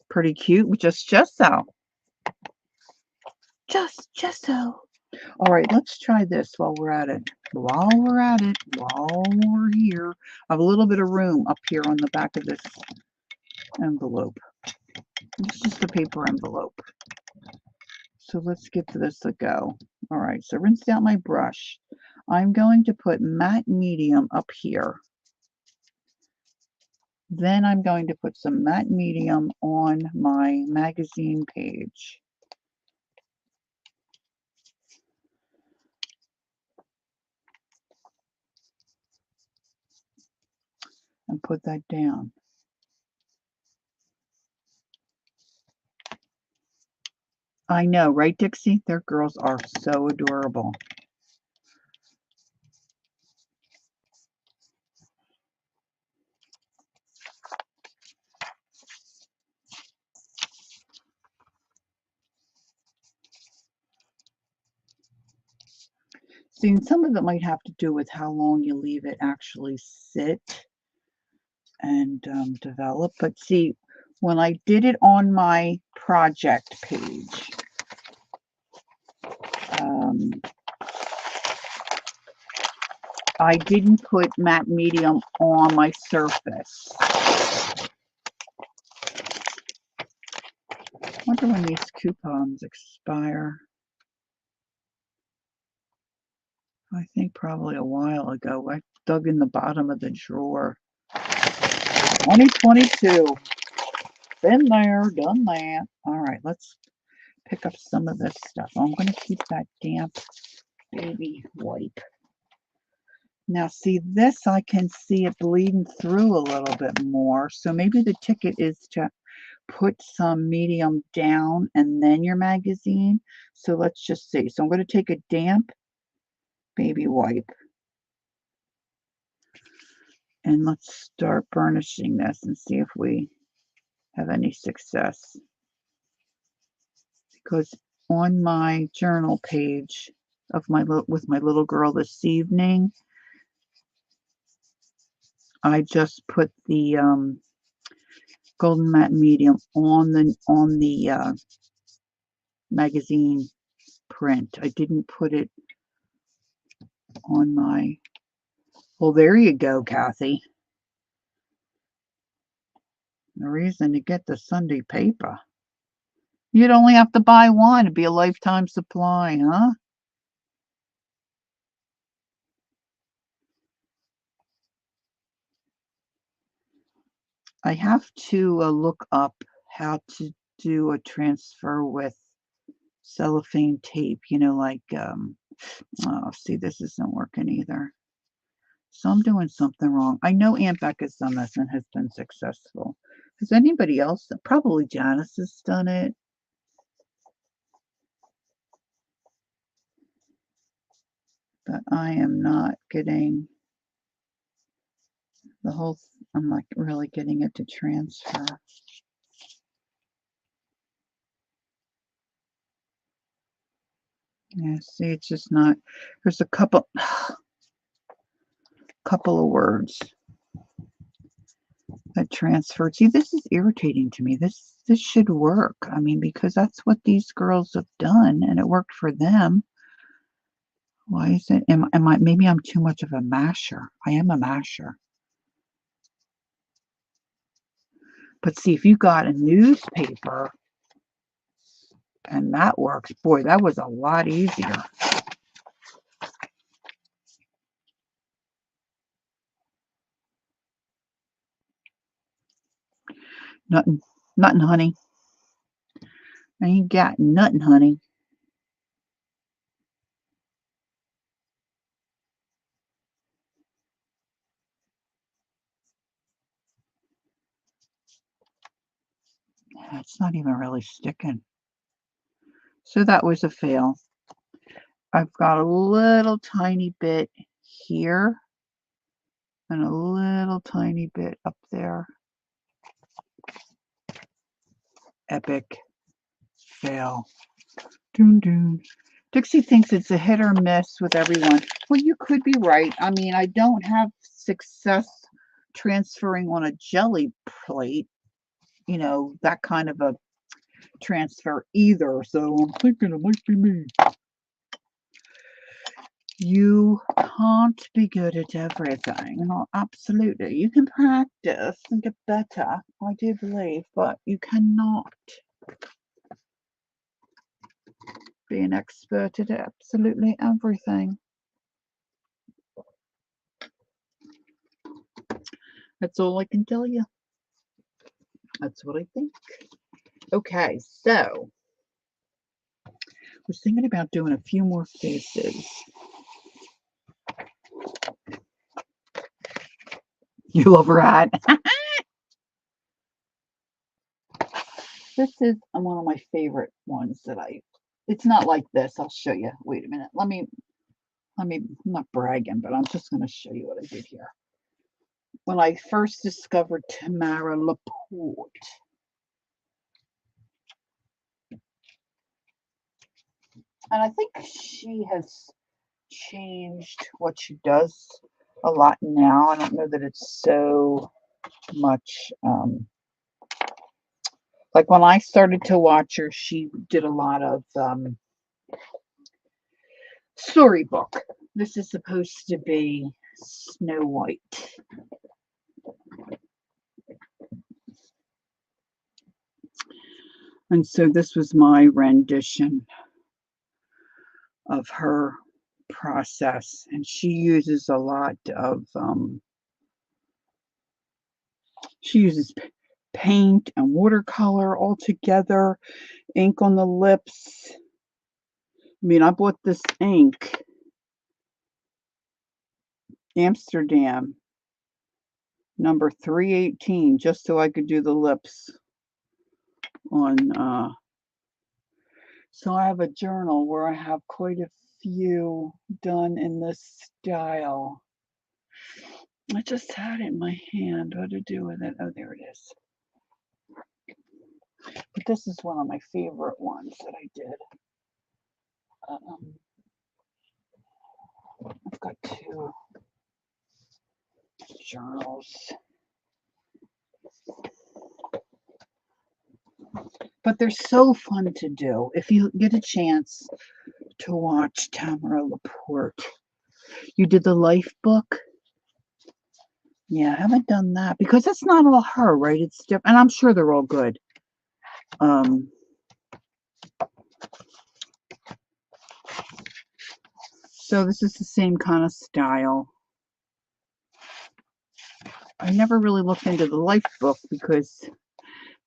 Pretty cute with just gesso. Just gesso. All right, let's try this while we're at it. While we're here, I have a little bit of room up here on the back of this envelope. It's just a paper envelope. So let's give this a go. All right, so rinsed out my brush. I'm going to put matte medium up here. Then I'm going to put some matte medium on my magazine page. And put that down. I know, right, Dixie? Their girls are so adorable. See, and some of it might have to do with how long you leave it actually sit and develop. But see, when I did it on my project page, I didn't put matte medium on my surface. I wonder when these coupons expire. I think probably a while ago. I dug in the bottom of the drawer. 2022. Been there, done that. All right, let's pick up some of this stuff. I'm going to keep that damp baby wipe. Now, see, this I can see it bleeding through a little bit more. So maybe the ticket is to put some medium down and then your magazine. So let's just see. So I'm going to take a damp baby wipe. And let's start burnishing this and see if we have any success. Because on my journal page of with my little girl this evening, I just put the golden matte medium on the magazine print. I didn't put it on my. Well, there you go, Kathy. The reason to get the Sunday paper. You'd only have to buy one. It'd be a lifetime supply, huh? I have to look up how to do a transfer with cellophane tape, you know, like, oh, see, this isn't working either. So I'm doing something wrong. I know Aunt Becca's done this and has been successful. Has anybody else? Probably Janice has done it. But I am not getting the whole, I'm not really getting it to transfer. Yeah, see, it's just not, there's a couple of words that transferred. See, this is irritating to me. This should work. I mean, because that's what these girls have done and it worked for them. Why is it, am I, maybe I'm too much of a masher. I am a masher. But see, if you got a newspaper and that works, boy, that was a lot easier. Nothing, honey. I ain't got nothing, honey. It's not even really sticking. So that was a fail. I've got a little tiny bit here and a little tiny bit up there. Epic fail. Doon doon. Dixie thinks it's a hit or miss with everyone. Well, you could be right. I mean, I don't have success transferring on a jelly plate, you know, that kind of a transfer either. So I'm thinking it might be me. You can't be good at everything. No, absolutely. You can practice and get better, I do believe, but you cannot be an expert at absolutely everything. That's all I can tell you. That's what I think. Okay, so I was thinking about doing a few more faces. You love rat. This is one of my favorite ones that it's not like this. I'll show you. Wait a minute. I'm not bragging, but I'm just going to show you what I did here. When I first discovered Tamara Laporte, and I think she has changed what she does a lot now. I don't know that it's so much, like when I started to watch her, she did a lot of storybook. This is supposed to be Snow White. And so this was my rendition of her process. And she uses a lot of, she uses paint and watercolor all together, ink on the lips. I mean, I bought this ink, Amsterdam, number 318, just so I could do the lips on, so I have a journal where I have quite a few done in this style. I just had it in my hand. What to do with it? Oh, there it is. But this is one of my favorite ones that I did. I've got two journals. But they're so fun to do. If you get a chance to watch Tamara Laporte. You did the life book? Yeah, I haven't done that because it's not all her, right? It's different, and I'm sure they're all good. So this is the same kind of style. I never really looked into the life book because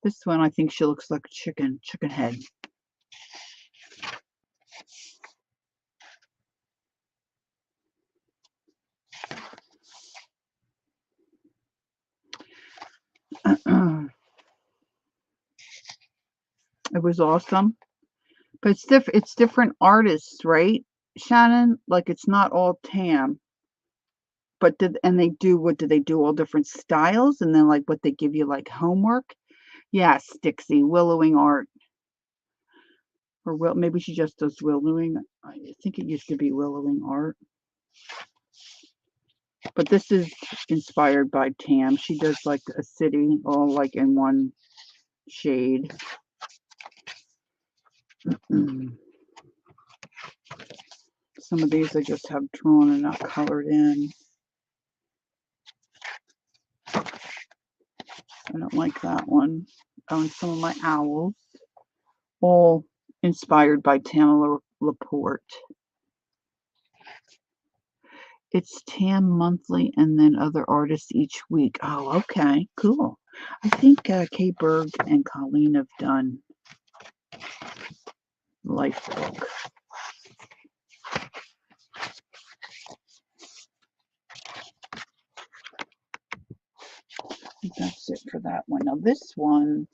this one I think she looks like a chicken head. It was awesome. But it's different artists, right, Shannon? Like it's not all Tam. But they do, what do they do? All different styles, and then like what they give you like homework? Yes, Dixie, willowing art. Or maybe she just does willowing. I think it used to be willowing art. But this is inspired by Tam. She does like a city all like in one shade. Some of these I just have drawn and not colored in. I don't like that one. Oh, and some of my owls, all inspired by Tamara Laporte. It's Tam monthly and then other artists each week. Oh, okay, cool. I think Kay Berg and Colleen have done life book. I think that's it for that one. Now this one,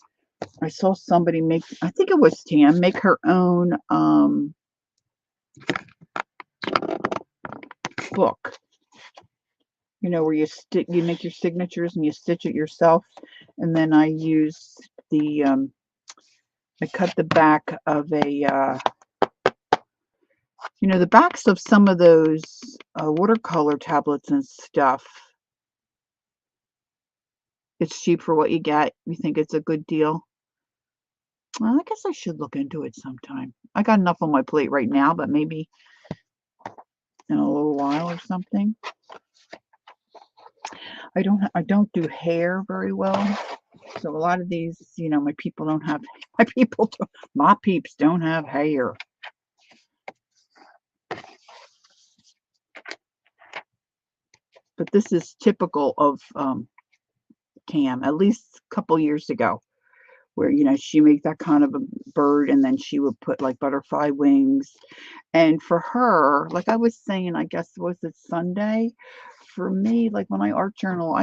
I saw somebody make, I think it was Tam, make her own book. You know, where you make your signatures and you stitch it yourself. And then I use the, I cut the back of a, you know, the backs of some of those watercolor tablets and stuff. It's cheap for what you get. You think it's a good deal? Well, I guess I should look into it sometime. I got enough on my plate right now, but maybe in a little while or something. I don't do hair very well. So a lot of these, my people don't have, my peeps don't have hair. But this is typical of Tam, at least a couple years ago, where, she made that kind of a bird and then she would put like butterfly wings. And for her, like I was saying, I guess, was it Sunday? For me, like when I art journal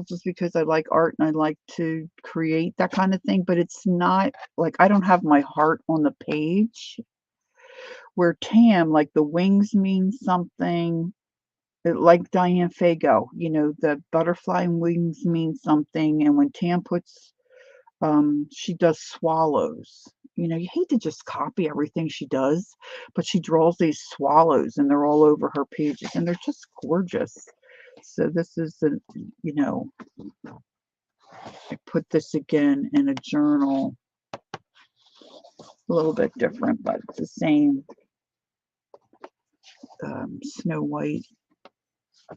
just because I like art and I like to create that kind of thing, but it's not like I don't have my heart on the page. Where Tam, like the wings mean something, like Diane Fago, the butterfly wings mean something. And when Tam puts, she does swallows. You hate to just copy everything she does, but she draws these swallows and they're all over her pages and they're just gorgeous. So this is I put this again in a journal, a little bit different, but it's the same. Snow White. I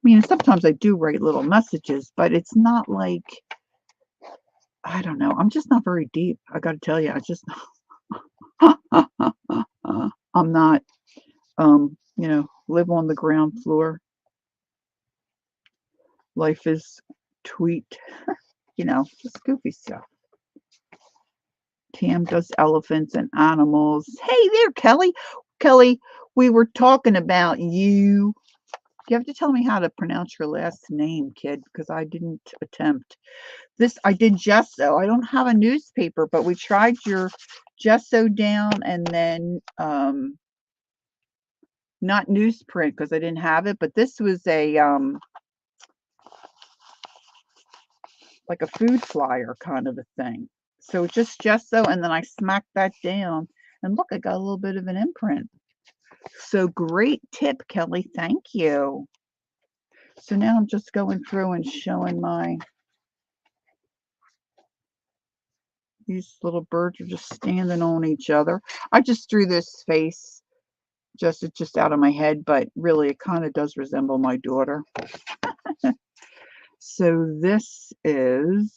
mean, sometimes I do write little messages, but it's not like, I don't know. I'm just not very deep. I got to tell you, I just, I'm not, live on the ground floor. Life is tweet, just goofy stuff. Tam does elephants and animals. Hey there, Kelly. Kelly, we were talking about you. You have to tell me how to pronounce your last name, kid, because I didn't attempt. This, I did gesso. I don't have a newspaper, but we tried your gesso down and then not newsprint because I didn't have it, but this was a like a food flyer kind of a thing. So just gesso, and then I smacked that down, and look, I got a little bit of an imprint. So great tip, Kelly. Thank you. So now I'm just going through and showing these little birds are just standing on each other. I just drew this face, it's just out of my head, but really it kind of does resemble my daughter. So this is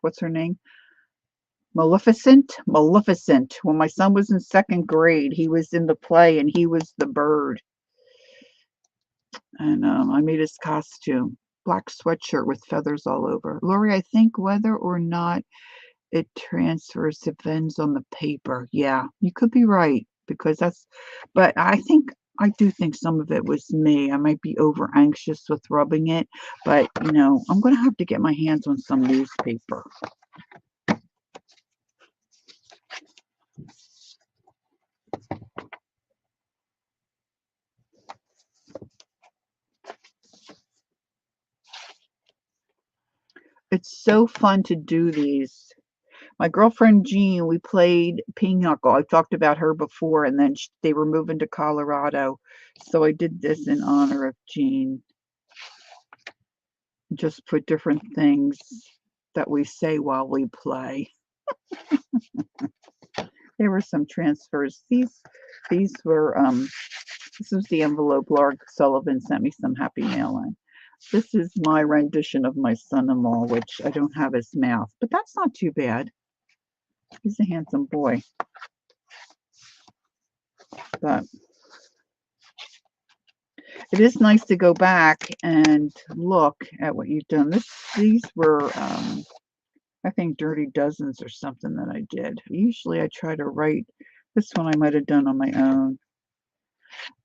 what's her name? Maleficent. When my son was in second grade, he was in the play and he was the bird. And I made his costume. Black sweatshirt with feathers all over. Lori, I think whether or not it transfers depends on the paper. Yeah, you could be right, because but I do think some of it was me. I might be over anxious with rubbing it, but I'm going to have to get my hands on some newspaper. It's so fun to do these. My girlfriend Jean, we played pinochle. I talked about her before, and then they were moving to Colorado. So I did this in honor of Jean. Just put different things that we say while we play. There were some transfers. These were, this was the envelope Laura Sullivan sent me some happy mail in. This is my rendition of my son-in-law, which I don't have his mouth, but that's not too bad. He's a handsome boy. But it is nice to go back and look at what you've done. These were, I think, Dirty Dozens or something that I did. Usually I try to write. This one I might have done on my own.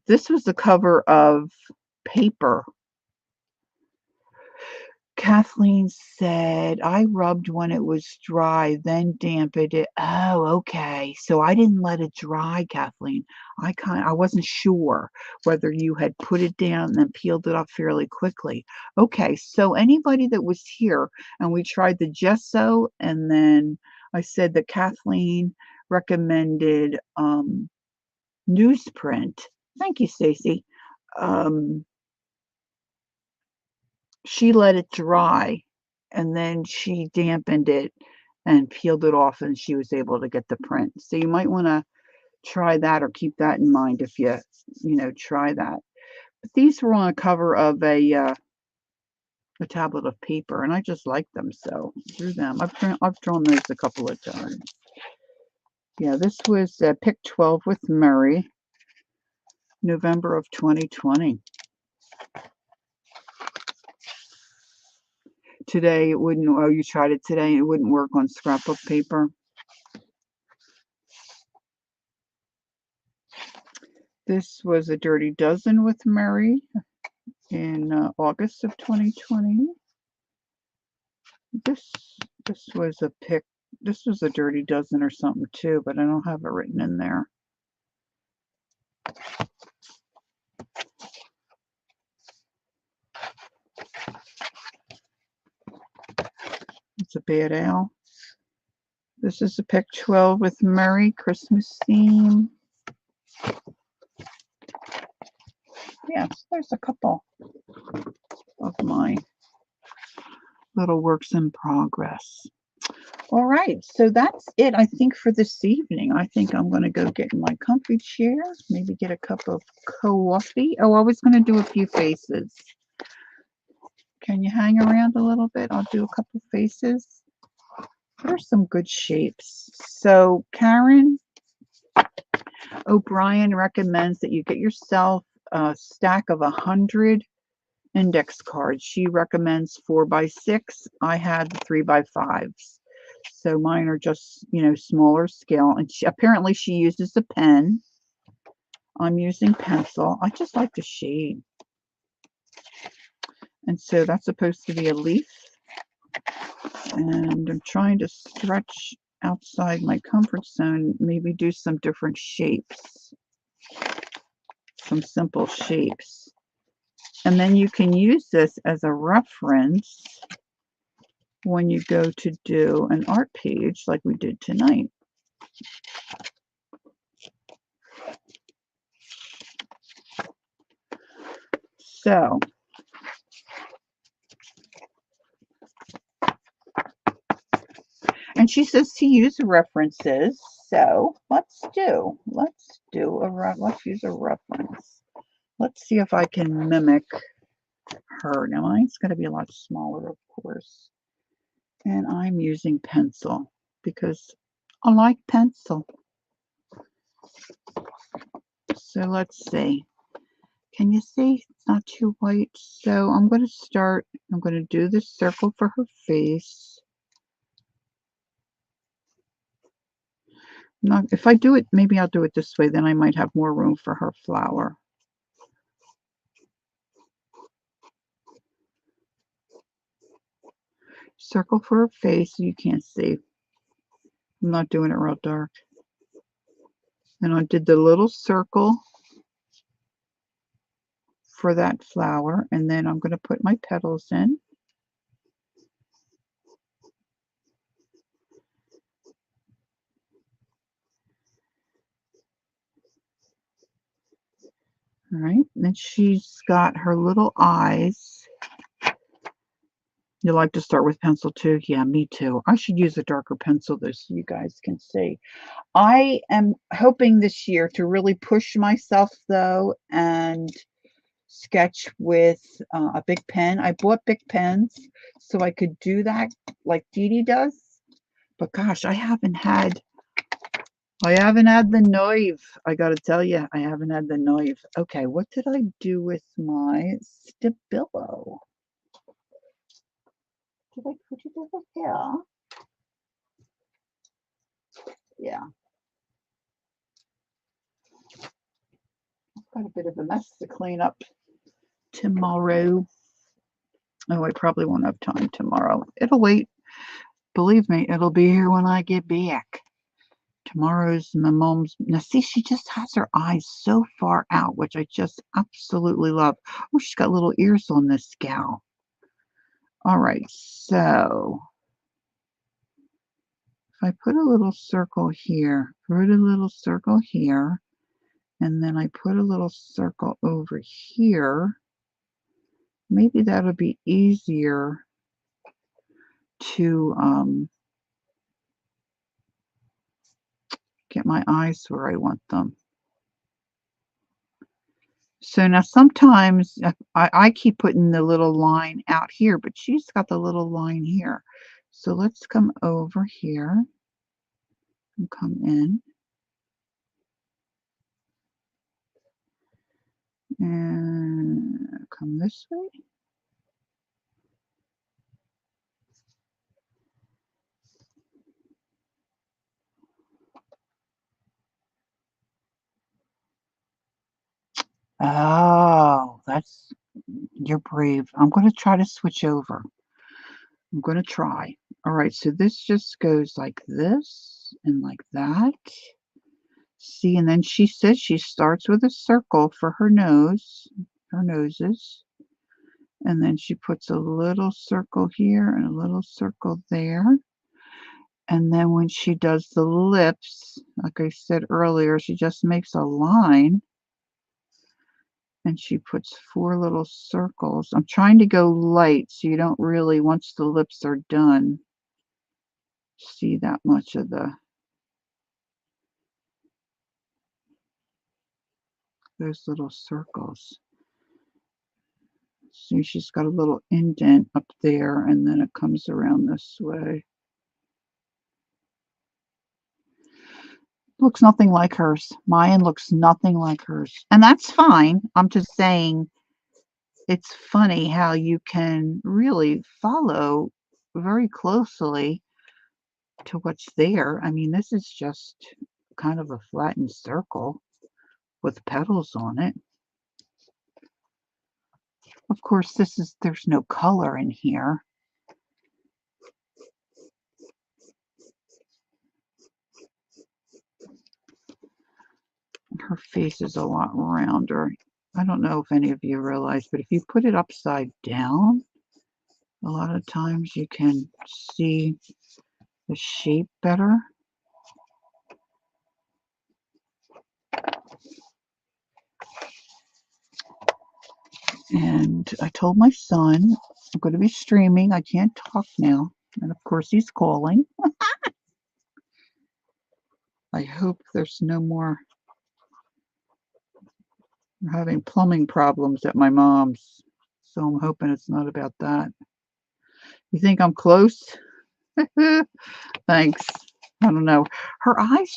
This was the cover of Paper. Kathleen said, I rubbed when it was dry, then dampened it. Oh, okay. So I didn't let it dry, Kathleen. I wasn't sure whether you had put it down and then peeled it off fairly quickly. Okay, so anybody that was here and we tried the gesso, and then I said that Kathleen recommended newsprint. Thank you, Stacy. She let it dry and then she dampened it and peeled it off, and she was able to get the print. So you might want to try that or keep that in mind if you try that. But these were on a cover of a tablet of paper, and I just like them, so drew them. I've drawn those a couple of times. Yeah, this was Pick 12 with Murray, November of 2020. Today it wouldn't. Oh, you tried it today. It wouldn't work on scrapbook paper. This was a Dirty Dozen with Murray in August of 2020. This was a pick. This was a Dirty Dozen or something too, but I don't have it written in there. It's a Bad Owl. This is a Pick 12 with Murray, Christmas theme. Yes, there's a couple of my little works in progress. All right, so that's it, I think, for this evening. I think I'm going to go get in my comfy chair, maybe get a cup of coffee. Oh, I was going to do a few faces. Can you hang around a little bit? I'll do a couple faces. There's some good shapes. So Karen O'Brien recommends that you get yourself a stack of 100 index cards. She recommends 4x6. I had the 3x5s. So mine are just, smaller scale. And apparently she uses a pen. I'm using pencil. I just like the shade. And so that's supposed to be a leaf. And I'm trying to stretch outside my comfort zone, maybe do some different shapes. Some simple shapes. And then you can use this as a reference when you go to do an art page like we did tonight. So and she says to use references. So let's use a reference. Let's see if I can mimic her. Now mine's going to be a lot smaller, of course. And I'm using pencil because I like pencil. So let's see. Can you see? It's not too white. So I'm going to do this circle for her face. Now, if I do it, maybe I'll do it this way, then I might have more room for her flower. Circle for her face, you can't see. I'm not doing it real dark. And I did the little circle for that flower, and then I'm going to put my petals in. All right, then she's got her little eyes. You like to start with pencil too? Yeah, me too. I should use a darker pencil though so you guys can see. I am hoping this year to really push myself though and sketch with a big pen. I bought big pens so I could do that like Dee Dee does. But gosh, I haven't had the knife. I gotta tell you, I haven't had the knife. Okay, what did I do with my Stabilo? Did I put it over here? Yeah. I've got a bit of a mess to clean up tomorrow. Oh, I probably won't have time tomorrow. It'll wait. Believe me, it'll be here when I get back. Tomorrow's my mom's. Now, see, she just has her eyes so far out, which I just absolutely love. Oh, she's got little ears on this gal. All right, so if I put a little circle here, put a little circle here, and then I put a little circle over here, maybe that'll be easier to get my eyes where I want them. So now sometimes I keep putting the little line out here, but she's got the little line here. So let's come over here and come in. And come this way. Oh, you're brave. I'm going to try to switch over. I'm going to try. All right, so this just goes like this and like that. See, and then she says she starts with a circle for her noses. And then she puts a little circle here and a little circle there. And then when she does the lips, like I said earlier, she just makes a line. And she puts 4 little circles. I'm trying to go light so you don't really, once the lips are done, see that much of those little circles. See, she's got a little indent up there, and then it comes around this way. Looks nothing like hers. Mine looks nothing like hers. And that's fine. I'm just saying it's funny how you can really follow very closely to what's there. I mean, this is just kind of a flattened circle with petals on it. Of course, there's no color in here. Her face is a lot rounder. I don't know if any of you realize, but if you put it upside down, a lot of times you can see the shape better. And I told my son I'm going to be streaming. I can't talk now. And of course, he's calling. I hope there's no more. We're having plumbing problems at my mom's. So I'm hoping it's not about that. You think I'm close? Thanks. I don't know. Her eyes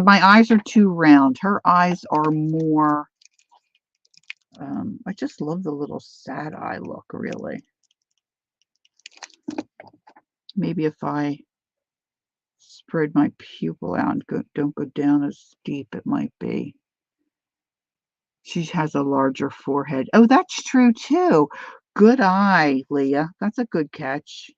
my eyes are too round. Her eyes are more, I just love the little sad eye look, really. Maybe if I spread my pupil out and don't go down as deep, it might be. She has a larger forehead. Oh, that's true too. Good eye, Leah. That's a good catch.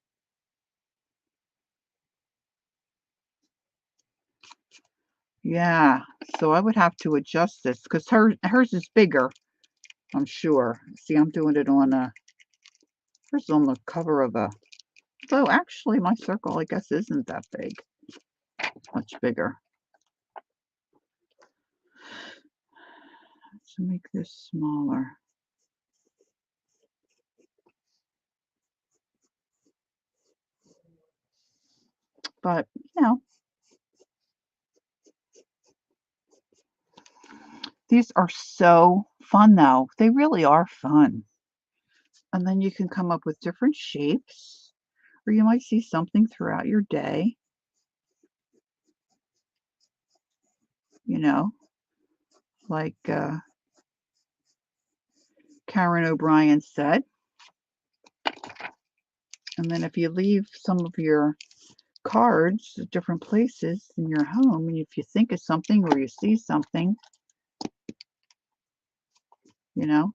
Yeah, so I would have to adjust this because hers is bigger, I'm sure. See, I'm doing it on hers on the cover of a. So actually, my circle, I guess, isn't that big. It's much bigger. Let's make this smaller. But, you know, these are so fun, though. They really are fun. And then you can come up with different shapes, or you might see something throughout your day. You know, like Karen O'Brien said. And then if you leave some of your cards at different places in your home, and if you think of something or you see something, you know,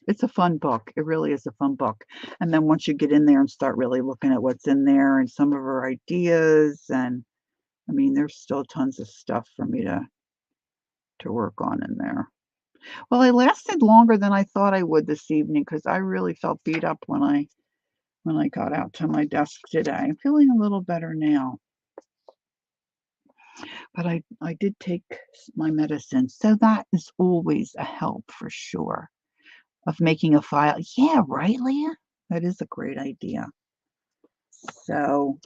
it's a fun book. It really is a fun book. And then once you get in there and start really looking at what's in there and some of her ideas, and I mean, there's still tons of stuff for me to work on in there. Well, I lasted longer than I thought I would this evening because I really felt beat up when I got out to my desk today. I'm feeling a little better now. But I did take my medicine, so that is always a help for sure of making a file. Yeah, right, Leah? That is a great idea. So,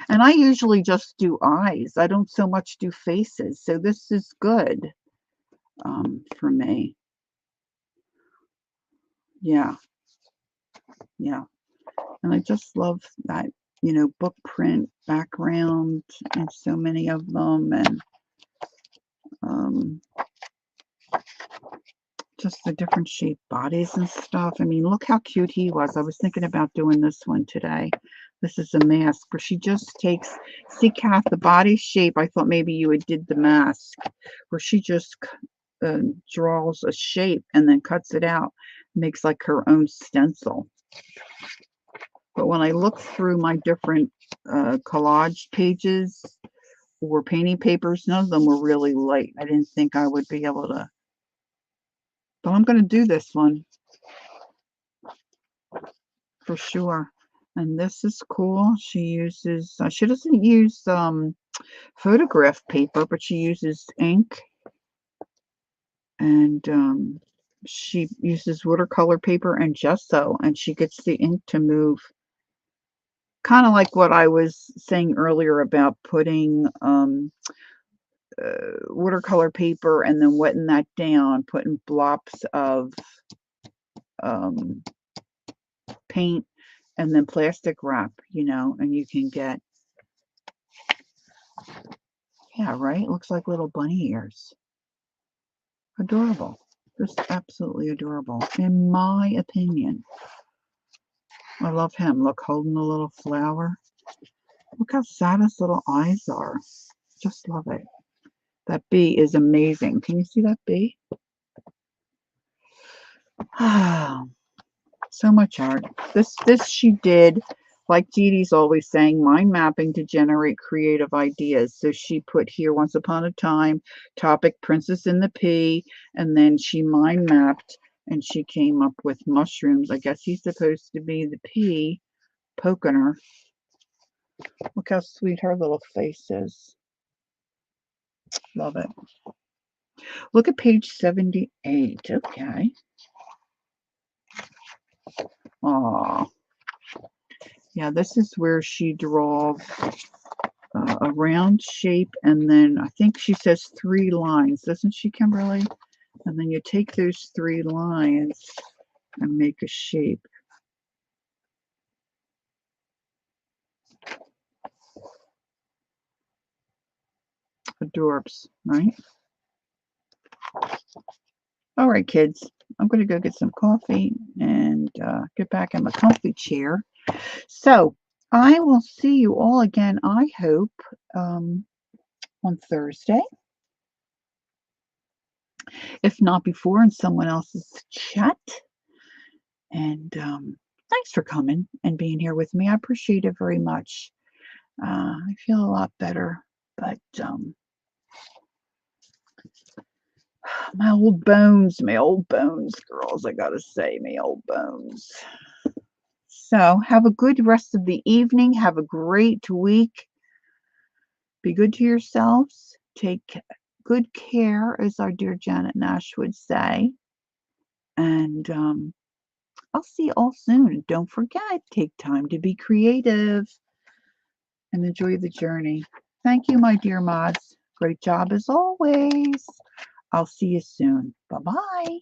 and I usually just do eyes. I don't so much do faces. So this is good for me. Yeah, yeah. And I just love that, book print background and so many of them. And just the different shaped bodies and stuff. I mean, look how cute he was. I was thinking about doing this one today. This is a mask where she just takes, see, Kath, the body shape. I thought maybe you had did the mask where she just draws a shape and then cuts it out, makes like her own stencil. But when I look through my different collage pages or painting papers, none of them were really light. I didn't think I would be able to. But I'm going to do this one for sure. And this is cool. She uses, she doesn't use photograph paper, but she uses ink. And she uses watercolor paper and gesso, and she gets the ink to move. Kind of like what I was saying earlier about putting watercolor paper and then wetting that down, putting blobs of paint and then plastic wrap, and you can get, yeah, right? Looks like little bunny ears. Adorable. Just absolutely adorable, in my opinion. I love him. Look, holding the little flower. Look how sad his little eyes are. Just love it. That bee is amazing. Can you see that bee? So much art. This she did, like Dee Dee's always saying, mind mapping to generate creative ideas. So she put here once upon a time, topic Princess in the Pea, and then she mind mapped and she came up with mushrooms. I guess he's supposed to be the pea poking her. Look how sweet her little face is. Love it. Look at page 78. Okay. Aw. Yeah, this is where she draws a round shape, and then I think she says 3 lines, doesn't she, Kimberly? And then you take those 3 lines and make a shape. Adorbs, right? All right, kids, I'm going to go get some coffee and get back in my comfy chair. So I will see you all again, I hope, on Thursday. If not before, in someone else's chat. And thanks for coming and being here with me. I appreciate it very much. I feel a lot better, but my old bones, girls, I gotta say, my old bones. So have a good rest of the evening. Have a great week. Be good to yourselves. Take good care, as our dear Janet Nash would say. And I'll see you all soon. And don't forget, take time to be creative and enjoy the journey. Thank you, my dear mods. Great job as always. I'll see you soon. Bye-bye.